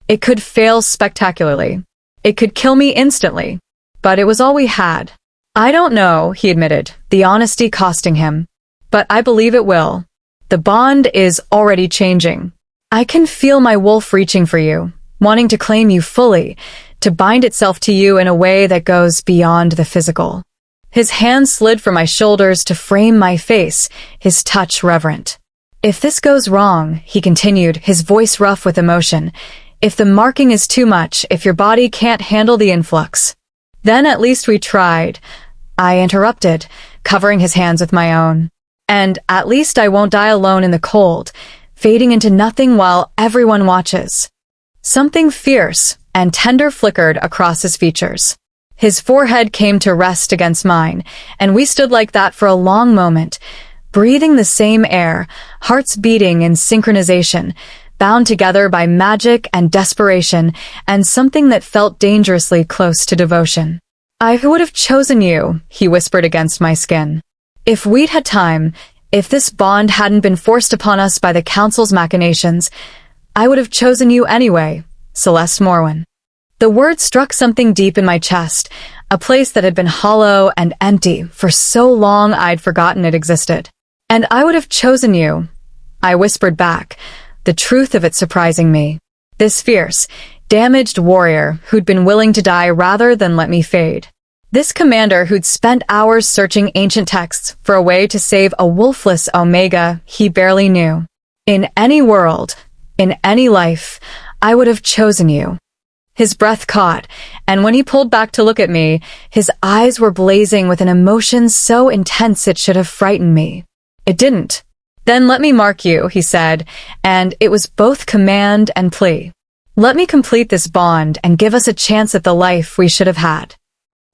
It could fail spectacularly. It could kill me instantly. But it was all we had. "I don't know," he admitted, the honesty costing him. "But I believe it will. The bond is already changing. I can feel my wolf reaching for you, wanting to claim you fully, to bind itself to you in a way that goes beyond the physical." His hand slid from my shoulders to frame my face, his touch reverent. "If this goes wrong," he continued, his voice rough with emotion, "if the marking is too much, if your body can't handle the influx, then at least we tried." I interrupted, covering his hands with my own. "And at least I won't die alone in the cold, fading into nothing while everyone watches." Something fierce and tender flickered across his features. His forehead came to rest against mine, and we stood like that for a long moment, breathing the same air, hearts beating in synchronization, bound together by magic and desperation and something that felt dangerously close to devotion. "I would have chosen you," he whispered against my skin. "If we'd had time, if this bond hadn't been forced upon us by the Council's machinations, I would have chosen you anyway, Celeste Morwen." The word struck something deep in my chest, a place that had been hollow and empty for so long I'd forgotten it existed. "And I would have chosen you," I whispered back, the truth of it surprising me. This fierce, damaged warrior who'd been willing to die rather than let me fade. This commander who'd spent hours searching ancient texts for a way to save a wolfless Omega he barely knew. In any world, in any life, I would have chosen you. His breath caught, and when he pulled back to look at me, his eyes were blazing with an emotion so intense it should have frightened me. It didn't. "Then let me mark you," he said, and it was both command and plea. "Let me complete this bond and give us a chance at the life we should have had."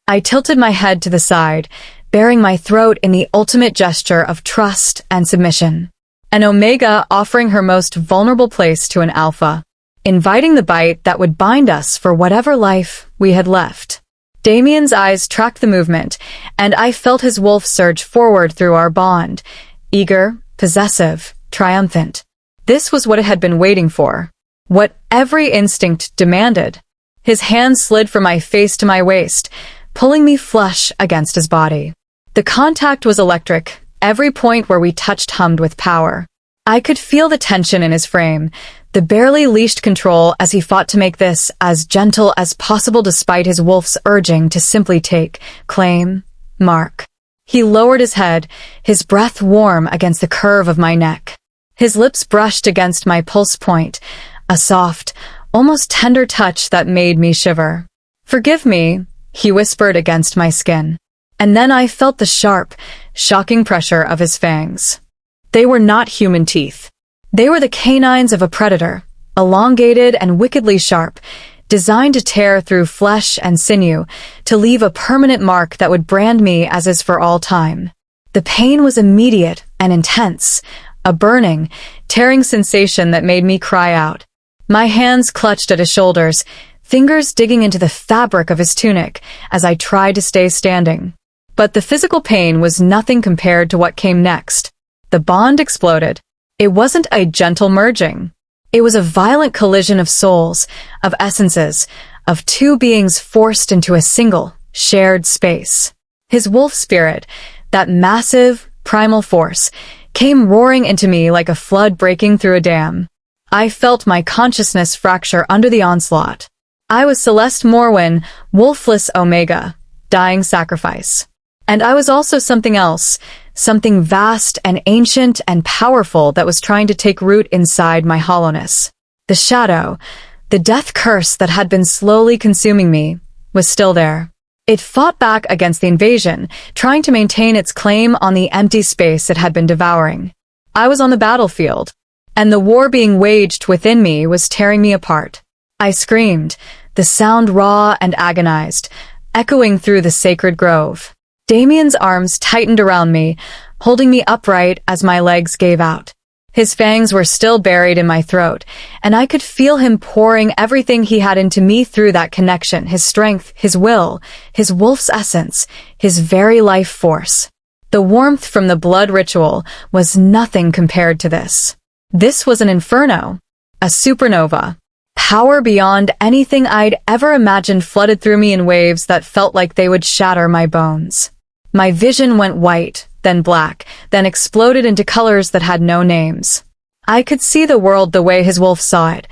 I tilted my head to the side, baring my throat in the ultimate gesture of trust and submission. An Omega offering her most vulnerable place to an Alpha. inviting the bite that would bind us for whatever life we had left. Damien's eyes tracked the movement, and I felt his wolf surge forward through our bond, eager, possessive, triumphant. This was what it had been waiting for. What every instinct demanded. His hand slid from my face to my waist, pulling me flush against his body. The contact was electric. Every point where we touched hummed with power. I could feel the tension in his frame, the barely leashed control as he fought to make this as gentle as possible despite his wolf's urging to simply take, claim, mark. He lowered his head, his breath warm against the curve of my neck. His lips brushed against my pulse point, a soft, almost tender touch that made me shiver. "Forgive me," he whispered against my skin. And then I felt the sharp, shocking pressure of his fangs. They were not human teeth. They were the canines of a predator, elongated and wickedly sharp, designed to tear through flesh and sinew, to leave a permanent mark that would brand me as is for all time. The pain was immediate and intense, a burning, tearing sensation that made me cry out. My hands clutched at his shoulders, fingers digging into the fabric of his tunic as I tried to stay standing. But the physical pain was nothing compared to what came next. The bond exploded. It wasn't a gentle merging. It was a violent collision of souls, of essences, of two beings forced into a single, shared space. His wolf spirit, that massive, primal force, came roaring into me like a flood breaking through a dam. I felt my consciousness fracture under the onslaught. I was Celeste Morwyn, Wolfless Omega, dying sacrifice. And I was also something else, something vast and ancient and powerful that was trying to take root inside my hollowness. The shadow, the death curse that had been slowly consuming me, was still there. It fought back against the invasion, trying to maintain its claim on the empty space it had been devouring. I was on the battlefield, and the war being waged within me was tearing me apart. I screamed, the sound raw and agonized, echoing through the sacred grove. Damien's arms tightened around me, holding me upright as my legs gave out. His fangs were still buried in my throat, and I could feel him pouring everything he had into me through that connection, his strength, his will, his wolf's essence, his very life force. The warmth from the blood ritual was nothing compared to this. This was an inferno, a supernova. Power beyond anything I'd ever imagined flooded through me in waves that felt like they would shatter my bones. My vision went white, then black, then exploded into colors that had no names. I could see the world the way his wolf saw it.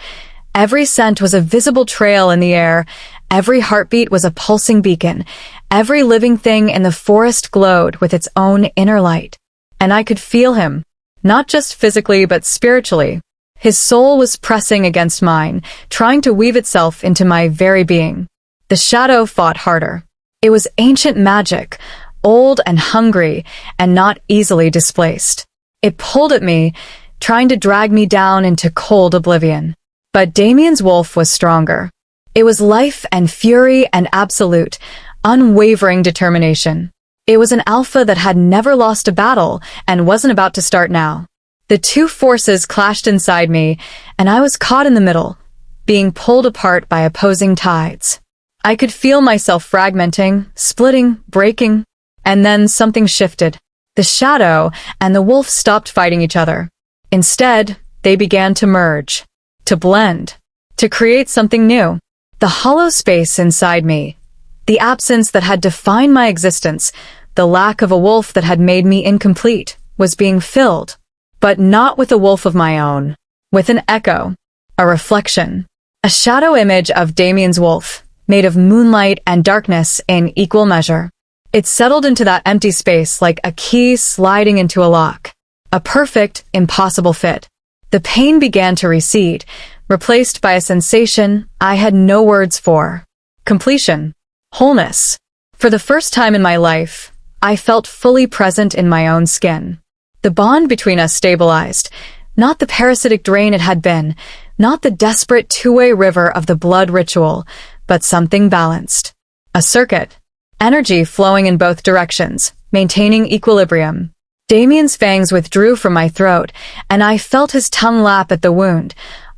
Every scent was a visible trail in the air, every heartbeat was a pulsing beacon, every living thing in the forest glowed with its own inner light. And I could feel him, not just physically but spiritually. His soul was pressing against mine, trying to weave itself into my very being. The shadow fought harder. It was ancient magic, old and hungry, and not easily displaced. It pulled at me, trying to drag me down into cold oblivion. But Damien's wolf was stronger. It was life and fury and absolute, unwavering determination. It was an alpha that had never lost a battle and wasn't about to start now. The two forces clashed inside me, and I was caught in the middle, being pulled apart by opposing tides. I could feel myself fragmenting, splitting, breaking. And then something shifted. The shadow and the wolf stopped fighting each other. Instead, they began to merge, to blend, to create something new. The hollow space inside me, the absence that had defined my existence, the lack of a wolf that had made me incomplete, was being filled. But not with a wolf of my own. With an echo, a reflection, a shadow image of Damien's wolf, made of moonlight and darkness in equal measure. It settled into that empty space like a key sliding into a lock. A perfect, impossible fit. The pain began to recede, replaced by a sensation I had no words for. Completion. Wholeness. For the first time in my life, I felt fully present in my own skin. The bond between us stabilized, not the parasitic drain it had been, not the desperate two-way river of the blood ritual, but something balanced. A circuit. Energy flowing in both directions, maintaining equilibrium. Damien's fangs withdrew from my throat, and I felt his tongue lap at the wound,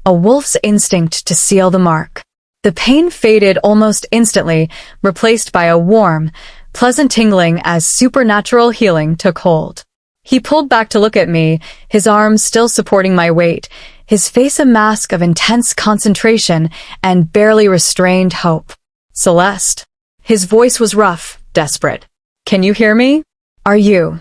a wolf's instinct to seal the mark. The pain faded almost instantly, replaced by a warm, pleasant tingling as supernatural healing took hold. He pulled back to look at me, his arms still supporting my weight, his face a mask of intense concentration and barely restrained hope. "Celeste." His voice was rough, desperate. "Can you hear me? Are you?"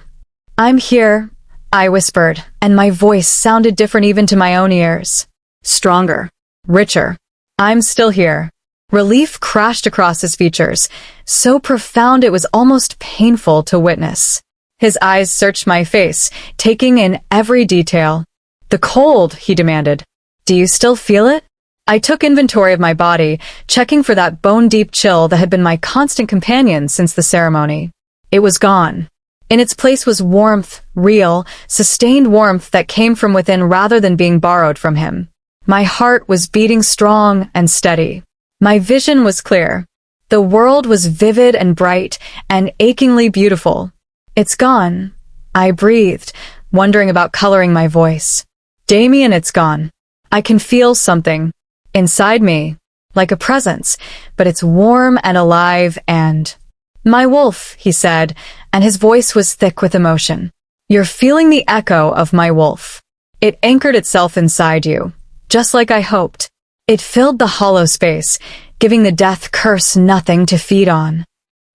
"I'm here," I whispered, and my voice sounded different even to my own ears. Stronger. Richer. "I'm still here." Relief crashed across his features, so profound it was almost painful to witness. His eyes searched my face, taking in every detail. "The cold," he demanded. "Do you still feel it?" I took inventory of my body, checking for that bone-deep chill that had been my constant companion since the ceremony. It was gone. In its place was warmth, real, sustained warmth that came from within rather than being borrowed from him. My heart was beating strong and steady. My vision was clear. The world was vivid and bright and achingly beautiful. "It's gone," I breathed, wondering about coloring my voice. "Damien, it's gone. I can feel something inside me, like a presence, but it's warm and alive and—" "My wolf," he said, and his voice was thick with emotion. "You're feeling the echo of my wolf. It anchored itself inside you, just like I hoped. It filled the hollow space, giving the death curse nothing to feed on."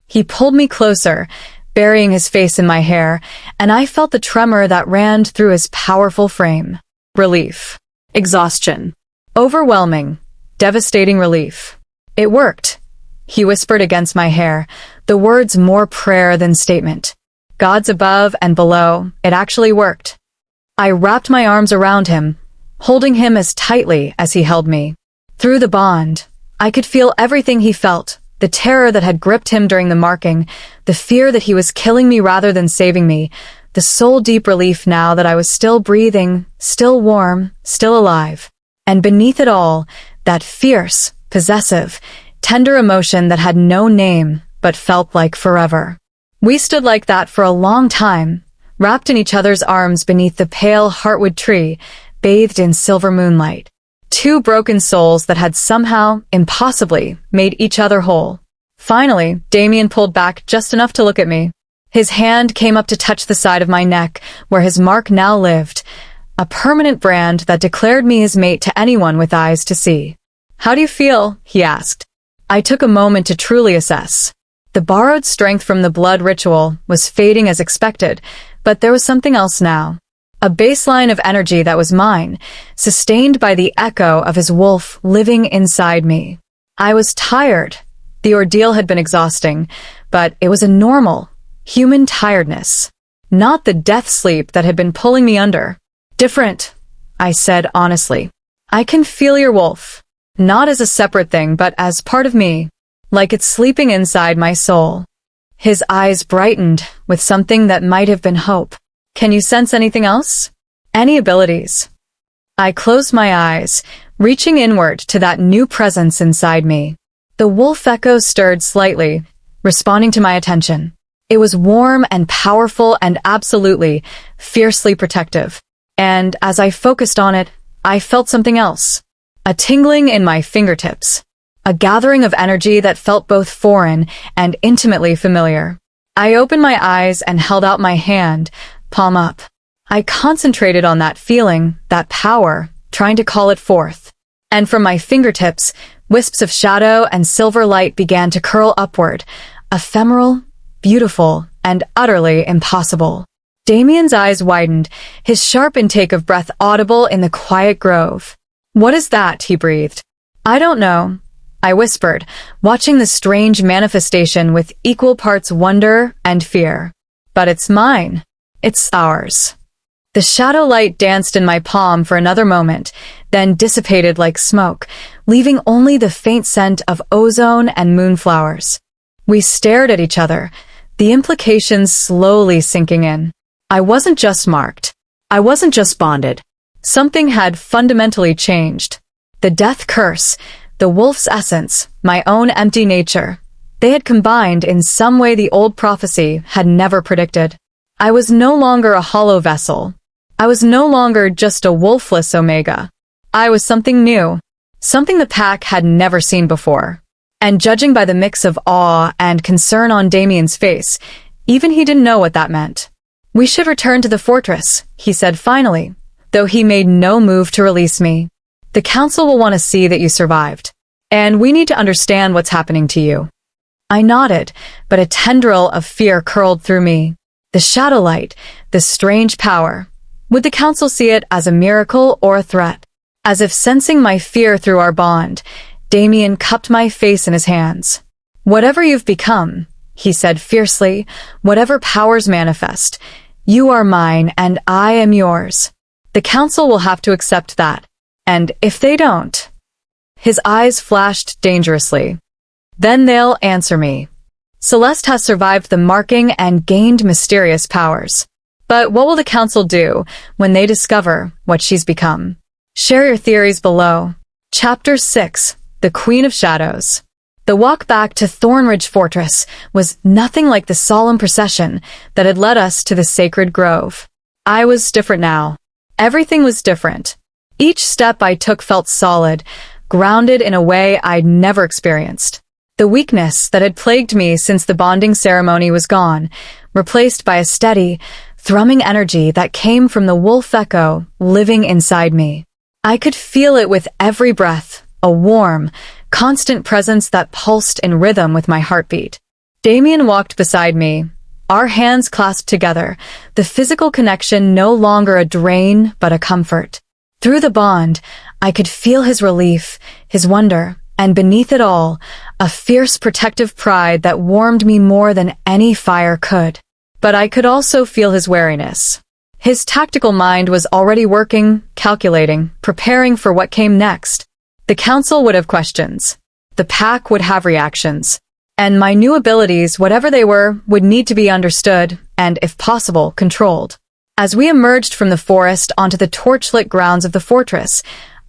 He pulled me closer, burying his face in my hair, and I felt the tremor that ran through his powerful frame. Relief. Exhaustion. Overwhelming, devastating relief. "It worked," he whispered against my hair, the words more prayer than statement. "Gods above and below, it actually worked." I wrapped my arms around him, holding him as tightly as he held me. Through the bond, I could feel everything he felt, the terror that had gripped him during the marking, the fear that he was killing me rather than saving me, the soul-deep relief now that I was still breathing, still warm, still alive. And beneath it all, that fierce, possessive, tender emotion that had no name but felt like forever. We stood like that for a long time, wrapped in each other's arms beneath the pale heartwood tree, bathed in silver moonlight. Two broken souls that had somehow, impossibly, made each other whole. Finally, Damien pulled back just enough to look at me. His hand came up to touch the side of my neck, where his mark now lived, a permanent brand that declared me his mate to anyone with eyes to see. "How do you feel?" he asked. I took a moment to truly assess. The borrowed strength from the blood ritual was fading as expected, but there was something else now. A baseline of energy that was mine, sustained by the echo of his wolf living inside me. I was tired. The ordeal had been exhausting, but it was a normal, human tiredness, not the death sleep that had been pulling me under. "Different," I said honestly. "I can feel your wolf, not as a separate thing but as part of me, like it's sleeping inside my soul." His eyes brightened with something that might have been hope. "Can you sense anything else? Any abilities?" I closed my eyes, reaching inward to that new presence inside me. The wolf echo stirred slightly, responding to my attention. It was warm and powerful and absolutely, fiercely protective. And as I focused on it, I felt something else. A tingling in my fingertips. A gathering of energy that felt both foreign and intimately familiar. I opened my eyes and held out my hand, palm up. I concentrated on that feeling, that power, trying to call it forth. And from my fingertips, wisps of shadow and silver light began to curl upward, ephemeral, beautiful, and utterly impossible. Damien's eyes widened, his sharp intake of breath audible in the quiet grove. "What is that?" he breathed. "I don't know," I whispered, watching the strange manifestation with equal parts wonder and fear. "But it's mine. It's ours." The shadow light danced in my palm for another moment, then dissipated like smoke, leaving only the faint scent of ozone and moonflowers. We stared at each other, the implications slowly sinking in. I wasn't just marked. I wasn't just bonded. Something had fundamentally changed. The death curse, the wolf's essence, my own empty nature. They had combined in some way the old prophecy had never predicted. I was no longer a hollow vessel. I was no longer just a wolfless omega. I was something new, something the pack had never seen before. And judging by the mix of awe and concern on Damien's face, even he didn't know what that meant. "We should return to the fortress," he said finally, though he made no move to release me. "The council will want to see that you survived, and we need to understand what's happening to you." I nodded, but a tendril of fear curled through me. The shadow light, this strange power. Would the council see it as a miracle or a threat? As if sensing my fear through our bond, Damien cupped my face in his hands. "Whatever you've become," he said fiercely, "whatever powers manifest, you are mine and I am yours. The council will have to accept that. And if they don't..." His eyes flashed dangerously. "Then they'll answer me. Celeste has survived the marking and gained mysterious powers. But what will the council do when they discover what she's become?" Share your theories below. Chapter 6. The Queen of Shadows. The walk back to Thornridge Fortress was nothing like the solemn procession that had led us to the sacred grove. I was different now. Everything was different. Each step I took felt solid, grounded in a way I'd never experienced. The weakness that had plagued me since the bonding ceremony was gone, replaced by a steady, thrumming energy that came from the wolf echo living inside me. I could feel it with every breath, a warm, constant presence that pulsed in rhythm with my heartbeat. Damien walked beside me, our hands clasped together, the physical connection no longer a drain but a comfort. Through the bond, I could feel his relief, his wonder, and beneath it all, a fierce protective pride that warmed me more than any fire could. But I could also feel his wariness. His tactical mind was already working, calculating, preparing for what came next. The council would have questions. The pack would have reactions. And my new abilities, whatever they were, would need to be understood and, if possible, controlled. As we emerged from the forest onto the torchlit grounds of the fortress,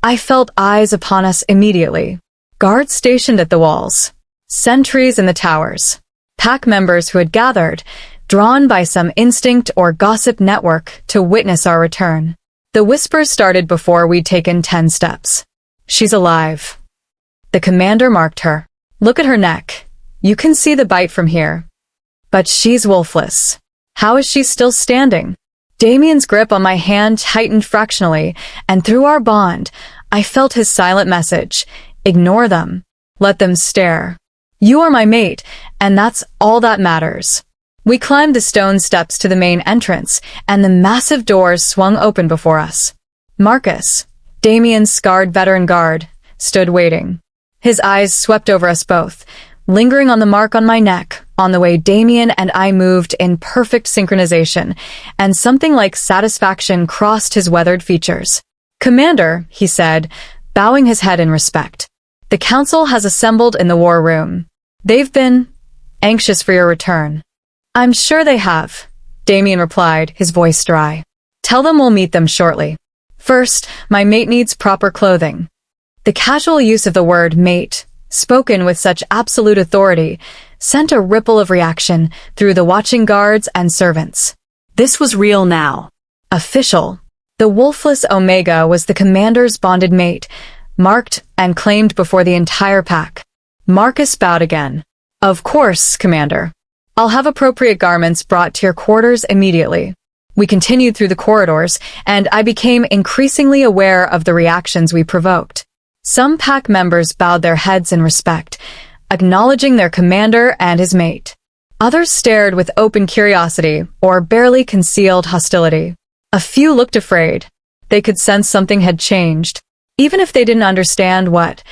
I felt eyes upon us immediately. Guards stationed at the walls. Sentries in the towers. Pack members who had gathered, drawn by some instinct or gossip network to witness our return. The whispers started before we'd taken 10 steps. "She's alive." The commander marked her. "Look at her neck. You can see the bite from here. But she's wolfless. How is she still standing?" Damien's grip on my hand tightened fractionally, and through our bond, I felt his silent message. Ignore them. Let them stare. You are my mate, and that's all that matters. We climbed the stone steps to the main entrance, and the massive doors swung open before us. Marcus, Damien's scarred veteran guard, stood waiting. His eyes swept over us both, lingering on the mark on my neck, on the way Damien and I moved in perfect synchronization, and something like satisfaction crossed his weathered features. "Commander," he said, bowing his head in respect. "The council has assembled in the war room. They've been anxious for your return." "I'm sure they have," Damien replied, his voice dry. "Tell them we'll meet them shortly. First, my mate needs proper clothing." The casual use of the word mate, spoken with such absolute authority, sent a ripple of reaction through the watching guards and servants. This was real now. Official. The Wolfless Omega was the commander's bonded mate, marked and claimed before the entire pack. Marcus bowed again. "Of course, Commander. I'll have appropriate garments brought to your quarters immediately." We continued through the corridors, and I became increasingly aware of the reactions we provoked. Some pack members bowed their heads in respect, acknowledging their commander and his mate. Others stared with open curiosity or barely concealed hostility. A few looked afraid. They could sense something had changed. Even if they didn't understand what,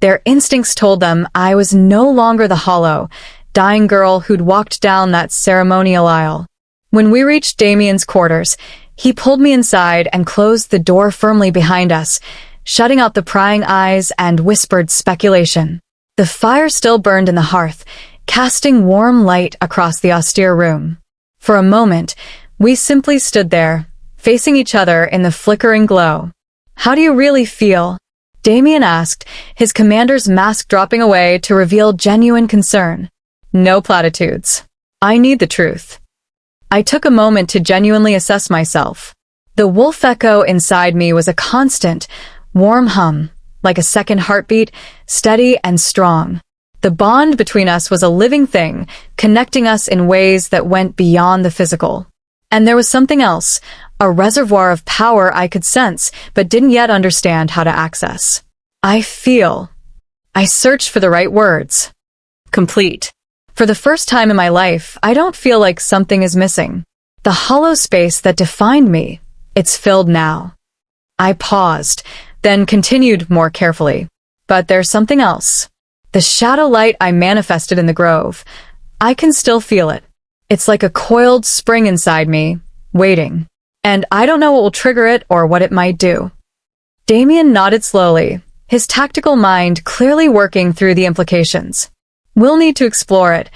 their instincts told them I was no longer the hollow, dying girl who'd walked down that ceremonial aisle. When we reached Damien's quarters, he pulled me inside and closed the door firmly behind us, shutting out the prying eyes and whispered speculation. The fire still burned in the hearth, casting warm light across the austere room. For a moment, we simply stood there, facing each other in the flickering glow. "How do you really feel?" Damien asked, his commander's mask dropping away to reveal genuine concern. "No platitudes. I need the truth." I took a moment to genuinely assess myself. The wolf echo inside me was a constant, warm hum, like a second heartbeat, steady and strong. The bond between us was a living thing, connecting us in ways that went beyond the physical. And there was something else, a reservoir of power I could sense, but didn't yet understand how to access. I searched for the right words. Complete. For the first time in my life, I don't feel like something is missing. The hollow space that defined me, it's filled now. I paused, then continued more carefully. But there's something else. The shadow light I manifested in the grove. I can still feel it. It's like a coiled spring inside me, waiting. And I don't know what will trigger it or what it might do. Damien nodded slowly, his tactical mind clearly working through the implications. We'll need to explore it,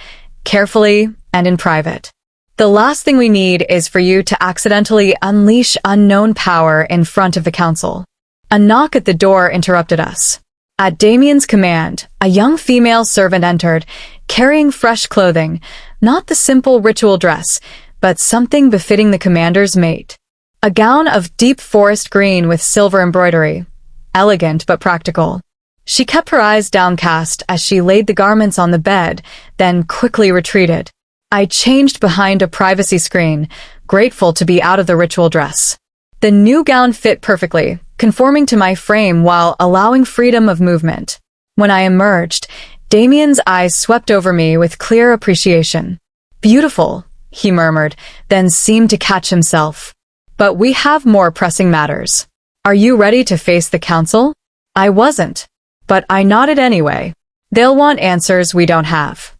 carefully and in private. The last thing we need is for you to accidentally unleash unknown power in front of the council. A knock at the door interrupted us. At Damien's command, a young female servant entered, carrying fresh clothing, not the simple ritual dress, but something befitting the commander's mate. A gown of deep forest green with silver embroidery. Elegant but practical. She kept her eyes downcast as she laid the garments on the bed, then quickly retreated. I changed behind a privacy screen, grateful to be out of the ritual dress. The new gown fit perfectly, conforming to my frame while allowing freedom of movement. When I emerged, Damien's eyes swept over me with clear appreciation. Beautiful, he murmured, then seemed to catch himself. But we have more pressing matters. Are you ready to face the council? I wasn't, but I nodded anyway. They'll want answers we don't have.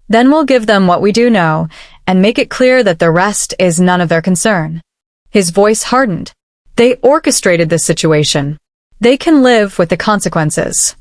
Then we'll give them what we do know, and make it clear that the rest is none of their concern. His voice hardened. They orchestrated this situation. They can live with the consequences.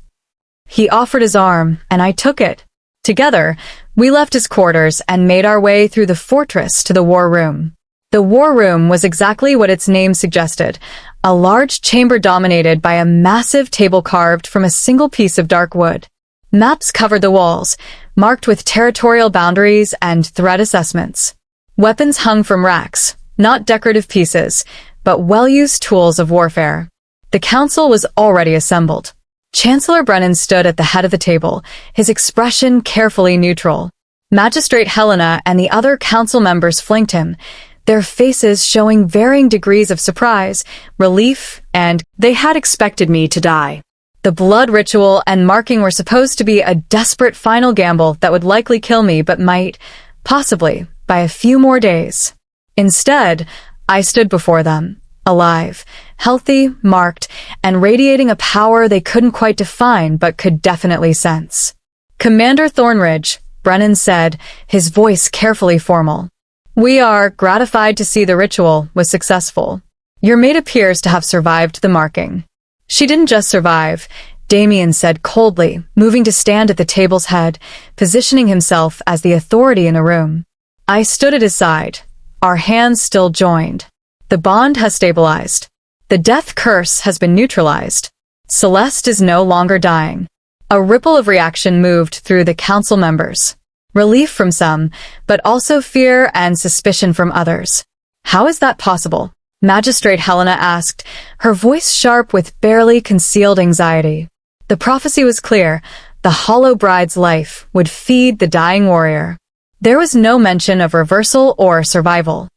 He offered his arm, and I took it. Together, we left his quarters and made our way through the fortress to the war room. The war room was exactly what its name suggested, a large chamber dominated by a massive table carved from a single piece of dark wood. Maps covered the walls, marked with territorial boundaries and threat assessments. Weapons hung from racks, not decorative pieces, but well-used tools of warfare. The council was already assembled. Chancellor Brennan stood at the head of the table, his expression carefully neutral. Magistrate Helena and the other council members flanked him, their faces showing varying degrees of surprise, relief, and they had expected me to die. The blood ritual and marking were supposed to be a desperate final gamble that would likely kill me but might, possibly, by a few more days. Instead, I stood before them, alive, healthy, marked, and radiating a power they couldn't quite define but could definitely sense. Commander Thornridge, Brennan said, his voice carefully formal. We are gratified to see the ritual was successful. Your mate appears to have survived the marking. She didn't just survive, Damien said coldly, moving to stand at the table's head, positioning himself as the authority in the room. I stood at his side, our hands still joined. The bond has stabilized. The death curse has been neutralized. Celeste is no longer dying. A ripple of reaction moved through the council members. Relief from some, but also fear and suspicion from others. How is that possible? Magistrate Helena asked, her voice sharp with barely concealed anxiety. The prophecy was clear. The hollow bride's life would feed the dying warrior. There was no mention of reversal or survival.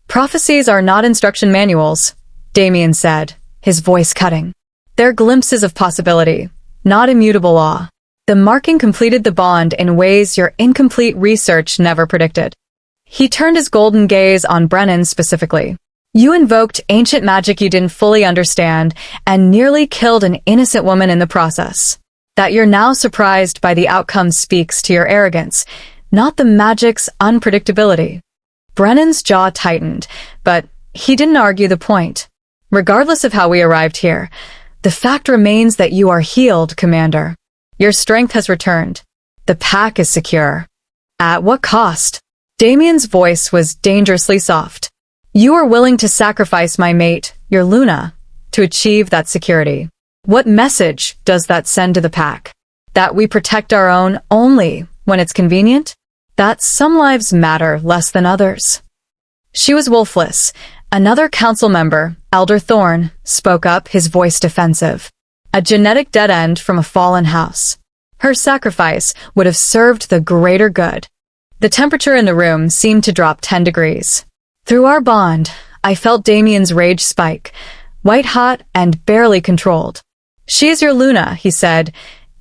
Prophecies are not instruction manuals, Damien said, his voice cutting. They're glimpses of possibility, not immutable law. The marking completed the bond in ways your incomplete research never predicted. He turned his golden gaze on Brennan specifically. You invoked ancient magic you didn't fully understand and nearly killed an innocent woman in the process. That you're now surprised by the outcome speaks to your arrogance, not the magic's unpredictability. Brennan's jaw tightened, but he didn't argue the point. Regardless of how we arrived here, the fact remains that you are healed, Commander. Your strength has returned. The pack is secure. At what cost? Damien's voice was dangerously soft. You are willing to sacrifice my mate, your Luna, to achieve that security. What message does that send to the pack? That we protect our own only when it's convenient? That some lives matter less than others? She was Wolfless, Another council member, Elder Thorn, spoke up, his voice defensive. A genetic dead end from a fallen house. Her sacrifice would have served the greater good. The temperature in the room seemed to drop 10 degrees. Through our bond, I felt Damien's rage spike, white-hot and barely controlled. "She is your Luna," he said,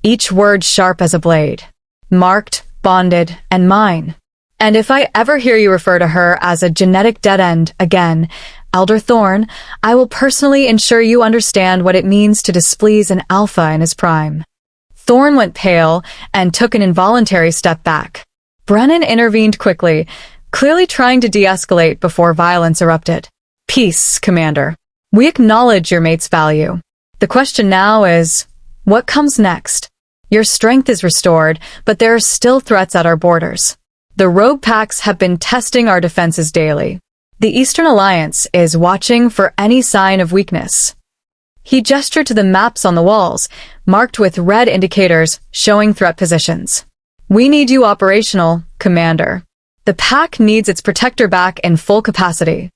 each word sharp as a blade. "Marked, bonded, and mine. And if I ever hear you refer to her as a genetic dead end again, Elder Thorn, I will personally ensure you understand what it means to displease an alpha in his prime." Thorn went pale and took an involuntary step back. Brennan intervened quickly, clearly trying to de-escalate before violence erupted. "Peace, Commander. We acknowledge your mate's value. The question now is, what comes next? Your strength is restored, but there are still threats at our borders. The rogue packs have been testing our defenses daily. The Eastern Alliance is watching for any sign of weakness." He gestured to the maps on the walls, marked with red indicators showing threat positions. "We need you operational, Commander. The pack needs its protector back in full capacity."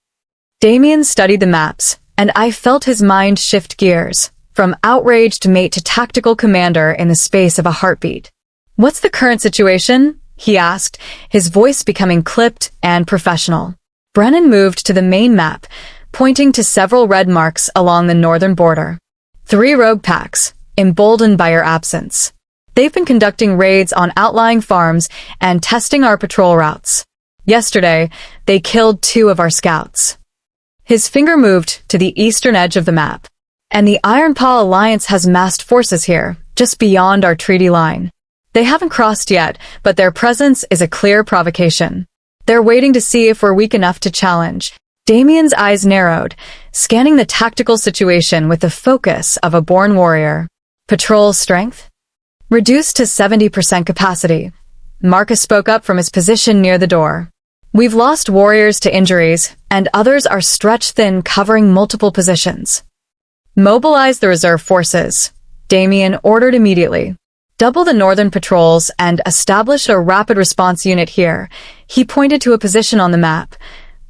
Damien studied the maps, and I felt his mind shift gears, from outraged mate to tactical commander in the space of a heartbeat. "What's the current situation?" he asked, his voice becoming clipped and professional. Brennan moved to the main map, pointing to several red marks along the northern border. 3 rogue packs, emboldened by your absence. They've been conducting raids on outlying farms and testing our patrol routes. Yesterday, they killed 2 of our scouts. His finger moved to the eastern edge of the map. "And the Iron Paw Alliance has massed forces here, just beyond our treaty line. They haven't crossed yet, but their presence is a clear provocation. They're waiting to see if we're weak enough to challenge." Damien's eyes narrowed, scanning the tactical situation with the focus of a born warrior. "Patrol strength?" "Reduced to 70% capacity." Marcus spoke up from his position near the door. "We've lost warriors to injuries, and others are stretched thin, covering multiple positions." "Mobilize the reserve forces," Damien ordered immediately. "Double the northern patrols and establish a rapid response unit here." He pointed to a position on the map,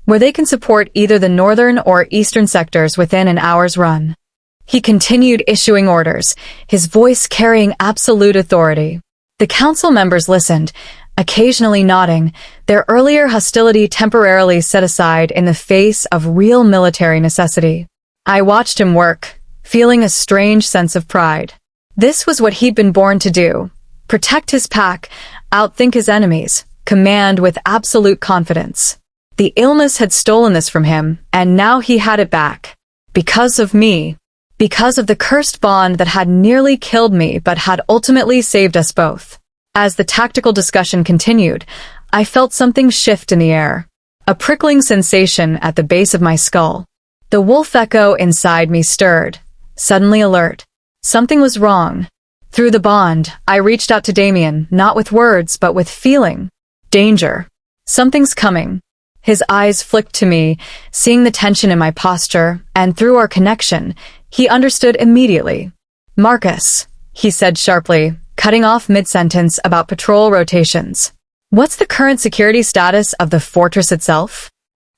where they can support either the northern or eastern sectors within an hour's run. He continued issuing orders, his voice carrying absolute authority. The council members listened, occasionally nodding, their earlier hostility temporarily set aside in the face of real military necessity. I watched him work, feeling a strange sense of pride. This was what he'd been born to do: protect his pack, outthink his enemies, command with absolute confidence. The illness had stolen this from him, and now he had it back. Because of me. Because of the cursed bond that had nearly killed me but had ultimately saved us both. As the tactical discussion continued, I felt something shift in the air. A prickling sensation at the base of my skull. The wolf echo inside me stirred, suddenly alert. Something was wrong. Through the bond, I reached out to Damien, not with words but with feeling. Danger. Something's coming. His eyes flicked to me, seeing the tension in my posture, and through our connection, he understood immediately. "Marcus," he said sharply, cutting off mid-sentence about patrol rotations. "What's the current security status of the fortress itself?"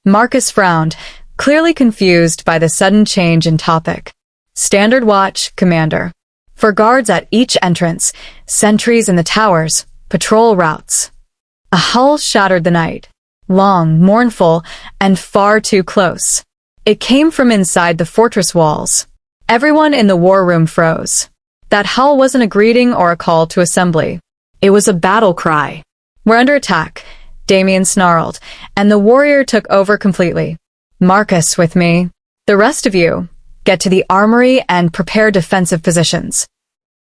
Marcus frowned, clearly confused by the sudden change in topic. "Standard watch, Commander. For guards at each entrance, sentries in the towers, patrol routes." A howl shattered the night. Long, mournful, and far too close. It came from inside the fortress walls. Everyone in the war room froze. That howl wasn't a greeting or a call to assembly. It was a battle cry. "We're under attack," Damien snarled, and the warrior took over completely. "Marcus with me. The rest of you, get to the armory and prepare defensive positions."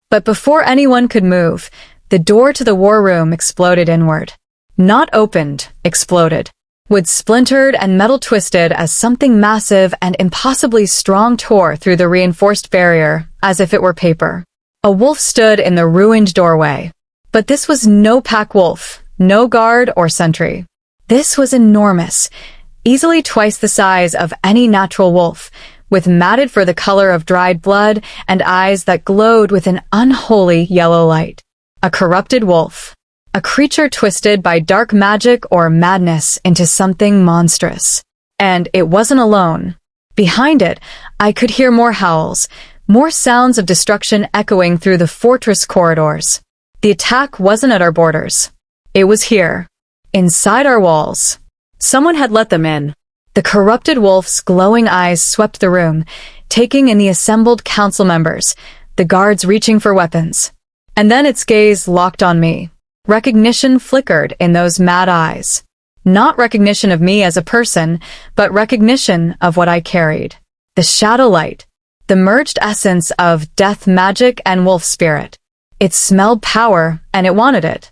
But before anyone could move, the door to the war room exploded inward. Not opened, exploded. Wood splintered and metal twisted as something massive and impossibly strong tore through the reinforced barrier, as if it were paper. A wolf stood in the ruined doorway. But this was no pack wolf, no guard or sentry. This was enormous, easily twice the size of any natural wolf, with matted fur the color of dried blood and eyes that glowed with an unholy yellow light. A corrupted wolf. A creature twisted by dark magic or madness into something monstrous. And it wasn't alone. Behind it, I could hear more howls, more sounds of destruction echoing through the fortress corridors. The attack wasn't at our borders. It was here, inside our walls. Someone had let them in. The corrupted wolf's glowing eyes swept the room, taking in the assembled council members, the guards reaching for weapons. And then its gaze locked on me. Recognition flickered in those mad eyes. Not recognition of me as a person, but recognition of what I carried. The shadow light, the merged essence of death magic and wolf spirit. It smelled power, and it wanted it.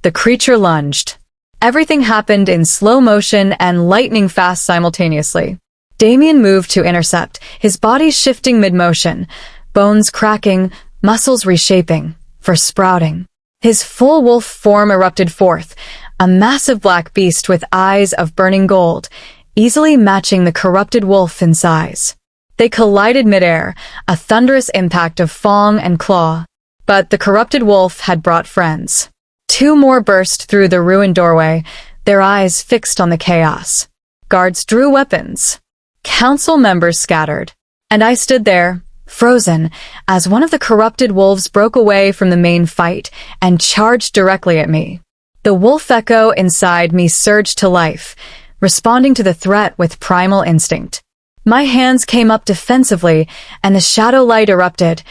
The creature lunged. Everything happened in slow motion and lightning fast simultaneously. Damien moved to intercept, his body shifting mid-motion, bones cracking, muscles reshaping, for sprouting. His full wolf form erupted forth, a massive black beast with eyes of burning gold, easily matching the corrupted wolf in size. They collided midair, a thunderous impact of fang and claw. But the corrupted wolf had brought friends. Two more burst through the ruined doorway, their eyes fixed on the chaos. Guards drew weapons. Council members scattered. And I stood there, frozen, as one of the corrupted wolves broke away from the main fight and charged directly at me. The wolf echo inside me surged to life, responding to the threat with primal instinct. My hands came up defensively, and the shadow light erupted,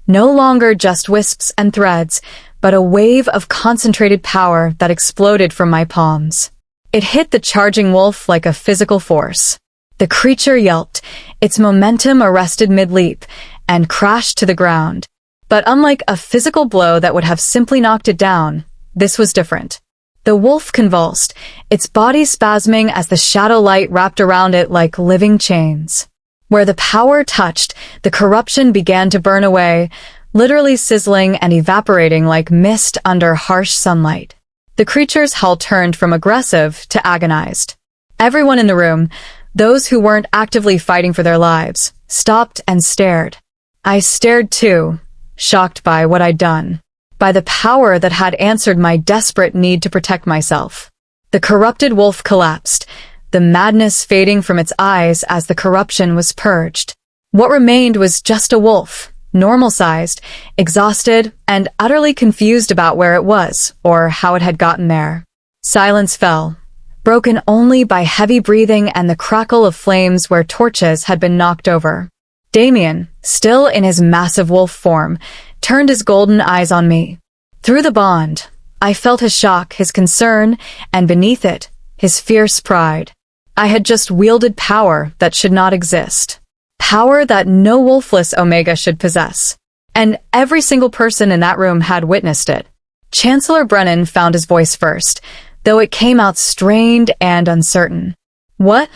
no longer just wisps and threads, but a wave of concentrated power that exploded from my palms. It hit the charging wolf like a physical force. The creature yelped, its momentum arrested mid-leap, and crashed to the ground. But unlike a physical blow that would have simply knocked it down, this was different. The wolf convulsed, its body spasming as the shadow light wrapped around it like living chains. Where the power touched, the corruption began to burn away, literally sizzling and evaporating like mist under harsh sunlight. The creature's howl turned from aggressive to agonized. Everyone in the room, those who weren't actively fighting for their lives, stopped and stared. I stared too, shocked by what I'd done, by the power that had answered my desperate need to protect myself. The corrupted wolf collapsed, the madness fading from its eyes as the corruption was purged. What remained was just a wolf, normal-sized, exhausted, and utterly confused about where it was or how it had gotten there. Silence fell, broken only by heavy breathing and the crackle of flames where torches had been knocked over. Damien, still in his massive wolf form, turned his golden eyes on me. Through the bond, I felt his shock, his concern, and beneath it, his fierce pride. I had just wielded power that should not exist. Power that no Wolfless Omega should possess. And every single person in that room had witnessed it. Chancellor Brennan found his voice first, though it came out strained and uncertain. What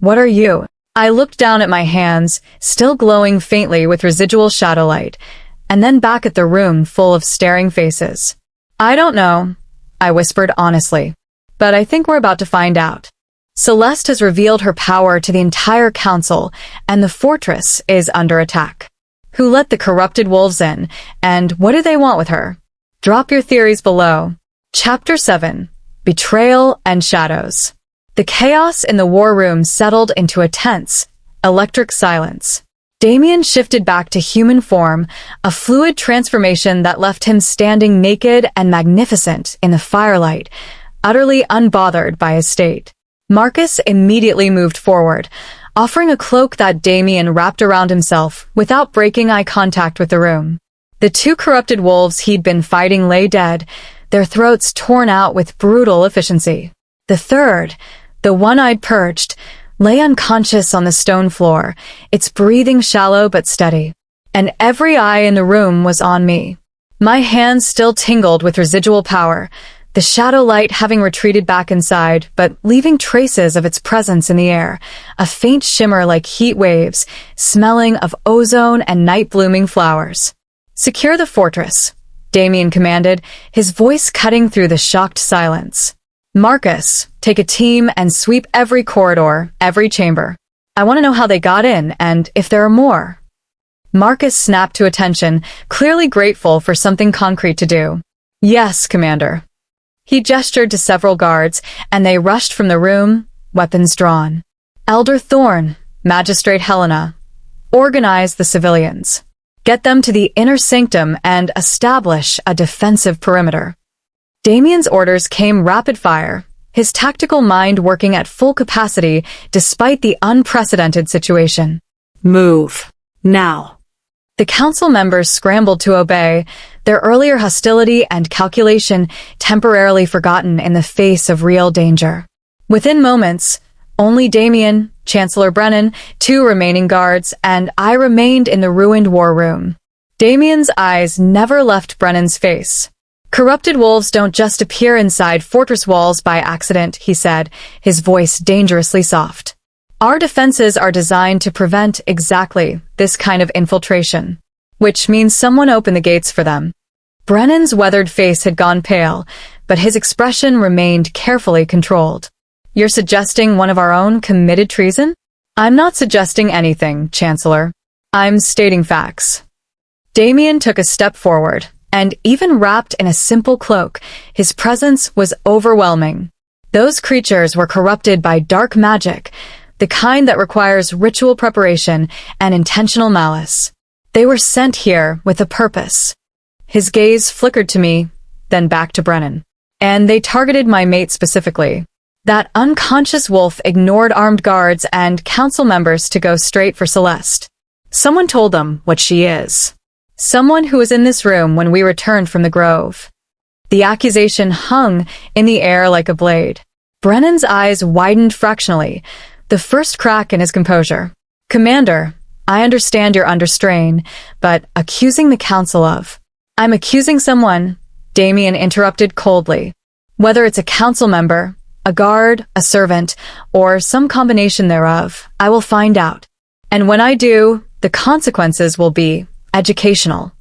are you? I looked down at my hands, still glowing faintly with residual shadow light, and then back at the room full of staring faces. I don't know, I whispered honestly, but I think we're about to find out. Celeste has revealed her power to the entire council, and the fortress is under attack. Who let the corrupted wolves in, and what do they want with her? Drop your theories below. Chapter 7. Betrayal and Shadows. The chaos in the war room settled into a tense, electric silence. Damien shifted back to human form, a fluid transformation that left him standing naked and magnificent in the firelight, utterly unbothered by his state. Marcus immediately moved forward, offering a cloak that Damien wrapped around himself without breaking eye contact with the room. The two corrupted wolves he'd been fighting lay dead, their throats torn out with brutal efficiency. The third, the one I'd purged, lay unconscious on the stone floor, its breathing shallow but steady. And every eye in the room was on me. My hands still tingled with residual power, the shadow light having retreated back inside, but leaving traces of its presence in the air, a faint shimmer like heat waves, smelling of ozone and night-blooming flowers. Secure the fortress, Damien commanded, his voice cutting through the shocked silence. Marcus, take a team and sweep every corridor, every chamber. I want to know how they got in and if there are more. Marcus snapped to attention, clearly grateful for something concrete to do. Yes, Commander. He gestured to several guards, and they rushed from the room, weapons drawn. Elder Thorn, Magistrate Helena, organize the civilians. Get them to the inner sanctum and establish a defensive perimeter. Damien's orders came rapid fire, his tactical mind working at full capacity despite the unprecedented situation. Move. Now. The council members scrambled to obey, their earlier hostility and calculation temporarily forgotten in the face of real danger. Within moments, only Damien, Chancellor Brennan, 2 remaining guards, and I remained in the ruined war room. Damien's eyes never left Brennan's face. Corrupted wolves don't just appear inside fortress walls by accident, he said, his voice dangerously soft. Our defenses are designed to prevent exactly this kind of infiltration, which means someone opened the gates for them. Brennan's weathered face had gone pale, but his expression remained carefully controlled. You're suggesting one of our own committed treason? I'm not suggesting anything, Chancellor. I'm stating facts. Damien took a step forward, and even wrapped in a simple cloak, his presence was overwhelming. Those creatures were corrupted by dark magic, the kind that requires ritual preparation and intentional malice. They were sent here with a purpose. His gaze flickered to me, then back to Brennan. And they targeted my mate specifically. That unconscious wolf ignored armed guards and council members to go straight for Celeste. Someone told them what she is. Someone who was in this room when we returned from the grove. The accusation hung in the air like a blade. Brennan's eyes widened fractionally, the first crack in his composure. Commander, I understand you're under strain, but accusing the council of... I'm accusing someone, Damien interrupted coldly. Whether it's a council member, a guard, a servant, or some combination thereof, I will find out. And when I do, the consequences will be educational.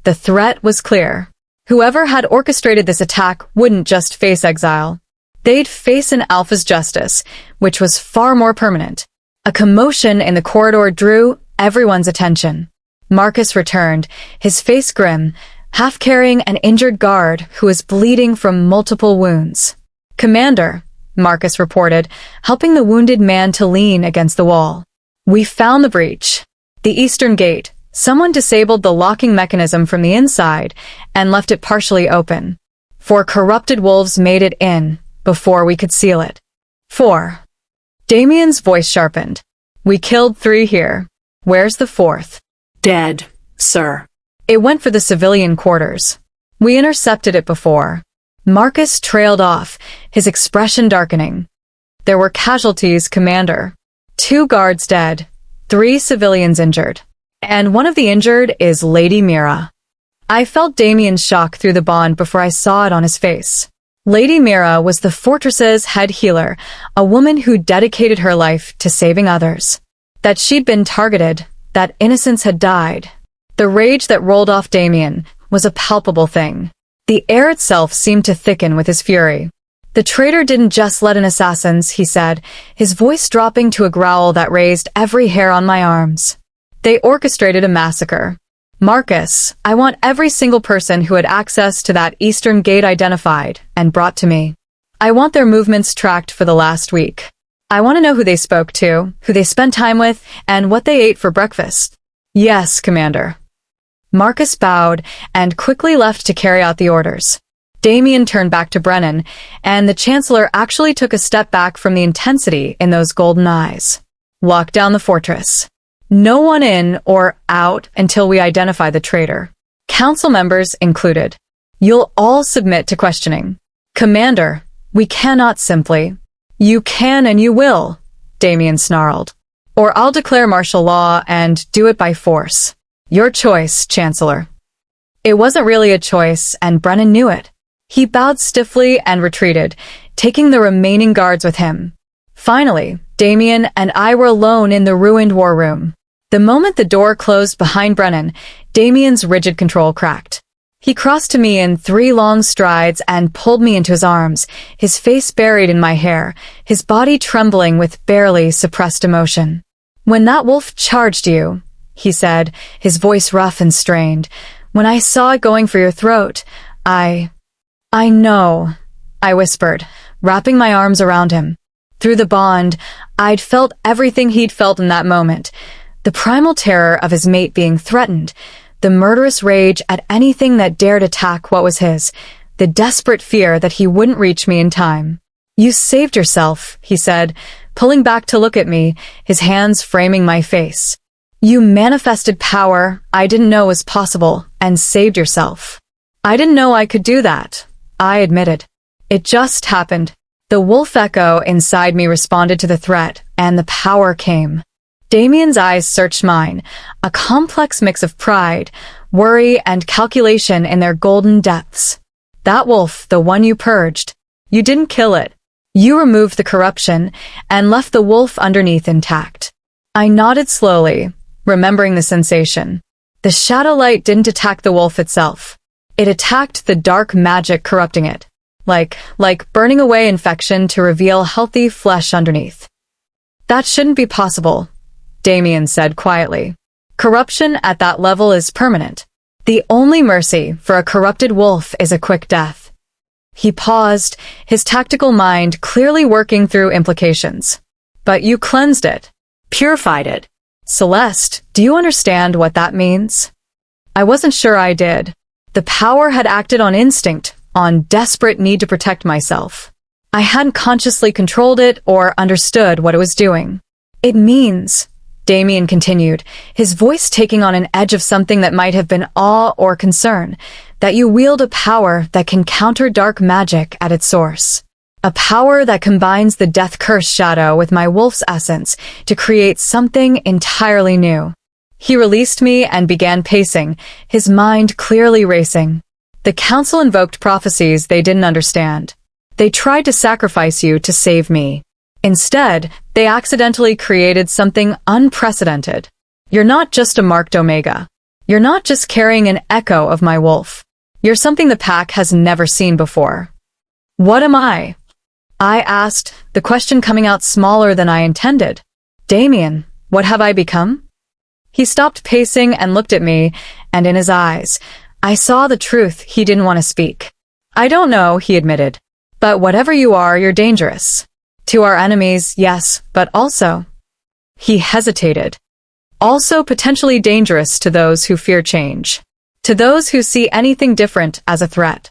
The threat was clear. Whoever had orchestrated this attack wouldn't just face exile. They'd face an Alpha's justice, which was far more permanent. A commotion in the corridor drew everyone's attention. Marcus returned, his face grim, half carrying an injured guard who was bleeding from multiple wounds. Commander, Marcus reported, helping the wounded man to lean against the wall. We found the breach. The eastern gate. Someone disabled the locking mechanism from the inside and left it partially open. 4 corrupted wolves made it in before we could seal it. 4. Damien's voice sharpened. We killed 3 here. Where's the 4th? Dead, sir. It went for the civilian quarters. We intercepted it before. Marcus trailed off, his expression darkening. There were casualties, Commander. 2 guards dead, 3 civilians injured. And one of the injured is Lady Mira. I felt Damien's shock through the bond before I saw it on his face. Lady Mira was the fortress's head healer, a woman who dedicated her life to saving others. That she'd been targeted, that innocence had died. The rage that rolled off Damien was a palpable thing. The air itself seemed to thicken with his fury. The traitor didn't just let in assassins, he said, his voice dropping to a growl that raised every hair on my arms. They orchestrated a massacre. Marcus, I want every single person who had access to that eastern gate identified and brought to me. I want their movements tracked for the last week. I want to know who they spoke to, who they spent time with, and what they ate for breakfast. Yes, Commander. Marcus bowed and quickly left to carry out the orders. Damien turned back to Brennan, and the Chancellor actually took a step back from the intensity in those golden eyes. Walk down the fortress. No one in or out until we identify the traitor. Council members included. You'll all submit to questioning. Commander, we cannot simply. You can and you will, Damien snarled. Or I'll declare martial law and do it by force. Your choice, Chancellor. It wasn't really a choice, and Brennan knew it. He bowed stiffly and retreated, taking the remaining guards with him. Finally, Damien and I were alone in the ruined war room. The moment the door closed behind Brennan, Damien's rigid control cracked. He crossed to me in 3 long strides and pulled me into his arms, his face buried in my hair, his body trembling with barely suppressed emotion. When that wolf charged you, he said, his voice rough and strained, when I saw it going for your throat, I know, I whispered, wrapping my arms around him. Through the bond, I'd felt everything he'd felt in that moment. The primal terror of his mate being threatened, the murderous rage at anything that dared attack what was his, the desperate fear that he wouldn't reach me in time. "You saved yourself," he said, pulling back to look at me, his hands framing my face. "You manifested power I didn't know was possible and saved yourself." "I didn't know I could do that," I admitted. "It just happened." The wolf echo inside me responded to the threat, and the power came. Damien's eyes searched mine, a complex mix of pride, worry, and calculation in their golden depths. "That wolf, the one you purged. You didn't kill it. You removed the corruption and left the wolf underneath intact." I nodded slowly, remembering the sensation. The shadow light didn't attack the wolf itself. It attacked the dark magic corrupting it, like burning away infection to reveal healthy flesh underneath. "That shouldn't be possible," Damien said quietly. "Corruption at that level is permanent. The only mercy for a corrupted wolf is a quick death." He paused, his tactical mind clearly working through implications. "But you cleansed it, purified it. Celeste, do you understand what that means?" I wasn't sure I did. The power had acted on instinct, on desperate need to protect myself. I hadn't consciously controlled it or understood what it was doing. "It means," Damien continued, his voice taking on an edge of something that might have been awe or concern, "that you wield a power that can counter dark magic at its source. A power that combines the death-cursed shadow with my wolf's essence to create something entirely new." He released me and began pacing, his mind clearly racing. "The council invoked prophecies they didn't understand. They tried to sacrifice you to save me. Instead, they accidentally created something unprecedented. You're not just a marked Omega. You're not just carrying an echo of my wolf. You're something the pack has never seen before." "What am I?" I asked, the question coming out smaller than I intended. "Damien, what have I become?" He stopped pacing and looked at me, and in his eyes, I saw the truth he didn't want to speak. "I don't know," he admitted. "But whatever you are, you're dangerous. To our enemies, yes, but also..." He hesitated. "Also potentially dangerous to those who fear change. To those who see anything different as a threat."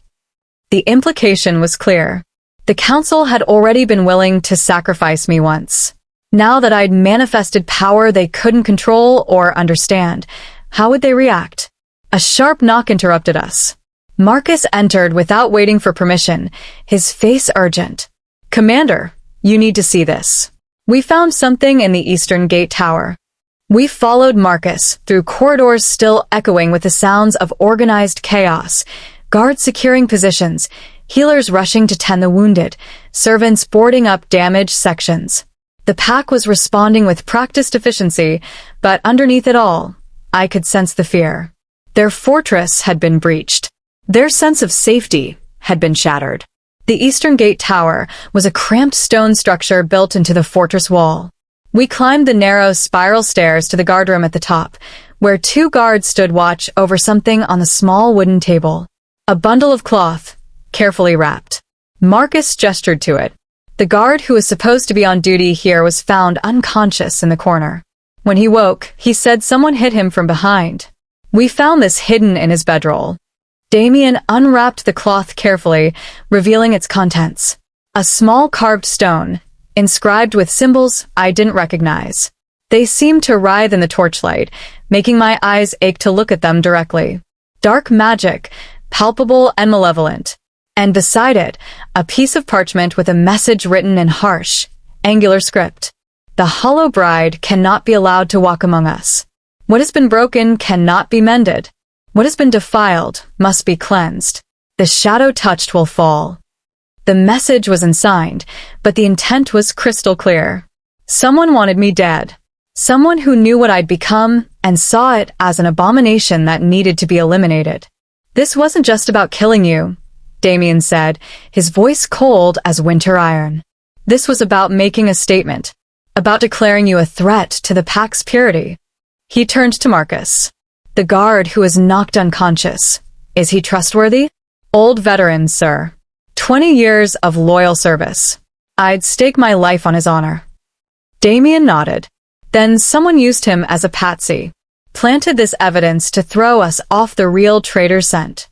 The implication was clear. The council had already been willing to sacrifice me once. Now that I'd manifested power they couldn't control or understand, how would they react? A sharp knock interrupted us. Marcus entered without waiting for permission, his face urgent. "Commander, you need to see this. We found something in the Eastern Gate Tower." We followed Marcus through corridors still echoing with the sounds of organized chaos, guards securing positions, healers rushing to tend the wounded, servants boarding up damaged sections. The pack was responding with practiced efficiency, but underneath it all, I could sense the fear. Their fortress had been breached. Their sense of safety had been shattered. The Eastern Gate Tower was a cramped stone structure built into the fortress wall. We climbed the narrow spiral stairs to the guardroom at the top, where two guards stood watch over something on the small wooden table. A bundle of cloth, carefully wrapped. Marcus gestured to it. The guard who was supposed to be on duty here was found unconscious in the corner. When he woke, he said someone hit him from behind. We found this hidden in his bedroll. Damien unwrapped the cloth carefully, revealing its contents. A small carved stone, inscribed with symbols I didn't recognize. They seemed to writhe in the torchlight, making my eyes ache to look at them directly. Dark magic, palpable and malevolent. And beside it, a piece of parchment with a message written in harsh, angular script. "The hollow bride cannot be allowed to walk among us. What has been broken cannot be mended. What has been defiled must be cleansed. The shadow touched will fall." The message was unsigned, but the intent was crystal clear. Someone wanted me dead. Someone who knew what I'd become and saw it as an abomination that needed to be eliminated. "This wasn't just about killing you," Damien said, his voice cold as winter iron. "This was about making a statement, about declaring you a threat to the pack's purity." He turned to Marcus. "The guard who was knocked unconscious. Is he trustworthy?" "Old veteran, sir. 20 years of loyal service. I'd stake my life on his honor." Damien nodded. Then someone used him as a patsy. Planted this evidence to throw us off the real traitor scent.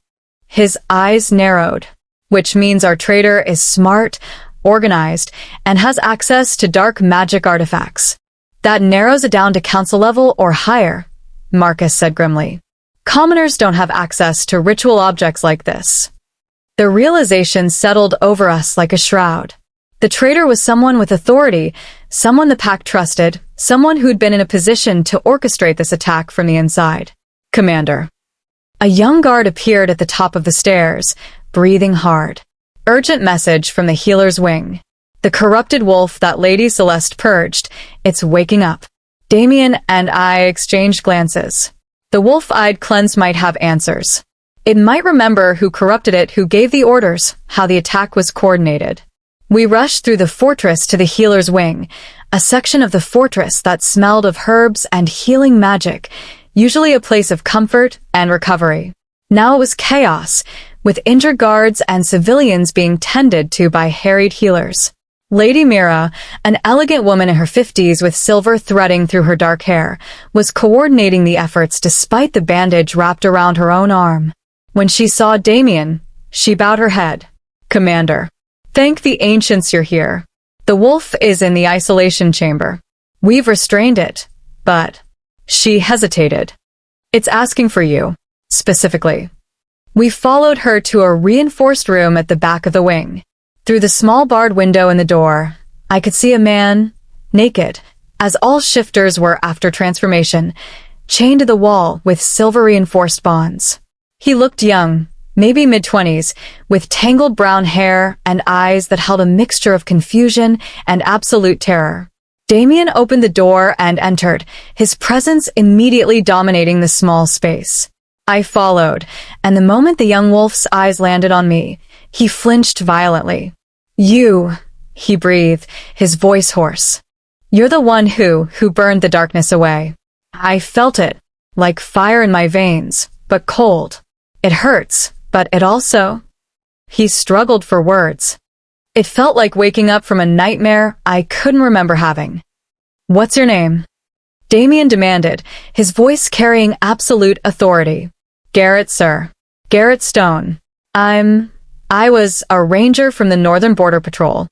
His eyes narrowed, which means our traitor is smart, organized, and has access to dark magic artifacts. That narrows it down to council level or higher, Marcus said grimly. Commoners don't have access to ritual objects like this. The realization settled over us like a shroud. The traitor was someone with authority, someone the pack trusted, someone who'd been in a position to orchestrate this attack from the inside. Commander. A young guard appeared at the top of the stairs, breathing hard. Urgent message from the healer's wing. The corrupted wolf that Lady Celeste purged, it's waking up. Damien and I exchanged glances. The wolf-eyed cleanse might have answers. It might remember who corrupted it, who gave the orders, how the attack was coordinated. We rushed through the fortress to the healer's wing, a section of the fortress that smelled of herbs and healing magic, usually a place of comfort and recovery. Now it was chaos, with injured guards and civilians being tended to by harried healers. Lady Mira, an elegant woman in her 50s with silver threading through her dark hair, was coordinating the efforts despite the bandage wrapped around her own arm. When she saw Damien, she bowed her head. Commander. Thank the ancients you're here. The wolf is in the isolation chamber. We've restrained it, but... She hesitated. It's asking for you, specifically. We followed her to a reinforced room at the back of the wing. Through the small barred window in the door, I could see a man, naked, as all shifters were after transformation, chained to the wall with silver-reinforced bonds. He looked young, maybe mid-20s, with tangled brown hair and eyes that held a mixture of confusion and absolute terror. Damien opened the door and entered, his presence immediately dominating the small space. I followed, and the moment the young wolf's eyes landed on me, he flinched violently. You, he breathed, his voice hoarse. You're the one who burned the darkness away. I felt it, like fire in my veins, but cold. It hurts, but it also... He struggled for words. It felt like waking up from a nightmare I couldn't remember having. What's your name? Damien demanded, his voice carrying absolute authority. Garrett, sir. Garrett Stone. I was a ranger from the Northern Border Patrol.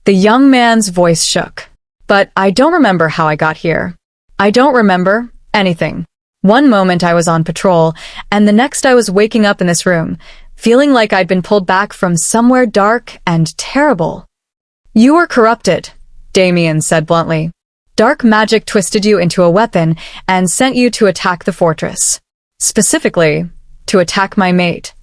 The young man's voice shook. But I don't remember how I got here. I don't remember anything. One moment I was on patrol, and the next I was waking up in this room, feeling like I'd been pulled back from somewhere dark and terrible. You were corrupted, Damien said bluntly. Dark magic twisted you into a weapon and sent you to attack the fortress. Specifically, to attack my mate.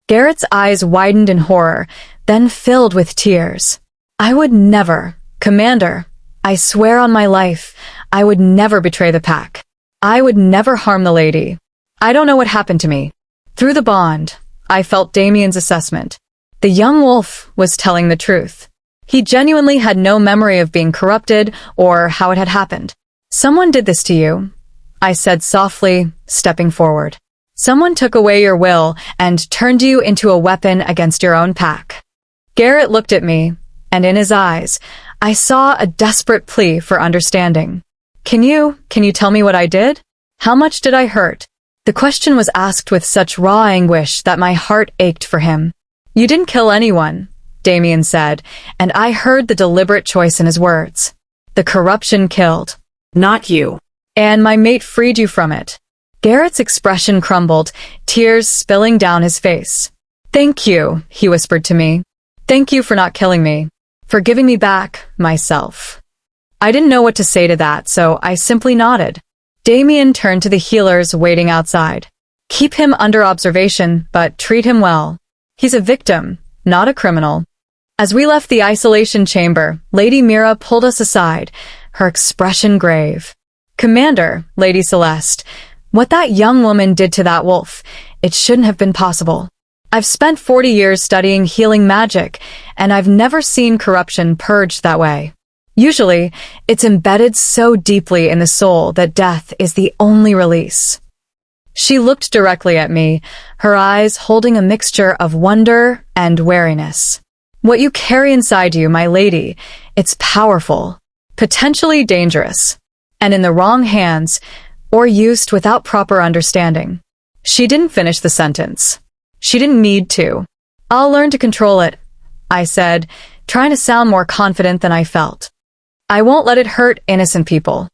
Garrett's eyes widened in horror, then filled with tears. I would never, Commander, I swear on my life, I would never betray the pack. I would never harm the lady. I don't know what happened to me. Through the bond, I felt Damien's assessment. The young wolf was telling the truth. He genuinely had no memory of being corrupted or how it had happened. Someone did this to you, I said softly, stepping forward. Someone took away your will and turned you into a weapon against your own pack. Garrett looked at me, and in his eyes, I saw a desperate plea for understanding. Can you tell me what I did? How much did I hurt? The question was asked with such raw anguish that my heart ached for him. You didn't kill anyone, Damien said, and I heard the deliberate choice in his words. The corruption killed. Not you. And my mate freed you from it. Garrett's expression crumbled, tears spilling down his face. Thank you, he whispered to me. Thank you for not killing me. For giving me back myself. I didn't know what to say to that, so I simply nodded. Damien turned to the healers waiting outside. Keep him under observation, but treat him well. He's a victim, not a criminal. As we left the isolation chamber, Lady Mira pulled us aside, her expression grave. Commander, Lady Celeste, what that young woman did to that wolf, it shouldn't have been possible. I've spent 40 years studying healing magic, and I've never seen corruption purged that way. Usually, it's embedded so deeply in the soul that death is the only release. She looked directly at me, her eyes holding a mixture of wonder and wariness. What you carry inside you, my lady, it's powerful. potentially dangerous, and in the wrong hands, or used without proper understanding. She didn't finish the sentence. She didn't need to. I'll learn to control it, I said, trying to sound more confident than I felt. I won't let it hurt innocent people.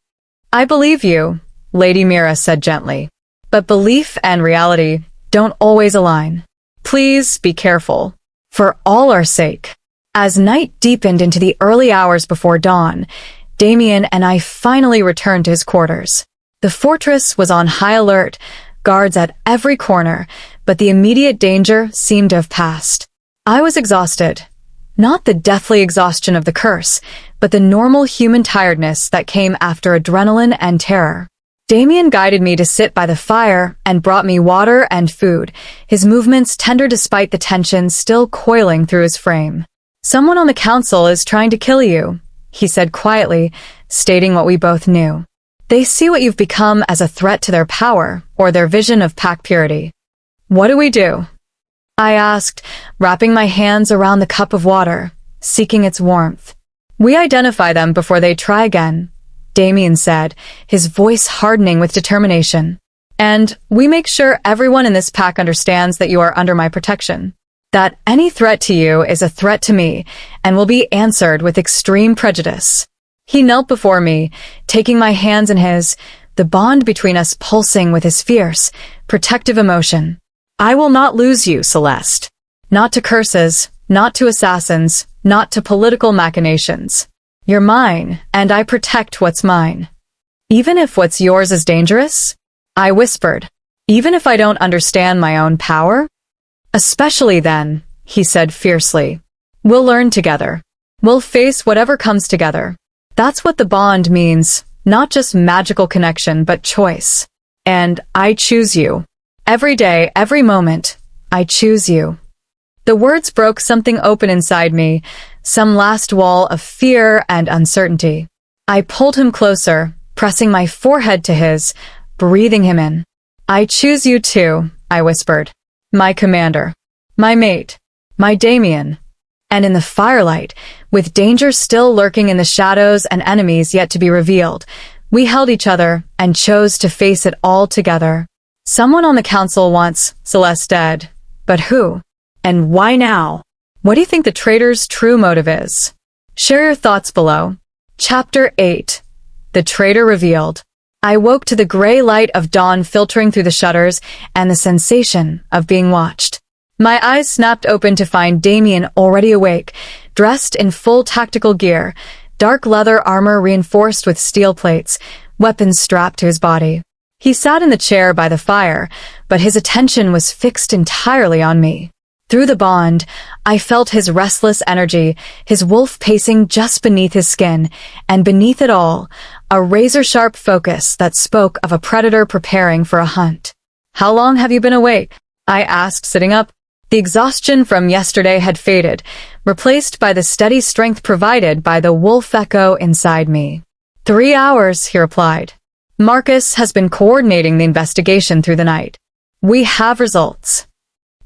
I believe you, Lady Mira said gently. But belief and reality don't always align. Please be careful. For all our sake. As night deepened into the early hours before dawn, Damien and I finally returned to his quarters. The fortress was on high alert, guards at every corner, but the immediate danger seemed to have passed. I was exhausted. Not the deathly exhaustion of the curse, but the normal human tiredness that came after adrenaline and terror. Damien guided me to sit by the fire and brought me water and food, his movements tender despite the tension still coiling through his frame. Someone on the council is trying to kill you, he said quietly, stating what we both knew. They see what you've become as a threat to their power or their vision of pack purity. What do we do? I asked, wrapping my hands around the cup of water, seeking its warmth. We identify them before they try again, Damien said, his voice hardening with determination. And we make sure everyone in this pack understands that you are under my protection. That any threat to you is a threat to me and will be answered with extreme prejudice. He knelt before me, taking my hands in his, the bond between us pulsing with his fierce, protective emotion. I will not lose you, Celeste. Not to curses, not to assassins, not to political machinations. You're mine, and I protect what's mine. Even if what's yours is dangerous? I whispered. Even if I don't understand my own power? Especially then, he said fiercely. We'll learn together. We'll face whatever comes together. That's what the bond means, not just magical connection, but choice. And I choose you. Every day, every moment, I choose you. The words broke something open inside me, some last wall of fear and uncertainty. I pulled him closer, pressing my forehead to his, breathing him in. I choose you too, I whispered. My commander. My mate. My Damien. And in the firelight, with danger still lurking in the shadows and enemies yet to be revealed, we held each other and chose to face it all together. Someone on the council wants Celeste dead. But who? And why now? What do you think the traitor's true motive is? Share your thoughts below. Chapter 8. The Traitor Revealed. I woke to the gray light of dawn filtering through the shutters and the sensation of being watched. My eyes snapped open to find Damien already awake, dressed in full tactical gear, dark leather armor reinforced with steel plates, weapons strapped to his body. He sat in the chair by the fire, but his attention was fixed entirely on me. Through the bond, I felt his restless energy, his wolf pacing just beneath his skin, and beneath it all, a razor-sharp focus that spoke of a predator preparing for a hunt. How long have you been awake? I asked, sitting up. The exhaustion from yesterday had faded, replaced by the steady strength provided by the wolf echo inside me. 3 hours, he replied. Marcus has been coordinating the investigation through the night. We have results.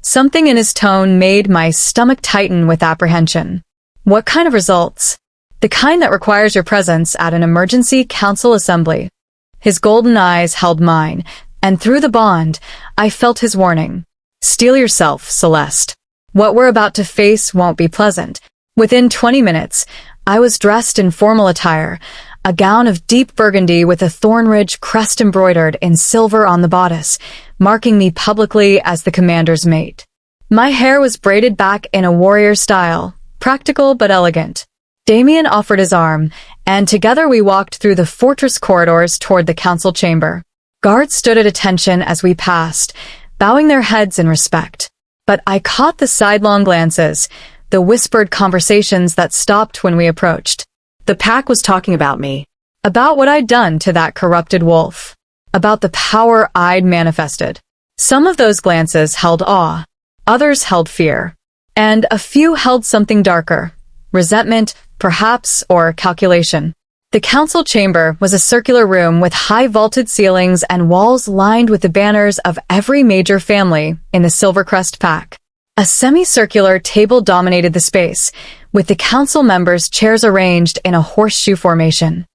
Something in his tone made my stomach tighten with apprehension. What kind of results? The kind that requires your presence at an emergency council assembly. His golden eyes held mine, and through the bond, I felt his warning. Steel yourself, Celeste. What we're about to face won't be pleasant. Within 20 minutes, I was dressed in formal attire, a gown of deep burgundy with a thorn-ridge crest embroidered in silver on the bodice, marking me publicly as the commander's mate. My hair was braided back in a warrior style, practical but elegant. Damien offered his arm, and together we walked through the fortress corridors toward the council chamber. Guards stood at attention as we passed, bowing their heads in respect. But I caught the sidelong glances, the whispered conversations that stopped when we approached. The pack was talking about me. About what I'd done to that corrupted wolf. About the power I'd manifested. Some of those glances held awe. Others held fear. And a few held something darker. Resentment, perhaps, or calculation. The council chamber was a circular room with high vaulted ceilings and walls lined with the banners of every major family in the Silvercrest pack. A semicircular table dominated the space, with the council members' chairs arranged in a horseshoe formation.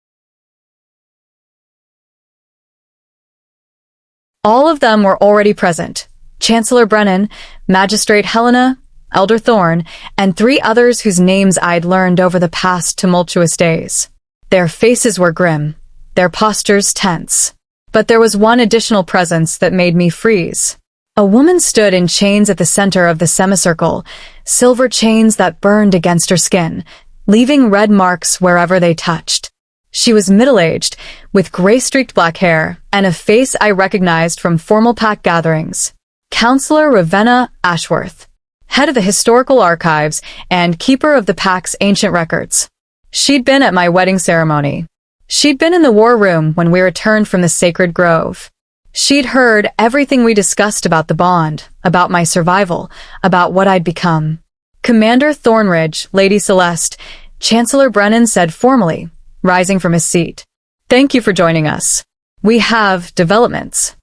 All of them were already present: Chancellor Brennan, Magistrate Helena, Elder Thorne, and 3 others whose names I'd learned over the past tumultuous days. Their faces were grim, their postures tense. But there was one additional presence that made me freeze. A woman stood in chains at the center of the semicircle, silver chains that burned against her skin, leaving red marks wherever they touched. She was middle-aged, with gray-streaked black hair, and a face I recognized from formal pack gatherings. Counselor Ravenna Ashworth, head of the Historical Archives and keeper of the pack's ancient records. She'd been at my wedding ceremony. She'd been in the war room when we returned from the sacred grove. She'd heard everything we discussed about the bond, about my survival, about what I'd become. Commander Thornridge, Lady Celeste, Chancellor Brennan said formally, rising from his seat. "Thank you for joining us. We have developments."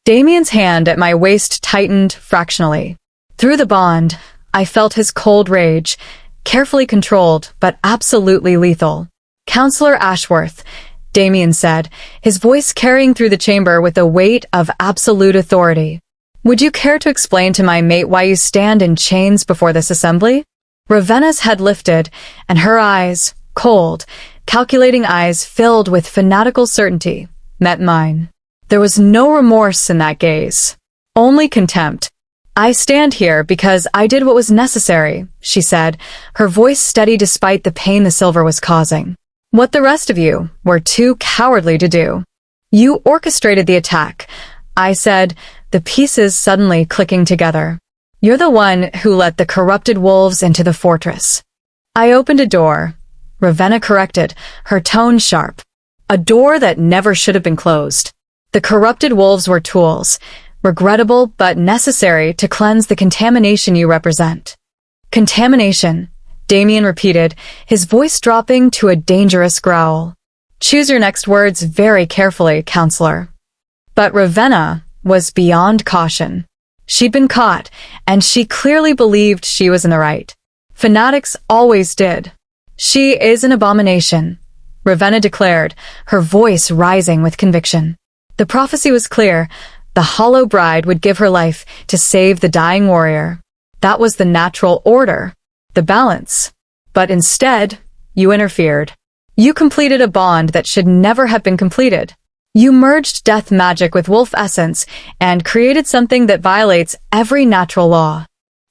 Damien's hand at my waist tightened fractionally. Through the bond, I felt his cold rage, carefully controlled but absolutely lethal. "Counselor Ashworth," Damien said, his voice carrying through the chamber with the weight of absolute authority. "Would you care to explain to my mate why you stand in chains before this assembly?" Ravenna's head lifted, and her eyes, cold, calculating eyes filled with fanatical certainty, met mine. There was no remorse in that gaze, only contempt. "I stand here because I did what was necessary," she said, her voice steady despite the pain the silver was causing. "What the rest of you were too cowardly to do. You orchestrated the attack," I said, the pieces suddenly clicking together. "You're the one who let the corrupted wolves into the fortress." "I opened a door," Ravenna corrected, her tone sharp. "A door that never should have been closed. The corrupted wolves were tools, regrettable but necessary to cleanse the contamination you represent." "Contamination," Damien repeated, his voice dropping to a dangerous growl. "Choose your next words very carefully, Counselor." But Ravenna was beyond caution. She'd been caught, and she clearly believed she was in the right. Fanatics always did. "She is an abomination," Ravenna declared, her voice rising with conviction. The prophecy was clear. The hollow bride would give her life to save the dying warrior. That was the natural order, the balance. But instead, you interfered. You completed a bond that should never have been completed. You merged death magic with wolf essence and created something that violates every natural law.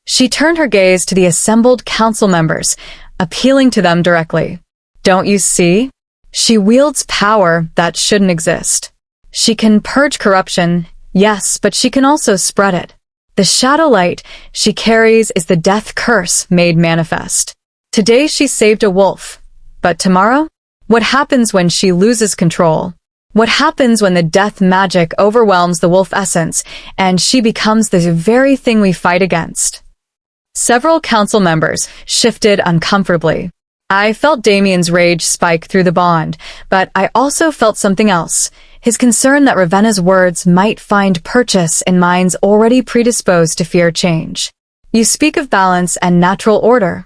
She turned her gaze to the assembled council members, appealing to them directly. "Don't you see? She wields power that shouldn't exist. She can purge corruption, yes, but she can also spread it. The shadow light she carries is the death curse made manifest. Today she saved a wolf, but tomorrow? What happens when she loses control? What happens when the death magic overwhelms the wolf essence and she becomes the very thing we fight against?" Several council members shifted uncomfortably. I felt Damien's rage spike through the bond, but I also felt something else. His concern that Ravenna's words might find purchase in minds already predisposed to fear change. "You speak of balance and natural order,"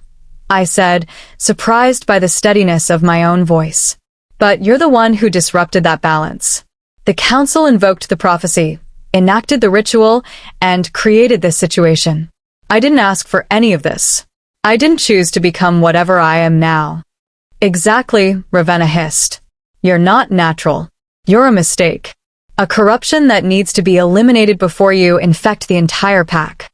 I said, surprised by the steadiness of my own voice. "But you're the one who disrupted that balance." The council invoked the prophecy, enacted the ritual, and created this situation. I didn't ask for any of this. I didn't choose to become whatever I am now. "Exactly," Ravenna hissed. "You're not natural. You're a mistake. A corruption that needs to be eliminated before you infect the entire pack."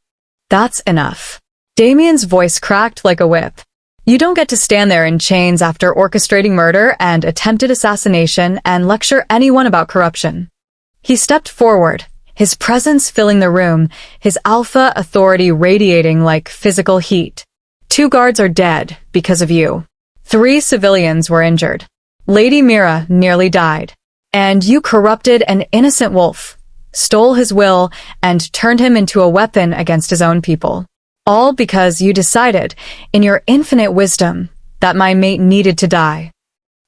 "That's enough." Damien's voice cracked like a whip. "You don't get to stand there in chains after orchestrating murder and attempted assassination and lecture anyone about corruption." He stepped forward, his presence filling the room, his alpha authority radiating like physical heat. "2 guards are dead because of you. 3 civilians were injured. Lady Mira nearly died. And you corrupted an innocent wolf, stole his will, and turned him into a weapon against his own people. All because you decided, in your infinite wisdom, that my mate needed to die."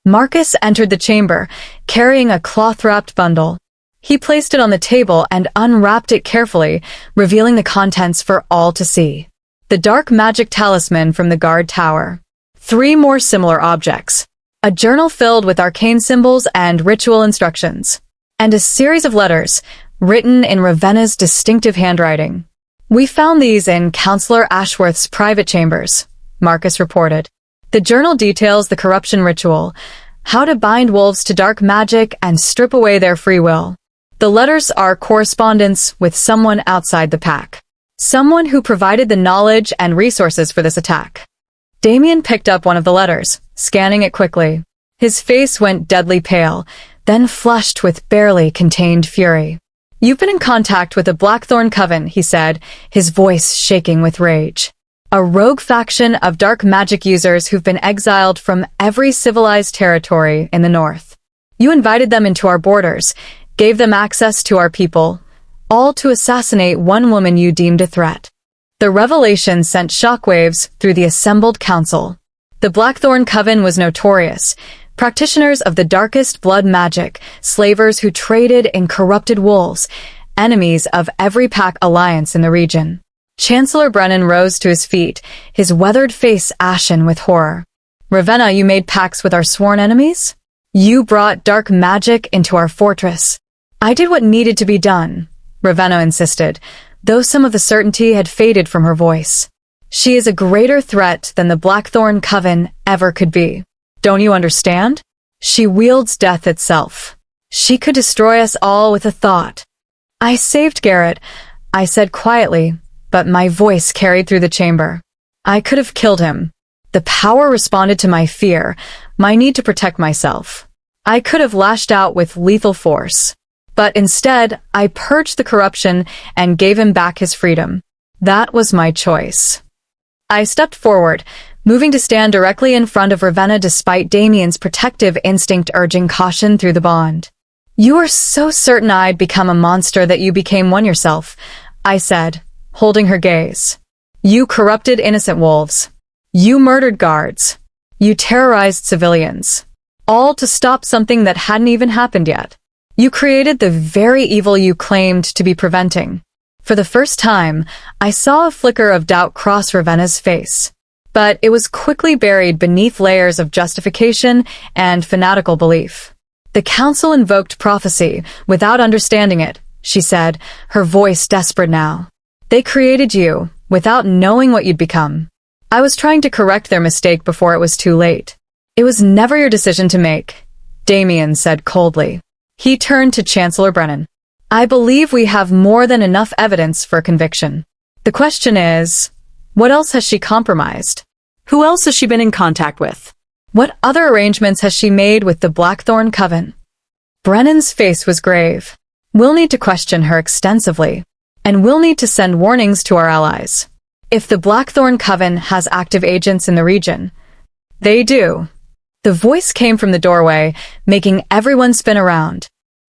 Marcus entered the chamber, carrying a cloth-wrapped bundle. He placed it on the table and unwrapped it carefully, revealing the contents for all to see. The dark magic talisman from the guard tower. 3 more similar objects, a journal filled with arcane symbols and ritual instructions, and a series of letters written in Ravenna's distinctive handwriting. We found these in Counselor Ashworth's private chambers, Marcus reported. The journal details the corruption ritual, how to bind wolves to dark magic and strip away their free will. The letters are correspondence with someone outside the pack. Someone who provided the knowledge and resources for this attack. Damien picked up one of the letters, scanning it quickly. His face went deadly pale, then flushed with barely contained fury. "You've been in contact with the Blackthorn Coven," he said, his voice shaking with rage. "A rogue faction of dark magic users who've been exiled from every civilized territory in the north. You invited them into our borders, gave them access to our people, all to assassinate one woman you deemed a threat." The revelation sent shockwaves through the assembled council. The Blackthorn Coven was notorious, practitioners of the darkest blood magic, slavers who traded in corrupted wolves, enemies of every pack alliance in the region. Chancellor Brennan rose to his feet, his weathered face ashen with horror. "Ravenna, you made pacts with our sworn enemies? You brought dark magic into our fortress." "I did what needed to be done," Ravenna insisted, though some of the certainty had faded from her voice. "She is a greater threat than the Blackthorn Coven ever could be. Don't you understand? She wields death itself. She could destroy us all with a thought." "I saved Garrett," I said quietly, but my voice carried through the chamber. "I could have killed him. The power responded to my fear, my need to protect myself. I could have lashed out with lethal force. But instead, I purged the corruption and gave him back his freedom. That was my choice." I stepped forward, moving to stand directly in front of Ravenna despite Damien's protective instinct urging caution through the bond. "You were so certain I'd become a monster that you became one yourself," I said, holding her gaze. "You corrupted innocent wolves. You murdered guards. You terrorized civilians. All to stop something that hadn't even happened yet. You created the very evil you claimed to be preventing." For the first time, I saw a flicker of doubt cross Ravenna's face. But it was quickly buried beneath layers of justification and fanatical belief. "The council invoked prophecy without understanding it," she said, her voice desperate now. "They created you without knowing what you'd become. I was trying to correct their mistake before it was too late." "It was never your decision to make," Damien said coldly. He turned to Chancellor Brennan. "I believe we have more than enough evidence for conviction. The question is, what else has she compromised? Who else has she been in contact with? What other arrangements has she made with the Blackthorn Coven?" Brennan's face was grave. "We'll need to question her extensively, and we'll need to send warnings to our allies. If the Blackthorn Coven has active agents in the region—" "They do." The voice came from the doorway, making everyone spin around.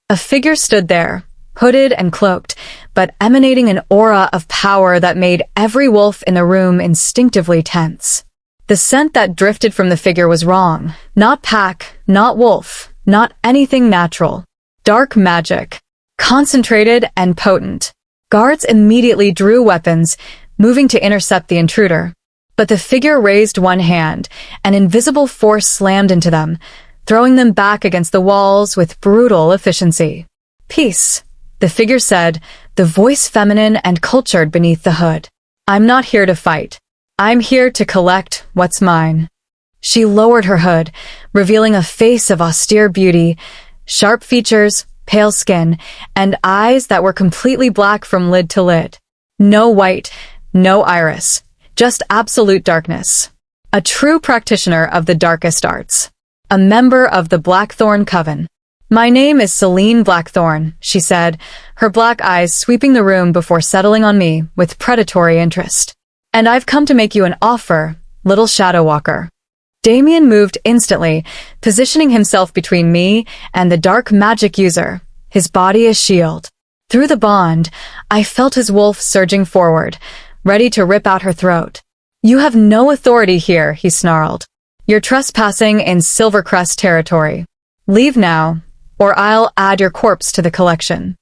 A figure stood there, hooded and cloaked, but emanating an aura of power that made every wolf in the room instinctively tense. The scent that drifted from the figure was wrong. Not pack, not wolf, not anything natural. Dark magic. Concentrated and potent. Guards immediately drew weapons, moving to intercept the intruder. But the figure raised one hand, an invisible force slammed into them, throwing them back against the walls with brutal efficiency. "Peace," the figure said, the voice feminine and cultured beneath the hood. "I'm not here to fight. I'm here to collect what's mine." She lowered her hood, revealing a face of austere beauty, sharp features, pale skin, and eyes that were completely black from lid to lid. No white, no iris. Just absolute darkness. A true practitioner of the darkest arts. A member of the Blackthorn Coven. "My name is Celine Blackthorn," she said, her black eyes sweeping the room before settling on me with predatory interest. "And I've come to make you an offer, little Shadow Walker." Damien moved instantly, positioning himself between me and the dark magic user, his body a shield. Through the bond, I felt his wolf surging forward, ready to rip out her throat. "You have no authority here," he snarled. "You're trespassing in Silvercrest territory. Leave now, or I'll add your corpse to the collection."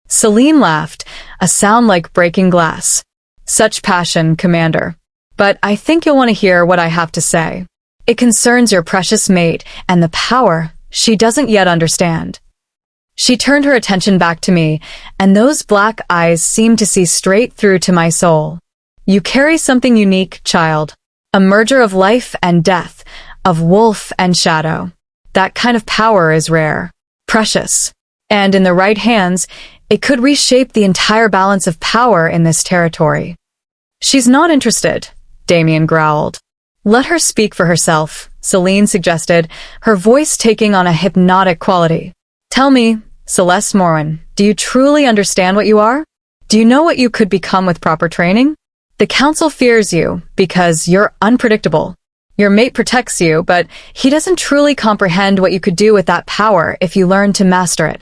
Celine laughed, a sound like breaking glass. "Such passion, Commander. But I think you'll want to hear what I have to say." It concerns your precious mate and the power she doesn't yet understand. She turned her attention back to me, and those black eyes seemed to see straight through to my soul. You carry something unique, child. A merger of life and death, of wolf and shadow. That kind of power is rare, precious, and in the right hands, it could reshape the entire balance of power in this territory. She's not interested, Damien growled. Let her speak for herself, Celine suggested, her voice taking on a hypnotic quality. Tell me, Celeste Morin, do you truly understand what you are? Do you know what you could become with proper training? The council fears you because you're unpredictable. Your mate protects you, but he doesn't truly comprehend what you could do with that power if you learn to master it.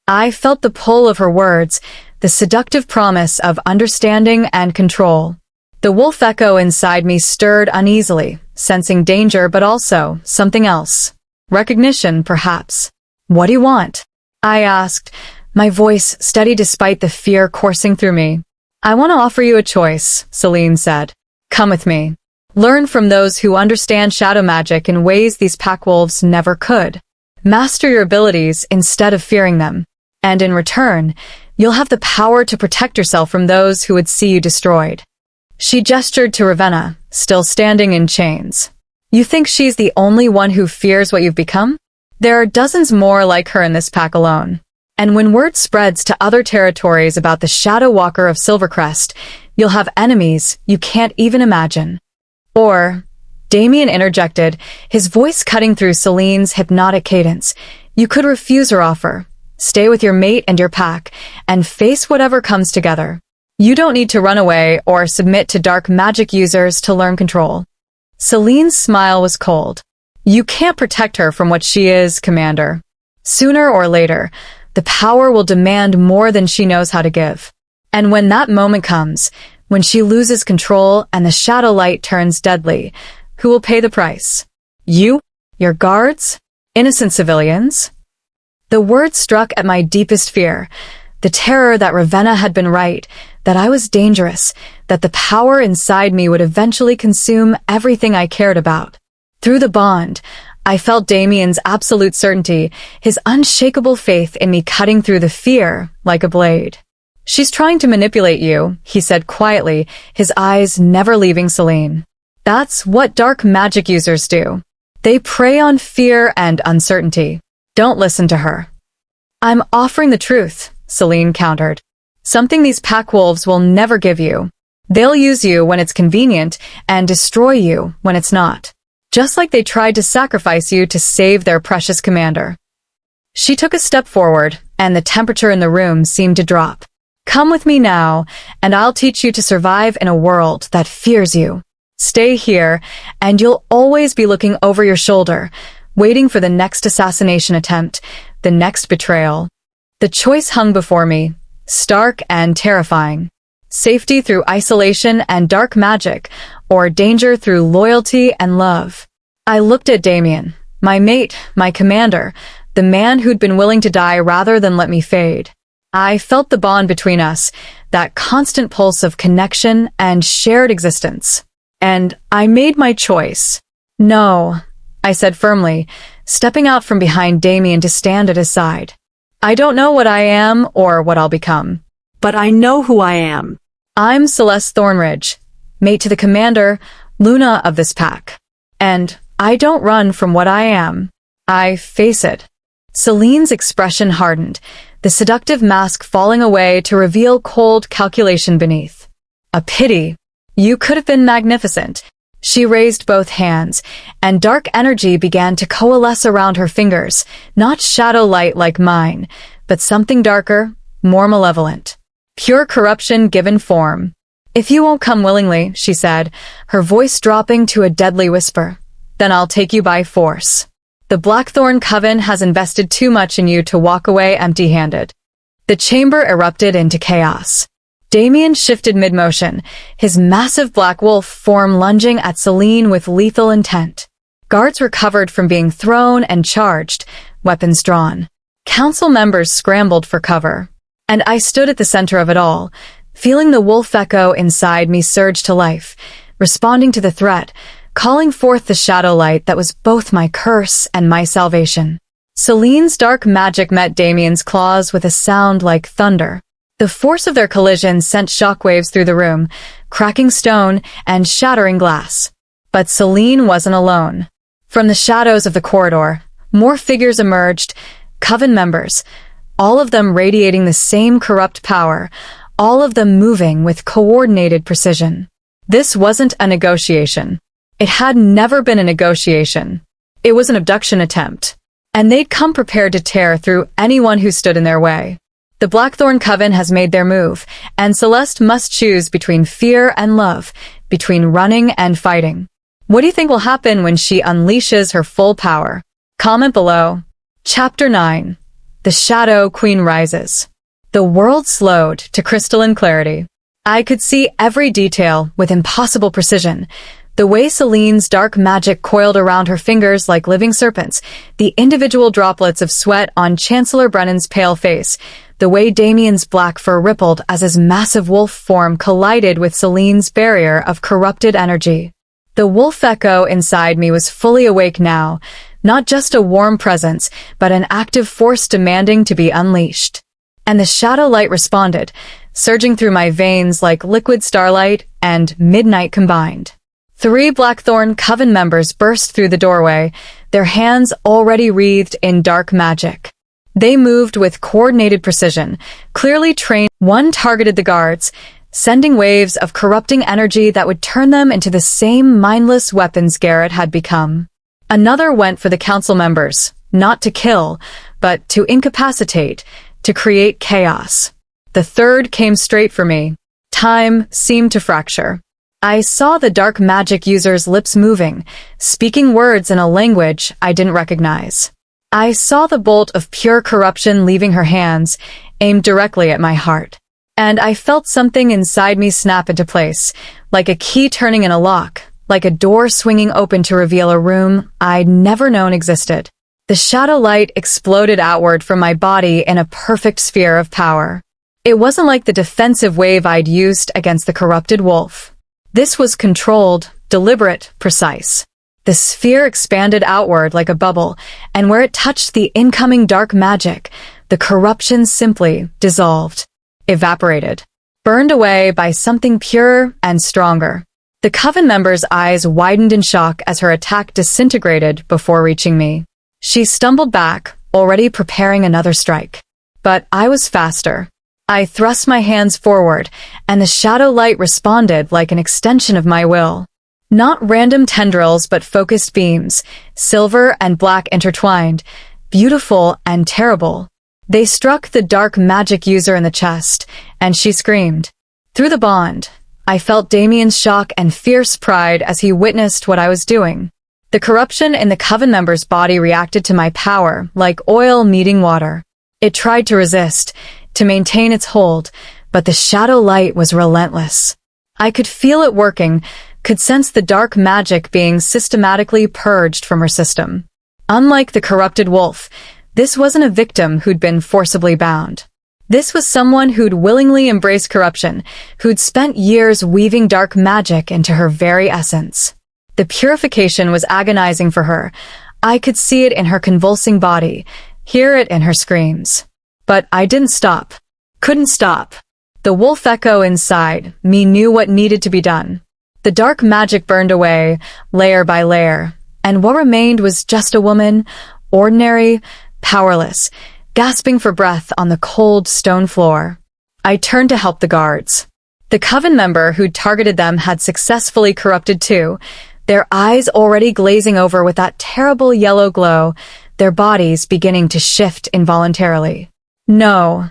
I felt the pull of her words, the seductive promise of understanding and control. The wolf echo inside me stirred uneasily, sensing danger but also something else. Recognition, perhaps. What do you want? I asked, my voice steady despite the fear coursing through me. I want to offer you a choice, Celine said. Come with me. Learn from those who understand shadow magic in ways these pack wolves never could. Master your abilities instead of fearing them. And in return, you'll have the power to protect yourself from those who would see you destroyed. She gestured to Ravenna, still standing in chains. You think she's the only one who fears what you've become? There are dozens more like her in this pack alone. And when word spreads to other territories about the Shadow Walker of Silvercrest, you'll have enemies you can't even imagine. Or, Damien interjected, his voice cutting through Celine's hypnotic cadence, you could refuse her offer. Stay with your mate and your pack, and face whatever comes together. You don't need to run away or submit to dark magic users to learn control. Celine's smile was cold. You can't protect her from what she is, Commander. Sooner or later, the power will demand more than she knows how to give. And when that moment comes, when she loses control and the shadow light turns deadly, who will pay the price? You? Your guards? Innocent civilians? The word struck at my deepest fear, the terror that Ravenna had been right, that I was dangerous, that the power inside me would eventually consume everything I cared about. Through the bond, I felt Damien's absolute certainty, his unshakable faith in me cutting through the fear like a blade. She's trying to manipulate you, he said quietly, his eyes never leaving Celine. That's what dark magic users do. They prey on fear and uncertainty. Don't listen to her. I'm offering the truth, Celine countered. Something these pack wolves will never give you. They'll use you when it's convenient and destroy you when it's not. Just like they tried to sacrifice you to save their precious commander. She took a step forward, and the temperature in the room seemed to drop. Come with me now, and I'll teach you to survive in a world that fears you. Stay here, and you'll always be looking over your shoulder, waiting for the next assassination attempt, the next betrayal. The choice hung before me, stark and terrifying. Safety through isolation and dark magic, or danger through loyalty and love. I looked at Damien, my mate, my commander, the man who'd been willing to die rather than let me fade. I felt the bond between us, that constant pulse of connection and shared existence. And I made my choice. No, I said firmly, stepping out from behind Damien to stand at his side. I don't know what I am or what I'll become. But I know who I am. I'm Celeste Thornridge, mate to the commander, Luna of this pack. And I don't run from what I am. I face it. Celine's expression hardened, the seductive mask falling away to reveal cold calculation beneath. A pity. You could have been magnificent. She raised both hands, and dark energy began to coalesce around her fingers, not shadow light like mine, but something darker, more malevolent. Pure corruption given form. If you won't come willingly, she said, her voice dropping to a deadly whisper, then I'll take you by force. The Blackthorn Coven has invested too much in you to walk away empty-handed. The chamber erupted into chaos. Damien shifted mid-motion, his massive black wolf form lunging at Celine with lethal intent. Guards recovered from being thrown and charged, weapons drawn. Council members scrambled for cover. And I stood at the center of it all, feeling the wolf echo inside me surge to life, responding to the threat, calling forth the shadow light that was both my curse and my salvation. Celine's dark magic met Damien's claws with a sound like thunder. The force of their collision sent shockwaves through the room, cracking stone and shattering glass. But Celine wasn't alone. From the shadows of the corridor, more figures emerged, coven members, all of them radiating the same corrupt power, all of them moving with coordinated precision. This wasn't a negotiation. It had never been a negotiation. It was an abduction attempt. And they'd come prepared to tear through anyone who stood in their way. The Blackthorn Coven has made their move, and Celeste must choose between fear and love, between running and fighting. What do you think will happen when she unleashes her full power? Comment below. Chapter 9. The Shadow Queen Rises. The world slowed to crystalline clarity. I could see every detail with impossible precision. The way Celine's dark magic coiled around her fingers like living serpents, the individual droplets of sweat on Chancellor Brennan's pale face, the way Damien's black fur rippled as his massive wolf form collided with Celine's barrier of corrupted energy. The wolf echo inside me was fully awake now, not just a warm presence, but an active force demanding to be unleashed. And the shadow light responded, surging through my veins like liquid starlight and midnight combined. 3 Blackthorn Coven members burst through the doorway, their hands already wreathed in dark magic. They moved with coordinated precision, clearly trained. One targeted the guards, sending waves of corrupting energy that would turn them into the same mindless weapons Garrett had become. Another went for the council members, not to kill, but to incapacitate, to create chaos. The third came straight for me. Time seemed to fracture. I saw the dark magic user's lips moving, speaking words in a language I didn't recognize. I saw the bolt of pure corruption leaving her hands, aimed directly at my heart. And I felt something inside me snap into place, like a key turning in a lock, like a door swinging open to reveal a room I'd never known existed. The shadow light exploded outward from my body in a perfect sphere of power. It wasn't like the defensive wave I'd used against the corrupted wolf. This was controlled, deliberate, precise. The sphere expanded outward like a bubble, and where it touched the incoming dark magic, the corruption simply dissolved, evaporated, burned away by something purer and stronger. The coven member's eyes widened in shock as her attack disintegrated before reaching me. She stumbled back, already preparing another strike. But I was faster. I thrust my hands forward, and the shadow light responded like an extension of my will. Not random tendrils but focused beams, silver and black intertwined, beautiful and terrible. They struck the dark magic user in the chest, and she screamed. Through the bond, I felt Damien's shock and fierce pride as he witnessed what I was doing. The corruption in the coven member's body reacted to my power like oil meeting water. It tried to resist, to maintain its hold, but the shadow light was relentless. I could feel it working, could sense the dark magic being systematically purged from her system. Unlike the corrupted wolf, this wasn't a victim who'd been forcibly bound. This was someone who'd willingly embraced corruption, who'd spent years weaving dark magic into her very essence. The purification was agonizing for her. I could see it in her convulsing body, hear it in her screams. But I didn't stop. Couldn't stop. The wolf echo inside me knew what needed to be done. The dark magic burned away, layer by layer, and what remained was just a woman, ordinary, powerless, gasping for breath on the cold stone floor. I turned to help the guards. The coven member who'd targeted them had successfully corrupted too, their eyes already glazing over with that terrible yellow glow, their bodies beginning to shift involuntarily. No,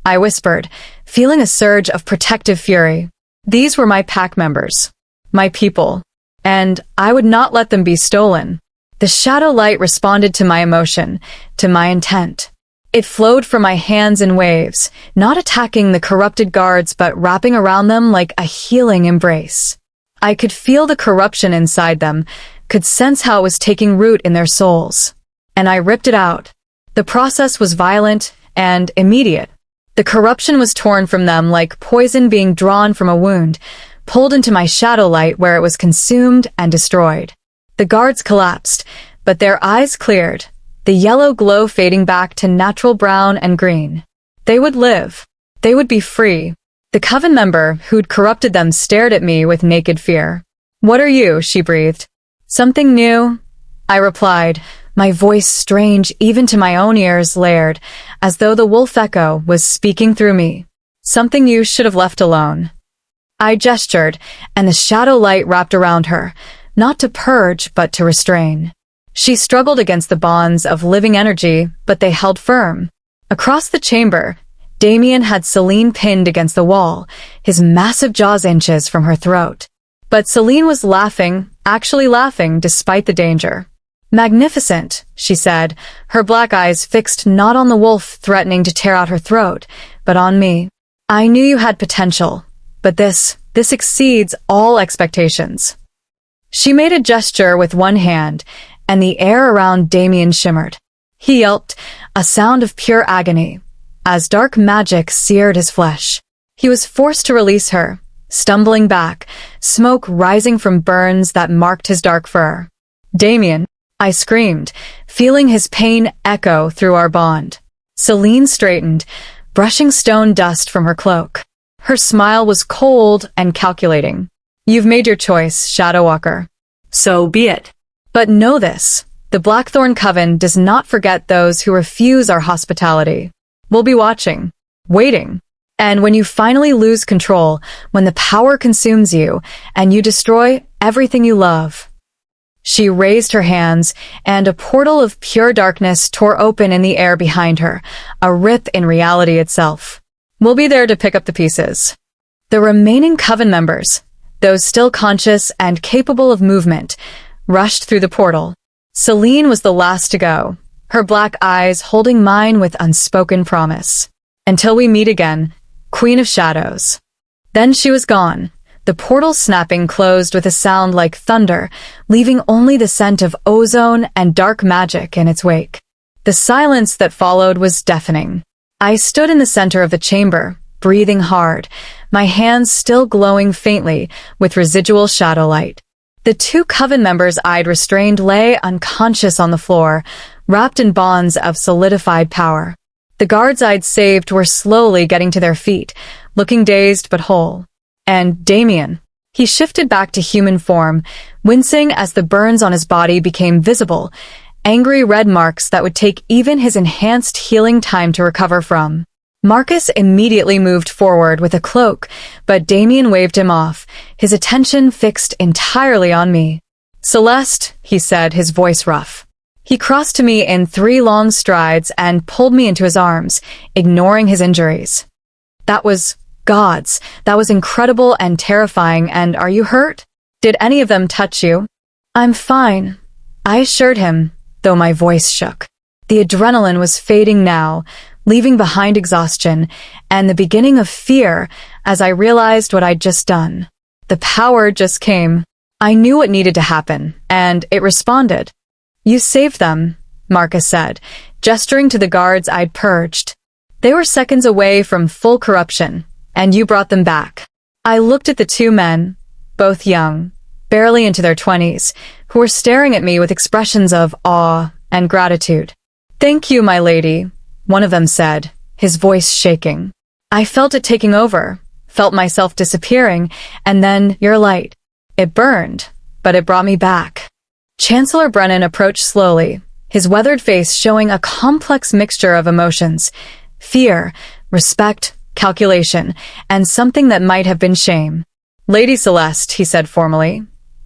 I whispered, feeling a surge of protective fury. These were my pack members, my people, and I would not let them be stolen. The shadow light responded to my emotion, to my intent. It flowed from my hands in waves, not attacking the corrupted guards but wrapping around them like a healing embrace. I could feel the corruption inside them, could sense how it was taking root in their souls. And I ripped it out. The process was violent and immediate. The corruption was torn from them like poison being drawn from a wound, pulled into my shadow light where it was consumed and destroyed. The guards collapsed, but their eyes cleared, the yellow glow fading back to natural brown and green. They would live. They would be free. The coven member who'd corrupted them stared at me with naked fear. "What are you?" she breathed. "Something new," I replied, my voice strange even to my own ears, layered, as though the wolf echo was speaking through me. "Something you should have left alone." I gestured, and the shadow light wrapped around her, not to purge but to restrain. She struggled against the bonds of living energy, but they held firm. Across the chamber, Damien had Celine pinned against the wall, his massive jaws inches from her throat. But Celine was laughing, actually laughing, despite the danger. "Magnificent," she said, her black eyes fixed not on the wolf threatening to tear out her throat, but on me. "I knew you had potential, but this exceeds all expectations." She made a gesture with one hand, and the air around Damien shimmered. He yelped, a sound of pure agony, as dark magic seared his flesh. He was forced to release her, stumbling back, smoke rising from burns that marked his dark fur. "Damien!" I screamed, feeling his pain echo through our bond. Celine straightened, brushing stone dust from her cloak. Her smile was cold and calculating. "You've made your choice, Shadow Walker. So be it. But know this, the Blackthorn Coven does not forget those who refuse our hospitality. We'll be watching, waiting. And when you finally lose control, when the power consumes you, and you destroy everything you love." She raised her hands, and a portal of pure darkness tore open in the air behind her, a rip in reality itself. "We'll be there to pick up the pieces." The remaining Coven members, those still conscious and capable of movement, rushed through the portal. Celine was the last to go, her black eyes holding mine with unspoken promise. "Until we meet again, Queen of Shadows." Then she was gone, the portal snapping closed with a sound like thunder, leaving only the scent of ozone and dark magic in its wake. The silence that followed was deafening. I stood in the center of the chamber, breathing hard, my hands still glowing faintly with residual shadow light. The two Coven members I'd restrained lay unconscious on the floor, wrapped in bonds of solidified power. The guards I'd saved were slowly getting to their feet, looking dazed but whole. And Damien. He shifted back to human form, wincing as the burns on his body became visible, angry red marks that would take even his enhanced healing time to recover from. Marcus immediately moved forward with a cloak, but Damien waved him off, his attention fixed entirely on me. "Celeste," he said, his voice rough. He crossed to me in 3 long strides and pulled me into his arms, ignoring his injuries. "That was gods. That was incredible and terrifying, and are you hurt? Did any of them touch you?" "I'm fine," I assured him, though my voice shook. The adrenaline was fading now, leaving behind exhaustion and the beginning of fear as I realized what I'd just done. The power just came. I knew what needed to happen, and it responded. "You saved them," Marcus said, gesturing to the guards I'd purged. "They were seconds away from full corruption, and you brought them back." I looked at the 2 men, both young, barely into their 20s, who were staring at me with expressions of awe and gratitude. "Thank you, my lady," one of them said, his voice shaking. I felt it taking over, felt myself disappearing, and then your light. It burned, but it brought me back. Chancellor Brennan approached slowly, his weathered face showing a complex mixture of emotions: fear, respect, calculation, and something that might have been shame. "Lady Celeste," he said formally,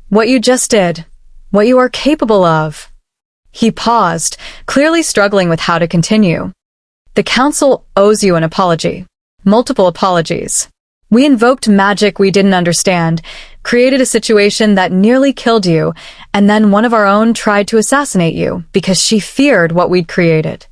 "what you just did, what you are capable of." He paused, clearly struggling with how to continue. "The Council owes you an apology. Multiple apologies. We invoked magic we didn't understand, created a situation that nearly killed you, and then one of our own tried to assassinate you because she feared what we'd created."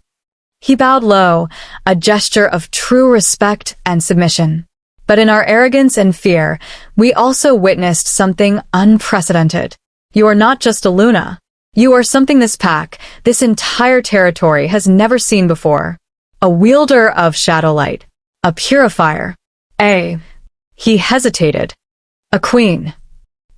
He bowed low, a gesture of true respect and submission. "But in our arrogance and fear, we also witnessed something unprecedented. You are not just a Luna. You are something this pack, this entire territory has never seen before. A wielder of shadowlight. A purifier. He hesitated. A queen.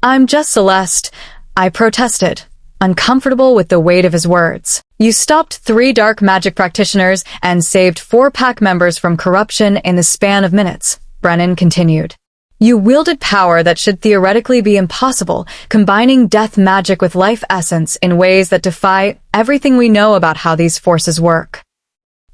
I'm just Celeste, I protested, uncomfortable with the weight of his words. You stopped 3 dark magic practitioners and saved 4 pack members from corruption in the span of minutes, Brennan continued. You wielded power that should theoretically be impossible, combining death magic with life essence in ways that defy everything we know about how these forces work.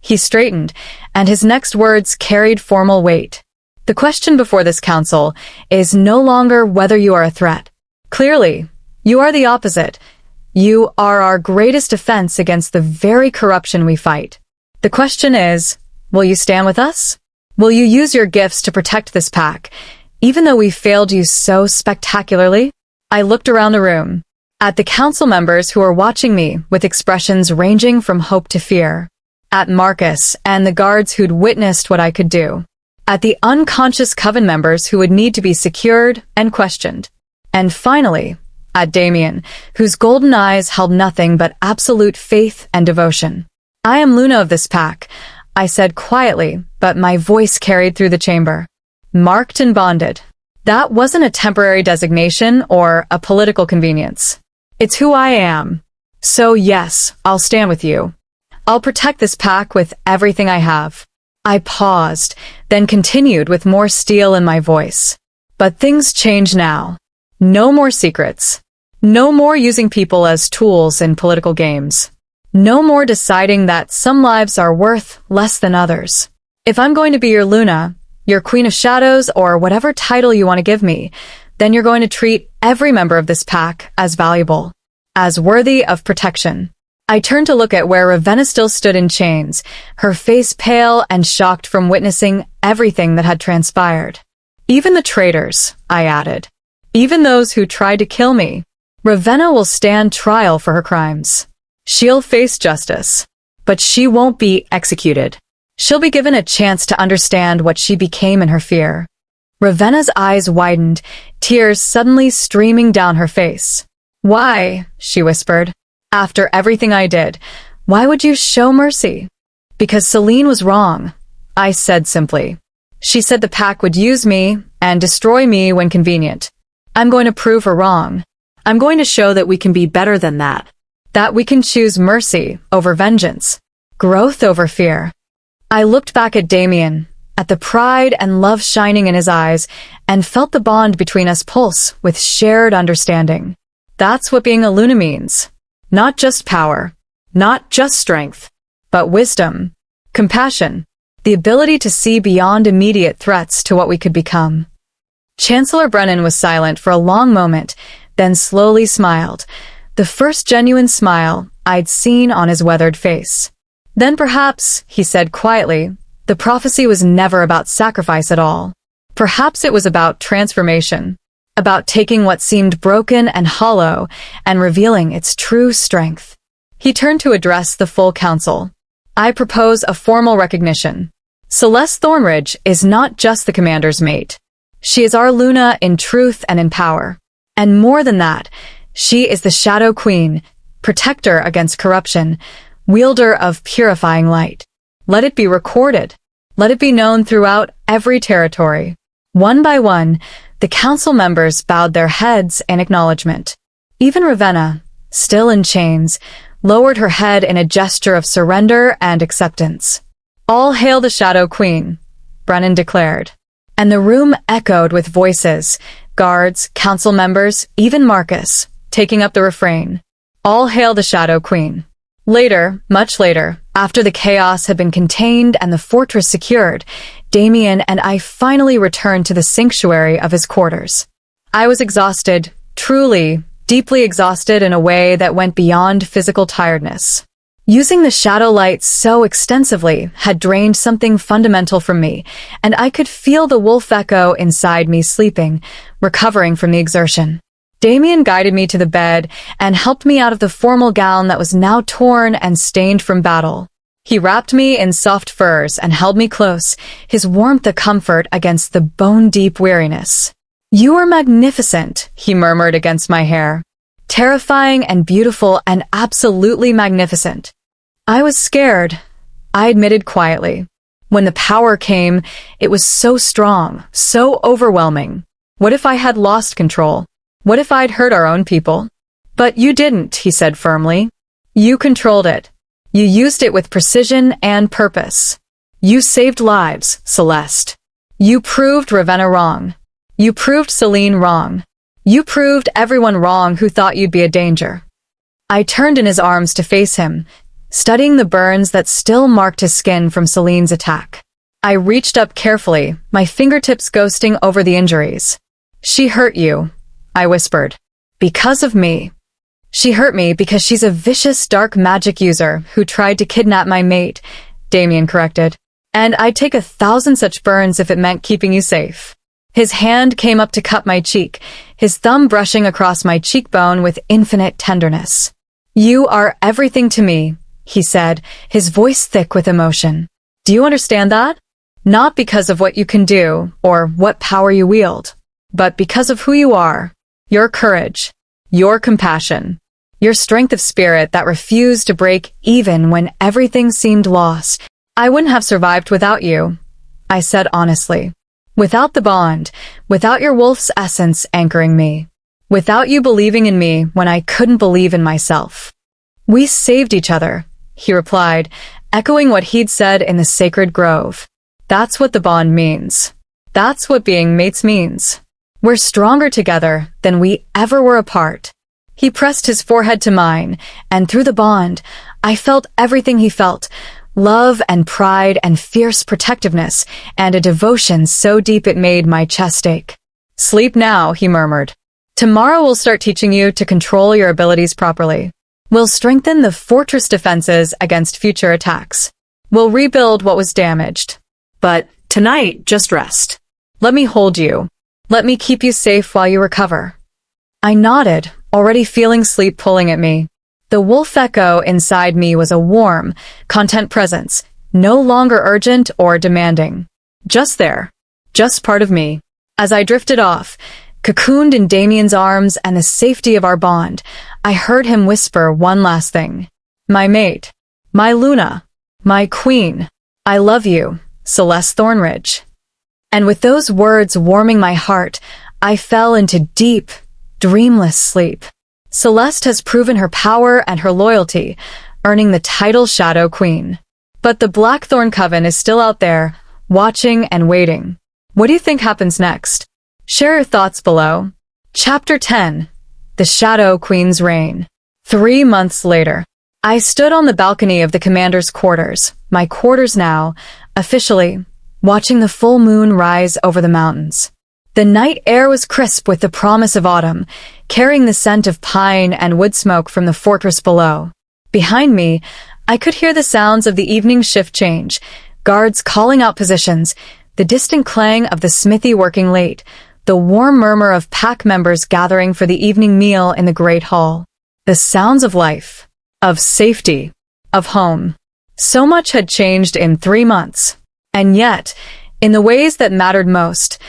He straightened, and his next words carried formal weight. The question before this council is no longer whether you are a threat. Clearly, you are the opposite. You are our greatest defense against the very corruption we fight. The question is, will you stand with us? Will you use your gifts to protect this pack, even though we failed you so spectacularly? I looked around the room, at the council members who were watching me with expressions ranging from hope to fear, at Marcus and the guards who'd witnessed what I could do, at the unconscious coven members who would need to be secured and questioned, and finally, at Damien, whose golden eyes held nothing but absolute faith and devotion. I am Luna of this pack, I said quietly, but my voice carried through the chamber. Marked and bonded. That wasn't a temporary designation or a political convenience. It's who I am. So yes, I'll stand with you. I'll protect this pack with everything I have. I paused, then continued with more steel in my voice. But things change now. No more secrets. No more using people as tools in political games. No more deciding that some lives are worth less than others. If I'm going to be your Luna, your Queen of Shadows, or whatever title you want to give me, then you're going to treat every member of this pack as valuable, as worthy of protection. I turned to look at where Ravenna still stood in chains, her face pale and shocked from witnessing everything that had transpired. Even the traitors, I added. Even those who tried to kill me. Ravenna will stand trial for her crimes. She'll face justice. But she won't be executed. She'll be given a chance to understand what she became in her fear. Ravenna's eyes widened, tears suddenly streaming down her face. Why, she whispered, after everything I did, why would you show mercy? Because Celine was wrong, I said simply. She said the pack would use me and destroy me when convenient. I'm going to prove her wrong. I'm going to show that we can be better than that. That we can choose mercy over vengeance, growth over fear. I looked back at Damien, at the pride and love shining in his eyes, and felt the bond between us pulse with shared understanding. That's what being a Luna means. Not just power, not just strength, but wisdom, compassion, the ability to see beyond immediate threats to what we could become. Chancellor Brennan was silent for a long moment, then slowly smiled, the first genuine smile I'd seen on his weathered face. Then perhaps, he said quietly, the prophecy was never about sacrifice at all. Perhaps it was about transformation, about taking what seemed broken and hollow and revealing its true strength. He turned to address the full council. I propose a formal recognition. Celeste Thornridge is not just the commander's mate. She is our Luna in truth and in power. And more than that, she is the Shadow Queen, protector against corruption, wielder of purifying light. Let it be recorded. Let it be known throughout every territory. One by one, the council members bowed their heads in acknowledgement. Even Ravenna, still in chains, lowered her head in a gesture of surrender and acceptance. All hail the Shadow Queen, Brennan declared. And the room echoed with voices, guards, council members, even Marcus, taking up the refrain. All hail the Shadow Queen. Later, much later, after the chaos had been contained and the fortress secured, Damien and I finally returned to the sanctuary of his quarters. I was exhausted, truly, deeply exhausted in a way that went beyond physical tiredness. Using the shadow light so extensively had drained something fundamental from me, and I could feel the wolf echo inside me sleeping, recovering from the exertion. Damien guided me to the bed and helped me out of the formal gown that was now torn and stained from battle. He wrapped me in soft furs and held me close, his warmth a comfort against the bone-deep weariness. You are magnificent, he murmured against my hair. Terrifying and beautiful and absolutely magnificent. I was scared, I admitted quietly. When the power came, it was so strong, so overwhelming. What if I had lost control? What if I'd hurt our own people? But you didn't, he said firmly. You controlled it. You used it with precision and purpose. You saved lives, Celeste. You proved Ravenna wrong. You proved Celine wrong. You proved everyone wrong who thought you'd be a danger. I turned in his arms to face him, studying the burns that still marked his skin from Celine's attack. I reached up carefully, my fingertips ghosting over the injuries. She hurt you, I whispered. Because of me. She hurt me because she's a vicious dark magic user who tried to kidnap my mate, Damien corrected. And I'd take 1,000 such burns if it meant keeping you safe. His hand came up to cup my cheek, his thumb brushing across my cheekbone with infinite tenderness. You are everything to me, he said, his voice thick with emotion. Do you understand that? Not because of what you can do or what power you wield, but because of who you are, your courage, your compassion, your strength of spirit that refused to break even when everything seemed lost. I wouldn't have survived without you, I said honestly. Without the bond, without your wolf's essence anchoring me, without you believing in me when I couldn't believe in myself. We saved each other, he replied, echoing what he'd said in the sacred grove. That's what the bond means. That's what being mates means. We're stronger together than we ever were apart. He pressed his forehead to mine, and through the bond, I felt everything he felt. Love and pride and fierce protectiveness, and a devotion so deep it made my chest ache. Sleep now, he murmured. Tomorrow we'll start teaching you to control your abilities properly. We'll strengthen the fortress defenses against future attacks. We'll rebuild what was damaged. But tonight, just rest. Let me hold you. Let me keep you safe while you recover. I nodded, already feeling sleep pulling at me. The wolf echo inside me was a warm, content presence, no longer urgent or demanding. Just there. Just part of me. As I drifted off, cocooned in Damien's arms and the safety of our bond, I heard him whisper one last thing. My mate. My Luna. My queen. I love you, Celeste Thornridge. And with those words warming my heart, I fell into deep, dreamless sleep. Celeste has proven her power and her loyalty, earning the title Shadow Queen. But the Blackthorn Coven is still out there, watching and waiting. What do you think happens next? Share your thoughts below. Chapter 10. The Shadow Queen's Reign. 3 months later. I stood on the balcony of the commander's quarters, my quarters now, officially, watching the full moon rise over the mountains. The night air was crisp with the promise of autumn, carrying the scent of pine and wood smoke from the fortress below. Behind me, I could hear the sounds of the evening shift change, guards calling out positions, the distant clang of the smithy working late, the warm murmur of pack members gathering for the evening meal in the great hall. The sounds of life, of safety, of home. So much had changed in 3 months. And yet, in the ways that mattered most,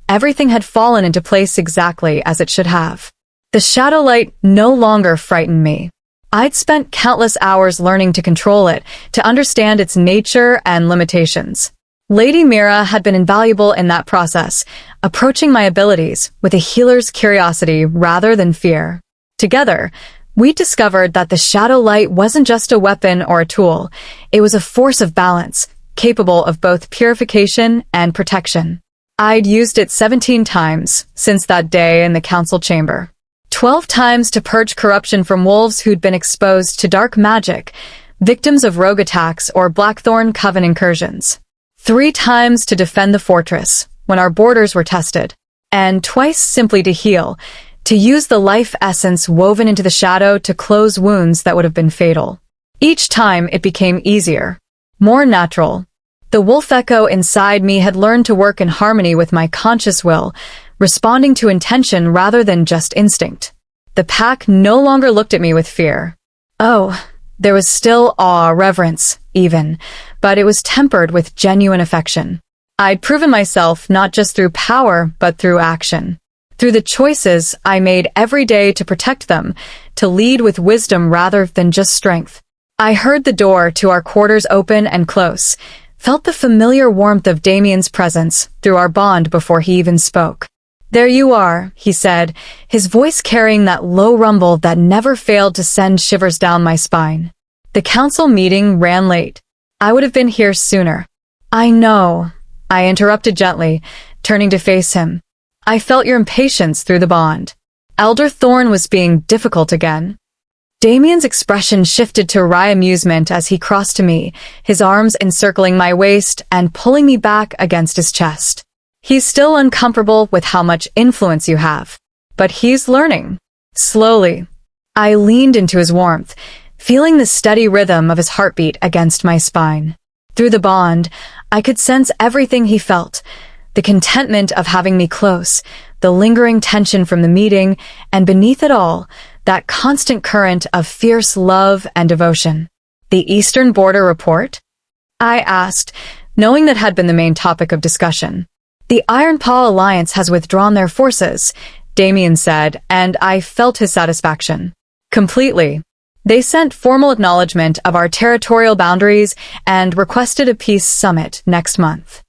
everything had fallen into place exactly as it should have. The shadow light no longer frightened me. I'd spent countless hours learning to control it, to understand its nature and limitations. Lady Mira had been invaluable in that process, approaching my abilities with a healer's curiosity rather than fear. Together, we discovered that the shadow light wasn't just a weapon or a tool. It was a force of balance, capable of both purification and protection. I'd used it 17 times since that day in the council chamber. 12 times to purge corruption from wolves who'd been exposed to dark magic, victims of rogue attacks or Blackthorn Coven incursions. 3 times to defend the fortress when our borders were tested. And twice simply to heal, to use the life essence woven into the shadow to close wounds that would have been fatal. Each time it became easier, more natural. The wolf echo inside me had learned to work in harmony with my conscious will, responding to intention rather than just instinct. The pack no longer looked at me with fear. Oh, there was still awe, reverence, even, but it was tempered with genuine affection. I'd proven myself not just through power, but through action. Through the choices I made every day to protect them, to lead with wisdom rather than just strength. I heard the door to our quarters open and close, felt the familiar warmth of Damien's presence through our bond before he even spoke. There you are, he said, his voice carrying that low rumble that never failed to send shivers down my spine. The council meeting ran late. I would have been here sooner. I know, I interrupted gently, turning to face him. I felt your impatience through the bond. Elder Thorn was being difficult again. Damien's expression shifted to wry amusement as he crossed to me, his arms encircling my waist and pulling me back against his chest. He's still uncomfortable with how much influence you have, but he's learning. Slowly. I leaned into his warmth, feeling the steady rhythm of his heartbeat against my spine. Through the bond, I could sense everything he felt, the contentment of having me close, the lingering tension from the meeting, and beneath it all, that constant current of fierce love and devotion. The Eastern Border Report? I asked, knowing that had been the main topic of discussion. The Iron Paw Alliance has withdrawn their forces, Damien said, and I felt his satisfaction. Completely. They sent formal acknowledgement of our territorial boundaries and requested a peace summit next month.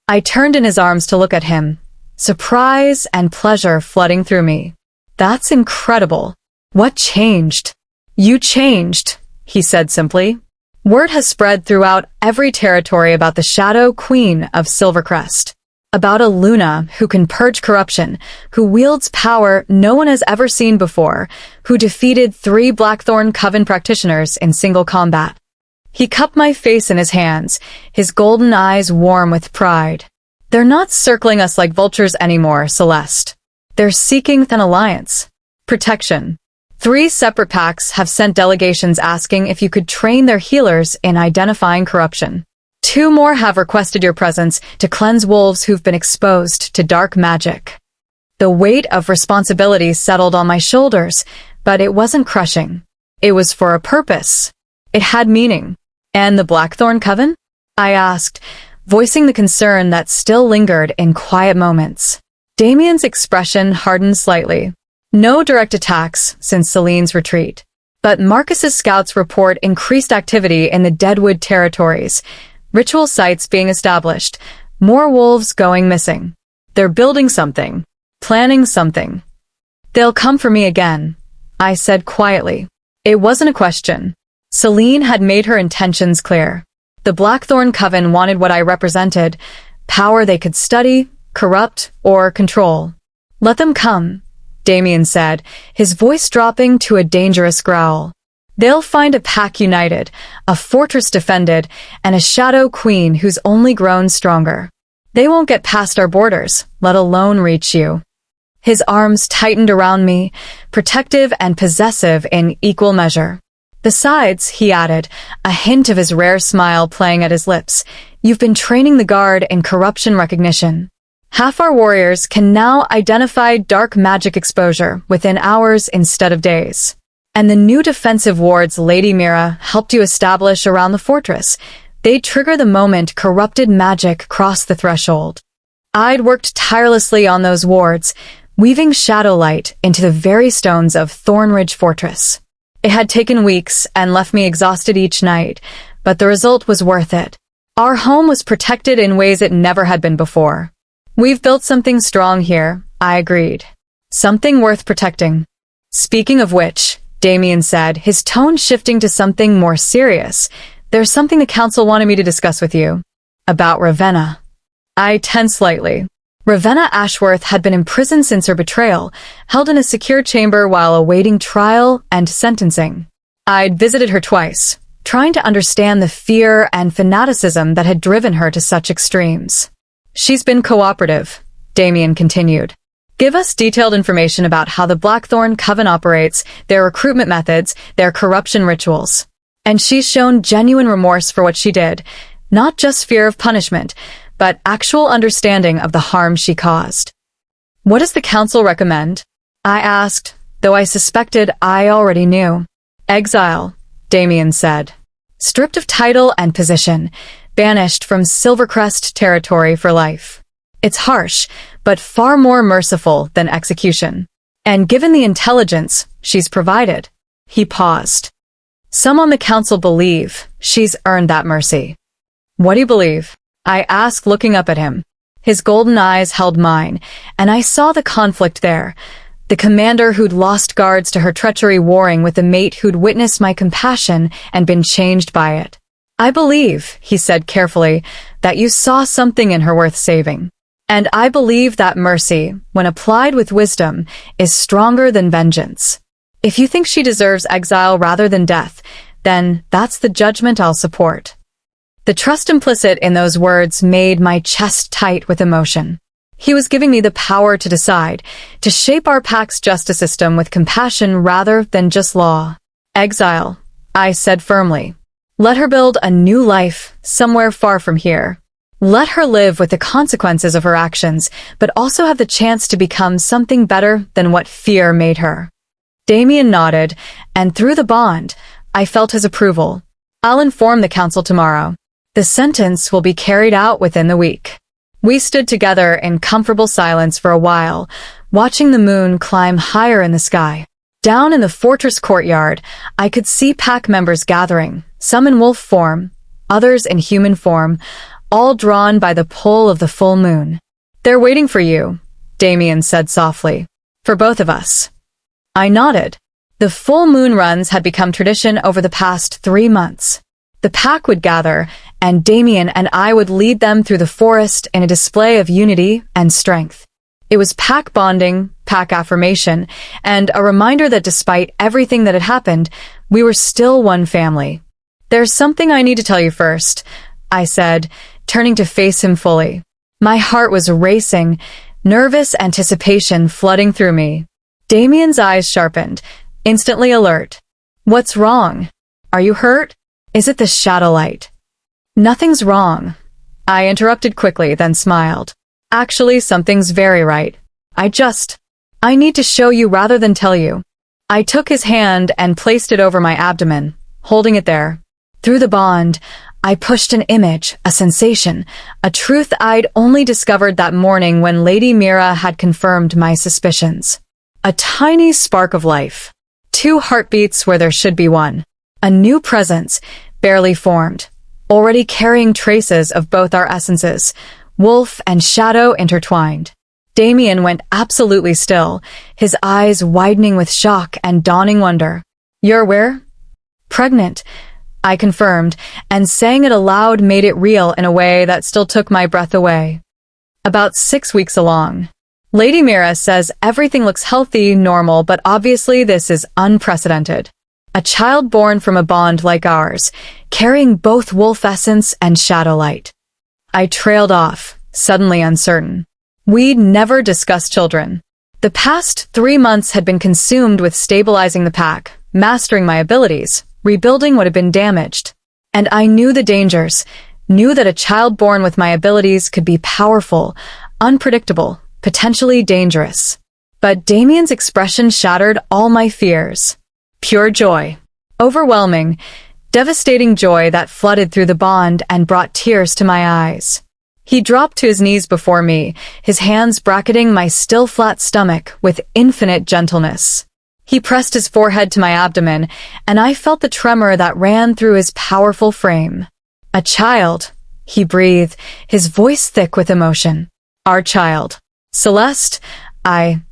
I turned in his arms to look at him, surprise and pleasure flooding through me. That's incredible. What changed? You changed, he said simply. Word has spread throughout every territory about the Shadow Queen of Silvercrest. About a Luna who can purge corruption, who wields power no one has ever seen before, who defeated 3 Blackthorn Coven practitioners in single combat. He cupped my face in his hands, his golden eyes warm with pride. They're not circling us like vultures anymore, Celeste. They're seeking an alliance. Protection. 3 separate packs have sent delegations asking if you could train their healers in identifying corruption. 2 more have requested your presence to cleanse wolves who've been exposed to dark magic. The weight of responsibility settled on my shoulders, but it wasn't crushing. It was for a purpose. It had meaning. And the Blackthorn Coven? I asked, voicing the concern that still lingered in quiet moments. Damien's expression hardened slightly. No direct attacks since Celine's retreat. But Marcus's scouts report increased activity in the Deadwood territories, ritual sites being established, more wolves going missing. They're building something, planning something. They'll come for me again, I said quietly. It wasn't a question. Celine had made her intentions clear. The Blackthorn Coven wanted what I represented, power they could study, corrupt, or control. Let them come, Damien said, his voice dropping to a dangerous growl. They'll find a pack united, a fortress defended, and a Shadow Queen who's only grown stronger. They won't get past our borders, let alone reach you. His arms tightened around me, protective and possessive in equal measure. Besides, he added, a hint of his rare smile playing at his lips, you've been training the guard in corruption recognition. Half our warriors can now identify dark magic exposure within hours instead of days. And the new defensive wards Lady Mira helped you establish around the fortress, they'd trigger the moment corrupted magic crossed the threshold. I'd worked tirelessly on those wards, weaving shadow light into the very stones of Thornridge Fortress. It had taken weeks and left me exhausted each night, but the result was worth it. Our home was protected in ways it never had been before. We've built something strong here, I agreed. Something worth protecting. Speaking of which, Damien said, his tone shifting to something more serious. There's something the council wanted me to discuss with you. About Ravenna. I tensed slightly. Ravenna Ashworth had been imprisoned since her betrayal, held in a secure chamber while awaiting trial and sentencing. I'd visited her twice, trying to understand the fear and fanaticism that had driven her to such extremes. She's been cooperative, Damien continued. Give us detailed information about how the Blackthorn Coven operates, their recruitment methods, their corruption rituals. And she's shown genuine remorse for what she did, not just fear of punishment, but actual understanding of the harm she caused. What does the council recommend? I asked, though I suspected I already knew. Exile, Damien said. Stripped of title and position, banished from Silvercrest territory for life. It's harsh, but far more merciful than execution. And given the intelligence she's provided, he paused. Some on the council believe she's earned that mercy. What do you believe? I asked, looking up at him. His golden eyes held mine, and I saw the conflict there. The commander who'd lost guards to her treachery warring with the mate who'd witnessed my compassion and been changed by it. "I believe," he said carefully, "that you saw something in her worth saving. And I believe that mercy, when applied with wisdom, is stronger than vengeance. If you think she deserves exile rather than death, then that's the judgment I'll support." The trust implicit in those words made my chest tight with emotion. He was giving me the power to decide, to shape our pack's justice system with compassion rather than just law. "Exile," I said firmly. "Let her build a new life somewhere far from here. Let her live with the consequences of her actions, but also have the chance to become something better than what fear made her." Damien nodded, and through the bond, I felt his approval. "I'll inform the council tomorrow. The sentence will be carried out within the week." We stood together in comfortable silence for a while, watching the moon climb higher in the sky. Down in the fortress courtyard, I could see pack members gathering, some in wolf form, others in human form, all drawn by the pull of the full moon. "They're waiting for you," Damien said softly. "For both of us." I nodded. The full moon runs had become tradition over the past 3 months. The pack would gather, and Damien and I would lead them through the forest in a display of unity and strength. It was pack bonding, pack affirmation, and a reminder that despite everything that had happened, we were still one family. "There's something I need to tell you first," I said, turning to face him fully. My heart was racing, nervous anticipation flooding through me. Damien's eyes sharpened, instantly alert. "What's wrong? Are you hurt? Is it the shadow light?" "Nothing's wrong," I interrupted quickly, then smiled. "Actually, something's very right. I need to show you rather than tell you." I took his hand and placed it over my abdomen, holding it there. Through the bond, I pushed an image, a sensation, a truth I'd only discovered that morning when Lady Mira had confirmed my suspicions. A tiny spark of life. 2 heartbeats where there should be one. A new presence, barely formed, already carrying traces of both our essences, wolf and shadow intertwined. Damien went absolutely still, his eyes widening with shock and dawning wonder. "You're where?" "Pregnant," I confirmed, and saying it aloud made it real in a way that still took my breath away. "About 6 weeks along. Lady Mira says everything looks healthy, normal, but obviously this is unprecedented. A child born from a bond like ours, carrying both wolf essence and shadow light." I trailed off, suddenly uncertain. We'd never discussed children. The past 3 months had been consumed with stabilizing the pack, mastering my abilities, rebuilding what had been damaged. And I knew the dangers, knew that a child born with my abilities could be powerful, unpredictable, potentially dangerous. But Damien's expression shattered all my fears. Pure joy. Overwhelming, devastating joy that flooded through the bond and brought tears to my eyes. He dropped to his knees before me, his hands bracketing my still flat stomach with infinite gentleness. He pressed his forehead to my abdomen, and I felt the tremor that ran through his powerful frame. "A child," he breathed, his voice thick with emotion. "Our child. Celeste,"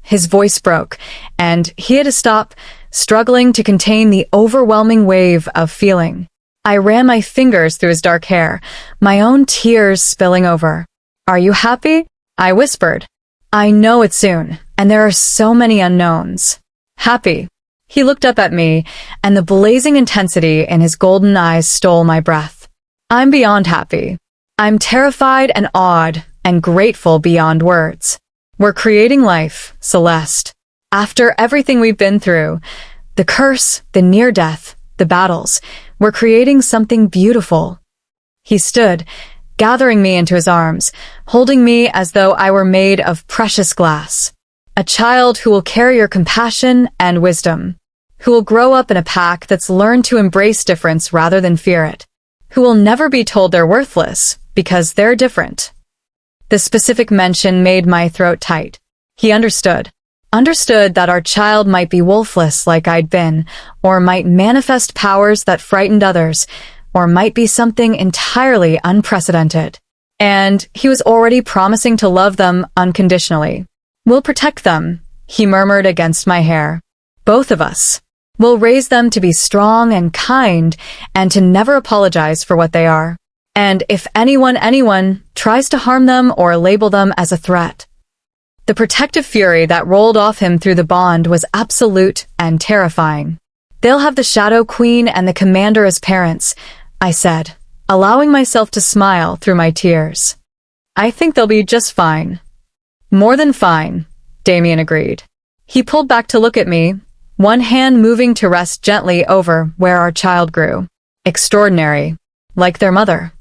his voice broke, and he had to stop, struggling to contain the overwhelming wave of feeling. I ran my fingers through his dark hair, my own tears spilling over. "Are you happy?" I whispered. "I know it soon, and there are so many unknowns." "Happy." He looked up at me, and the blazing intensity in his golden eyes stole my breath. "I'm beyond happy. I'm terrified and awed and grateful beyond words. We're creating life, Celeste. After everything we've been through, the curse, the near-death, the battles, we're creating something beautiful." He stood, gathering me into his arms, holding me as though I were made of precious glass. "A child who will carry your compassion and wisdom, who will grow up in a pack that's learned to embrace difference rather than fear it, who will never be told they're worthless because they're different." The specific mention made my throat tight. He understood that our child might be wolfless like I'd been, or might manifest powers that frightened others, or might be something entirely unprecedented. And he was already promising to love them unconditionally. "We'll protect them," he murmured against my hair. "Both of us. We'll raise them to be strong and kind and to never apologize for what they are. And if anyone tries to harm them or label them as a threat." The protective fury that rolled off him through the bond was absolute and terrifying. "They'll have the Shadow Queen and the Commander as parents," I said, allowing myself to smile through my tears. "I think they'll be just fine." "More than fine," Damien agreed. He pulled back to look at me, one hand moving to rest gently over where our child grew. "Extraordinary. Like their mother."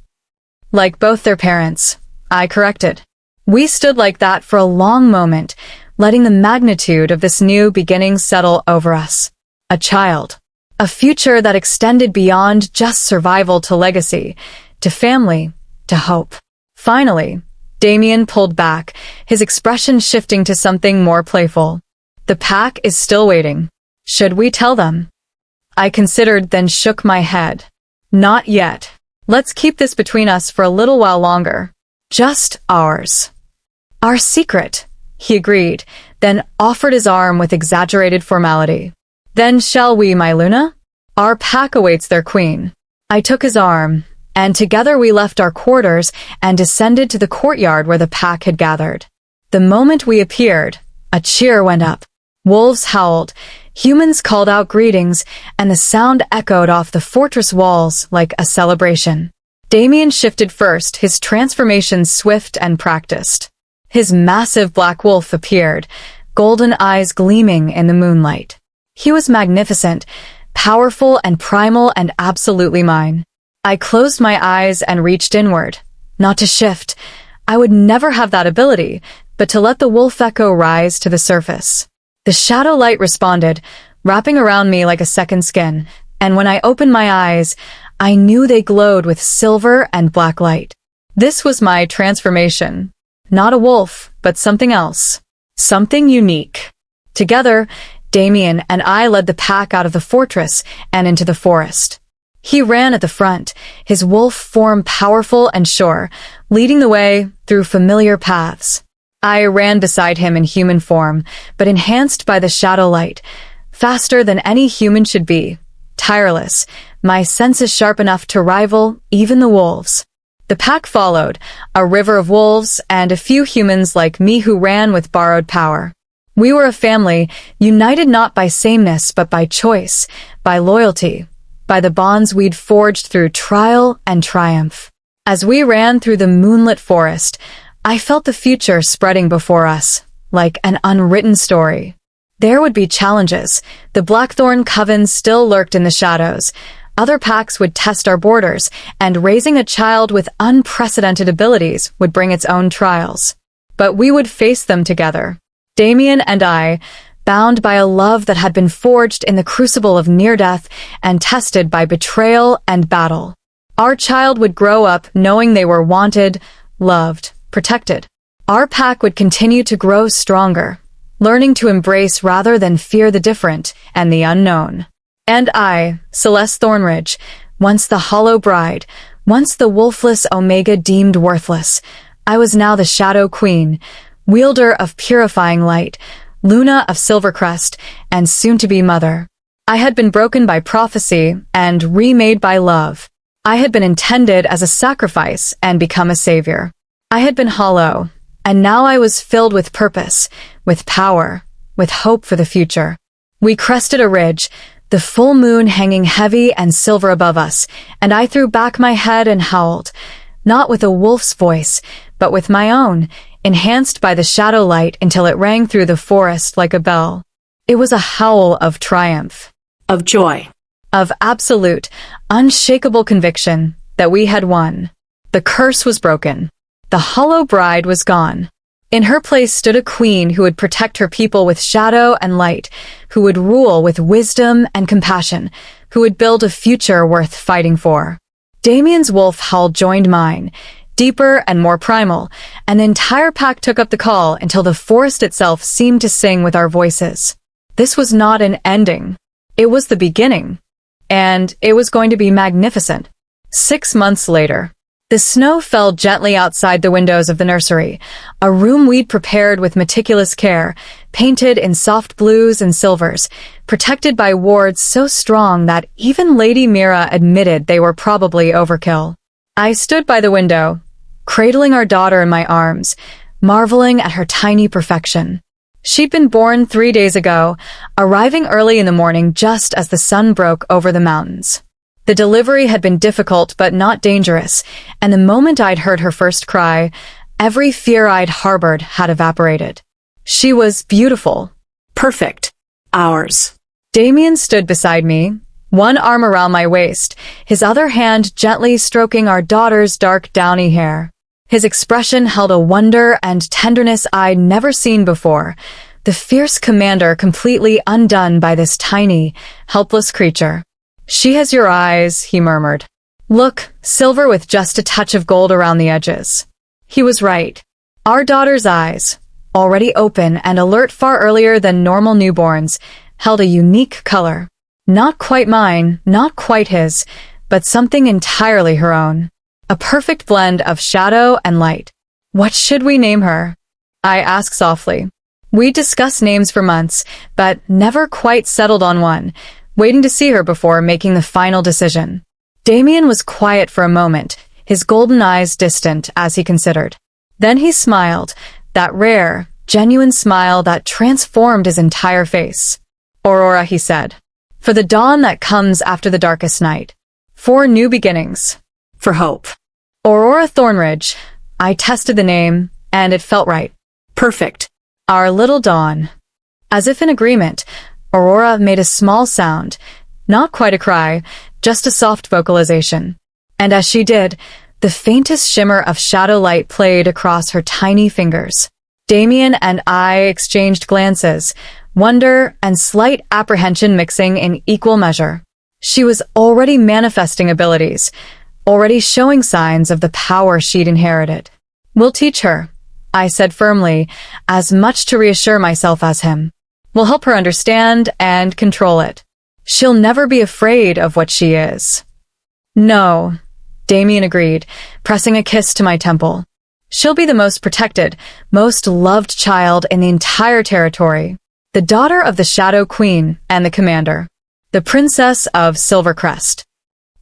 "Like both their parents," I corrected. We stood like that for a long moment, letting the magnitude of this new beginning settle over us. A child. A future that extended beyond just survival to legacy, to family, to hope. Finally, Damien pulled back, his expression shifting to something more playful. "The pack is still waiting. Should we tell them?" I considered, then shook my head. "Not yet. Let's keep this between us for a little while longer. Just ours." "Our secret," he agreed, then offered his arm with exaggerated formality. "Then shall we, my Luna? Our pack awaits their queen." I took his arm, and together we left our quarters and descended to the courtyard where the pack had gathered. The moment we appeared, a cheer went up. Wolves howled, humans called out greetings, and the sound echoed off the fortress walls like a celebration. Damien shifted first, his transformation swift and practiced. His massive black wolf appeared, golden eyes gleaming in the moonlight. He was magnificent, powerful and primal and absolutely mine. I closed my eyes and reached inward. Not to shift. I would never have that ability, but to let the wolf echo rise to the surface. The shadow light responded, wrapping around me like a second skin, and when I opened my eyes, I knew they glowed with silver and black light. This was my transformation. Not a wolf, but something else. Something unique. Together, Damien and I led the pack out of the fortress and into the forest. He ran at the front, his wolf form powerful and sure, leading the way through familiar paths. I ran beside him in human form, but enhanced by the shadow light, faster than any human should be, tireless, my senses sharp enough to rival even the wolves. The pack followed, a river of wolves and a few humans like me who ran with borrowed power. We were a family, united not by sameness but by choice, by loyalty, by the bonds we'd forged through trial and triumph. As we ran through the moonlit forest, I felt the future spreading before us, like an unwritten story. There would be challenges. The Blackthorn Coven still lurked in the shadows. Other packs would test our borders, and raising a child with unprecedented abilities would bring its own trials. But we would face them together. Damien and I, bound by a love that had been forged in the crucible of near-death and tested by betrayal and battle. Our child would grow up knowing they were wanted, loved, protected. Our pack would continue to grow stronger, learning to embrace rather than fear the different and the unknown. And I, Celeste Thornridge, once the hollow bride, once the wolfless Omega deemed worthless, I was now the Shadow Queen, wielder of purifying light, Luna of Silvercrest, and soon-to-be mother. I had been broken by prophecy and remade by love. I had been intended as a sacrifice and become a savior. I had been hollow, and now I was filled with purpose, with power, with hope for the future. We crested a ridge, the full moon hanging heavy and silver above us, and I threw back my head and howled, not with a wolf's voice, but with my own, enhanced by the shadow light until it rang through the forest like a bell. It was a howl of triumph. Of joy. Of absolute, unshakable conviction that we had won. The curse was broken. The hollow bride was gone. In her place stood a queen who would protect her people with shadow and light, who would rule with wisdom and compassion, who would build a future worth fighting for. Damien's wolf howl joined mine, deeper and more primal, and the entire pack took up the call until the forest itself seemed to sing with our voices. This was not an ending. It was the beginning. And it was going to be magnificent. 6 months later. The snow fell gently outside the windows of the nursery, a room we'd prepared with meticulous care, painted in soft blues and silvers, protected by wards so strong that even Lady Mira admitted they were probably overkill. I stood by the window, cradling our daughter in my arms, marveling at her tiny perfection. She'd been born 3 days ago, arriving early in the morning just as the sun broke over the mountains. The delivery had been difficult but not dangerous, and the moment I'd heard her first cry, every fear I'd harbored had evaporated. She was beautiful. Perfect. Ours. Damien stood beside me, one arm around my waist, his other hand gently stroking our daughter's dark downy hair. His expression held a wonder and tenderness I'd never seen before, the fierce commander completely undone by this tiny, helpless creature. "She has your eyes," he murmured. "Look, silver with just a touch of gold around the edges." He was right. Our daughter's eyes, already open and alert far earlier than normal newborns, held a unique color. Not quite mine, not quite his, but something entirely her own. A perfect blend of shadow and light. "What should we name her?" I asked softly. We discussed names for months, but never quite settled on one, waiting to see her before making the final decision. Damien was quiet for a moment, his golden eyes distant as he considered. Then he smiled, that rare, genuine smile that transformed his entire face. "Aurora," he said. "For the dawn that comes after the darkest night. For new beginnings. For hope. Aurora Thornridge." I tested the name, and it felt right. Perfect. Our little dawn. As if in agreement, Aurora made a small sound, not quite a cry, just a soft vocalization. And as she did, the faintest shimmer of shadow light played across her tiny fingers. Damien and I exchanged glances, wonder and slight apprehension mixing in equal measure. She was already manifesting abilities, already showing signs of the power she'd inherited. "We'll teach her," I said firmly, as much to reassure myself as him. "We'll help her understand and control it. She'll never be afraid of what she is." "No," Damien agreed, pressing a kiss to my temple. "She'll be the most protected, most loved child in the entire territory. The daughter of the Shadow Queen and the Commander. The Princess of Silvercrest."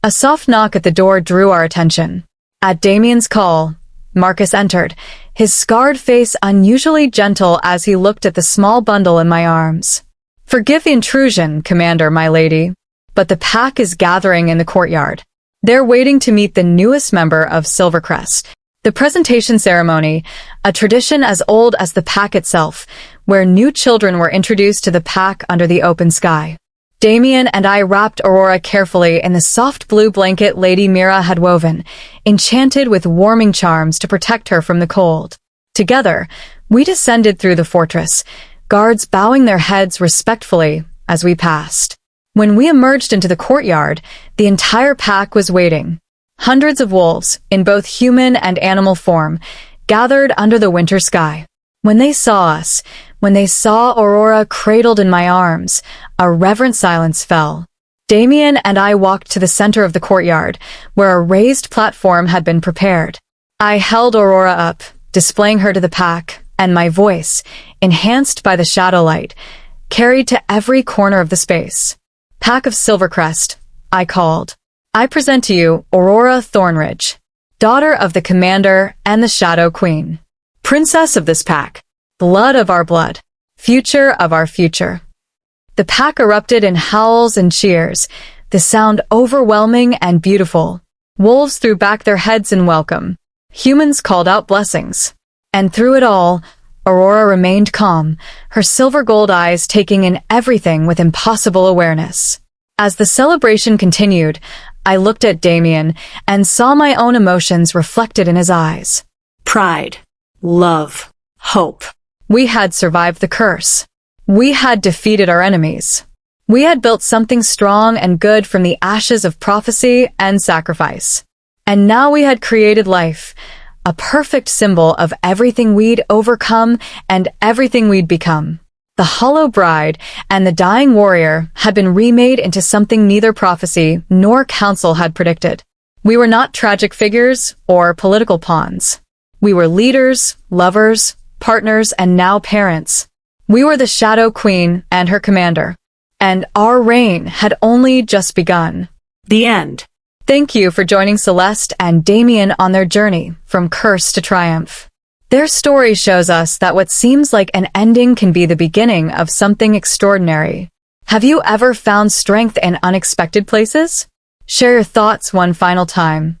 A soft knock at the door drew our attention. At Damien's call, Marcus entered, his scarred face unusually gentle as he looked at the small bundle in my arms. "Forgive the intrusion, Commander, my lady, but the pack is gathering in the courtyard. They're waiting to meet the newest member of Silvercrest." The presentation ceremony, a tradition as old as the pack itself, where new children were introduced to the pack under the open sky. Damien and I wrapped Aurora carefully in the soft blue blanket Lady Mira had woven, enchanted with warming charms to protect her from the cold. Together, we descended through the fortress, guards bowing their heads respectfully as we passed. When we emerged into the courtyard, the entire pack was waiting. Hundreds of wolves, in both human and animal form, gathered under the winter sky. When they saw us, when they saw Aurora cradled in my arms, a reverent silence fell. Damien and I walked to the center of the courtyard, where a raised platform had been prepared. I held Aurora up, displaying her to the pack, and my voice, enhanced by the shadow light, carried to every corner of the space. "Pack of Silvercrest," I called. "I present to you Aurora Thornridge, daughter of the Commander and the Shadow Queen. Princess of this pack, blood of our blood, future of our future." The pack erupted in howls and cheers, the sound overwhelming and beautiful. Wolves threw back their heads in welcome. Humans called out blessings. And through it all, Aurora remained calm, her silver gold eyes taking in everything with impossible awareness. As the celebration continued, I looked at Damien and saw my own emotions reflected in his eyes. Pride. Love. Hope. We had survived the curse. We had defeated our enemies. We had built something strong and good from the ashes of prophecy and sacrifice. And now we had created life, a perfect symbol of everything we'd overcome and everything we'd become. The Hollow Bride and the Dying Warrior had been remade into something neither prophecy nor counsel had predicted. We were not tragic figures or political pawns. We were leaders, lovers, partners, and now parents. We were the Shadow Queen and her commander. And our reign had only just begun. The end. Thank you for joining Celeste and Damien on their journey from curse to triumph. Their story shows us that what seems like an ending can be the beginning of something extraordinary. Have you ever found strength in unexpected places? Share your thoughts one final time.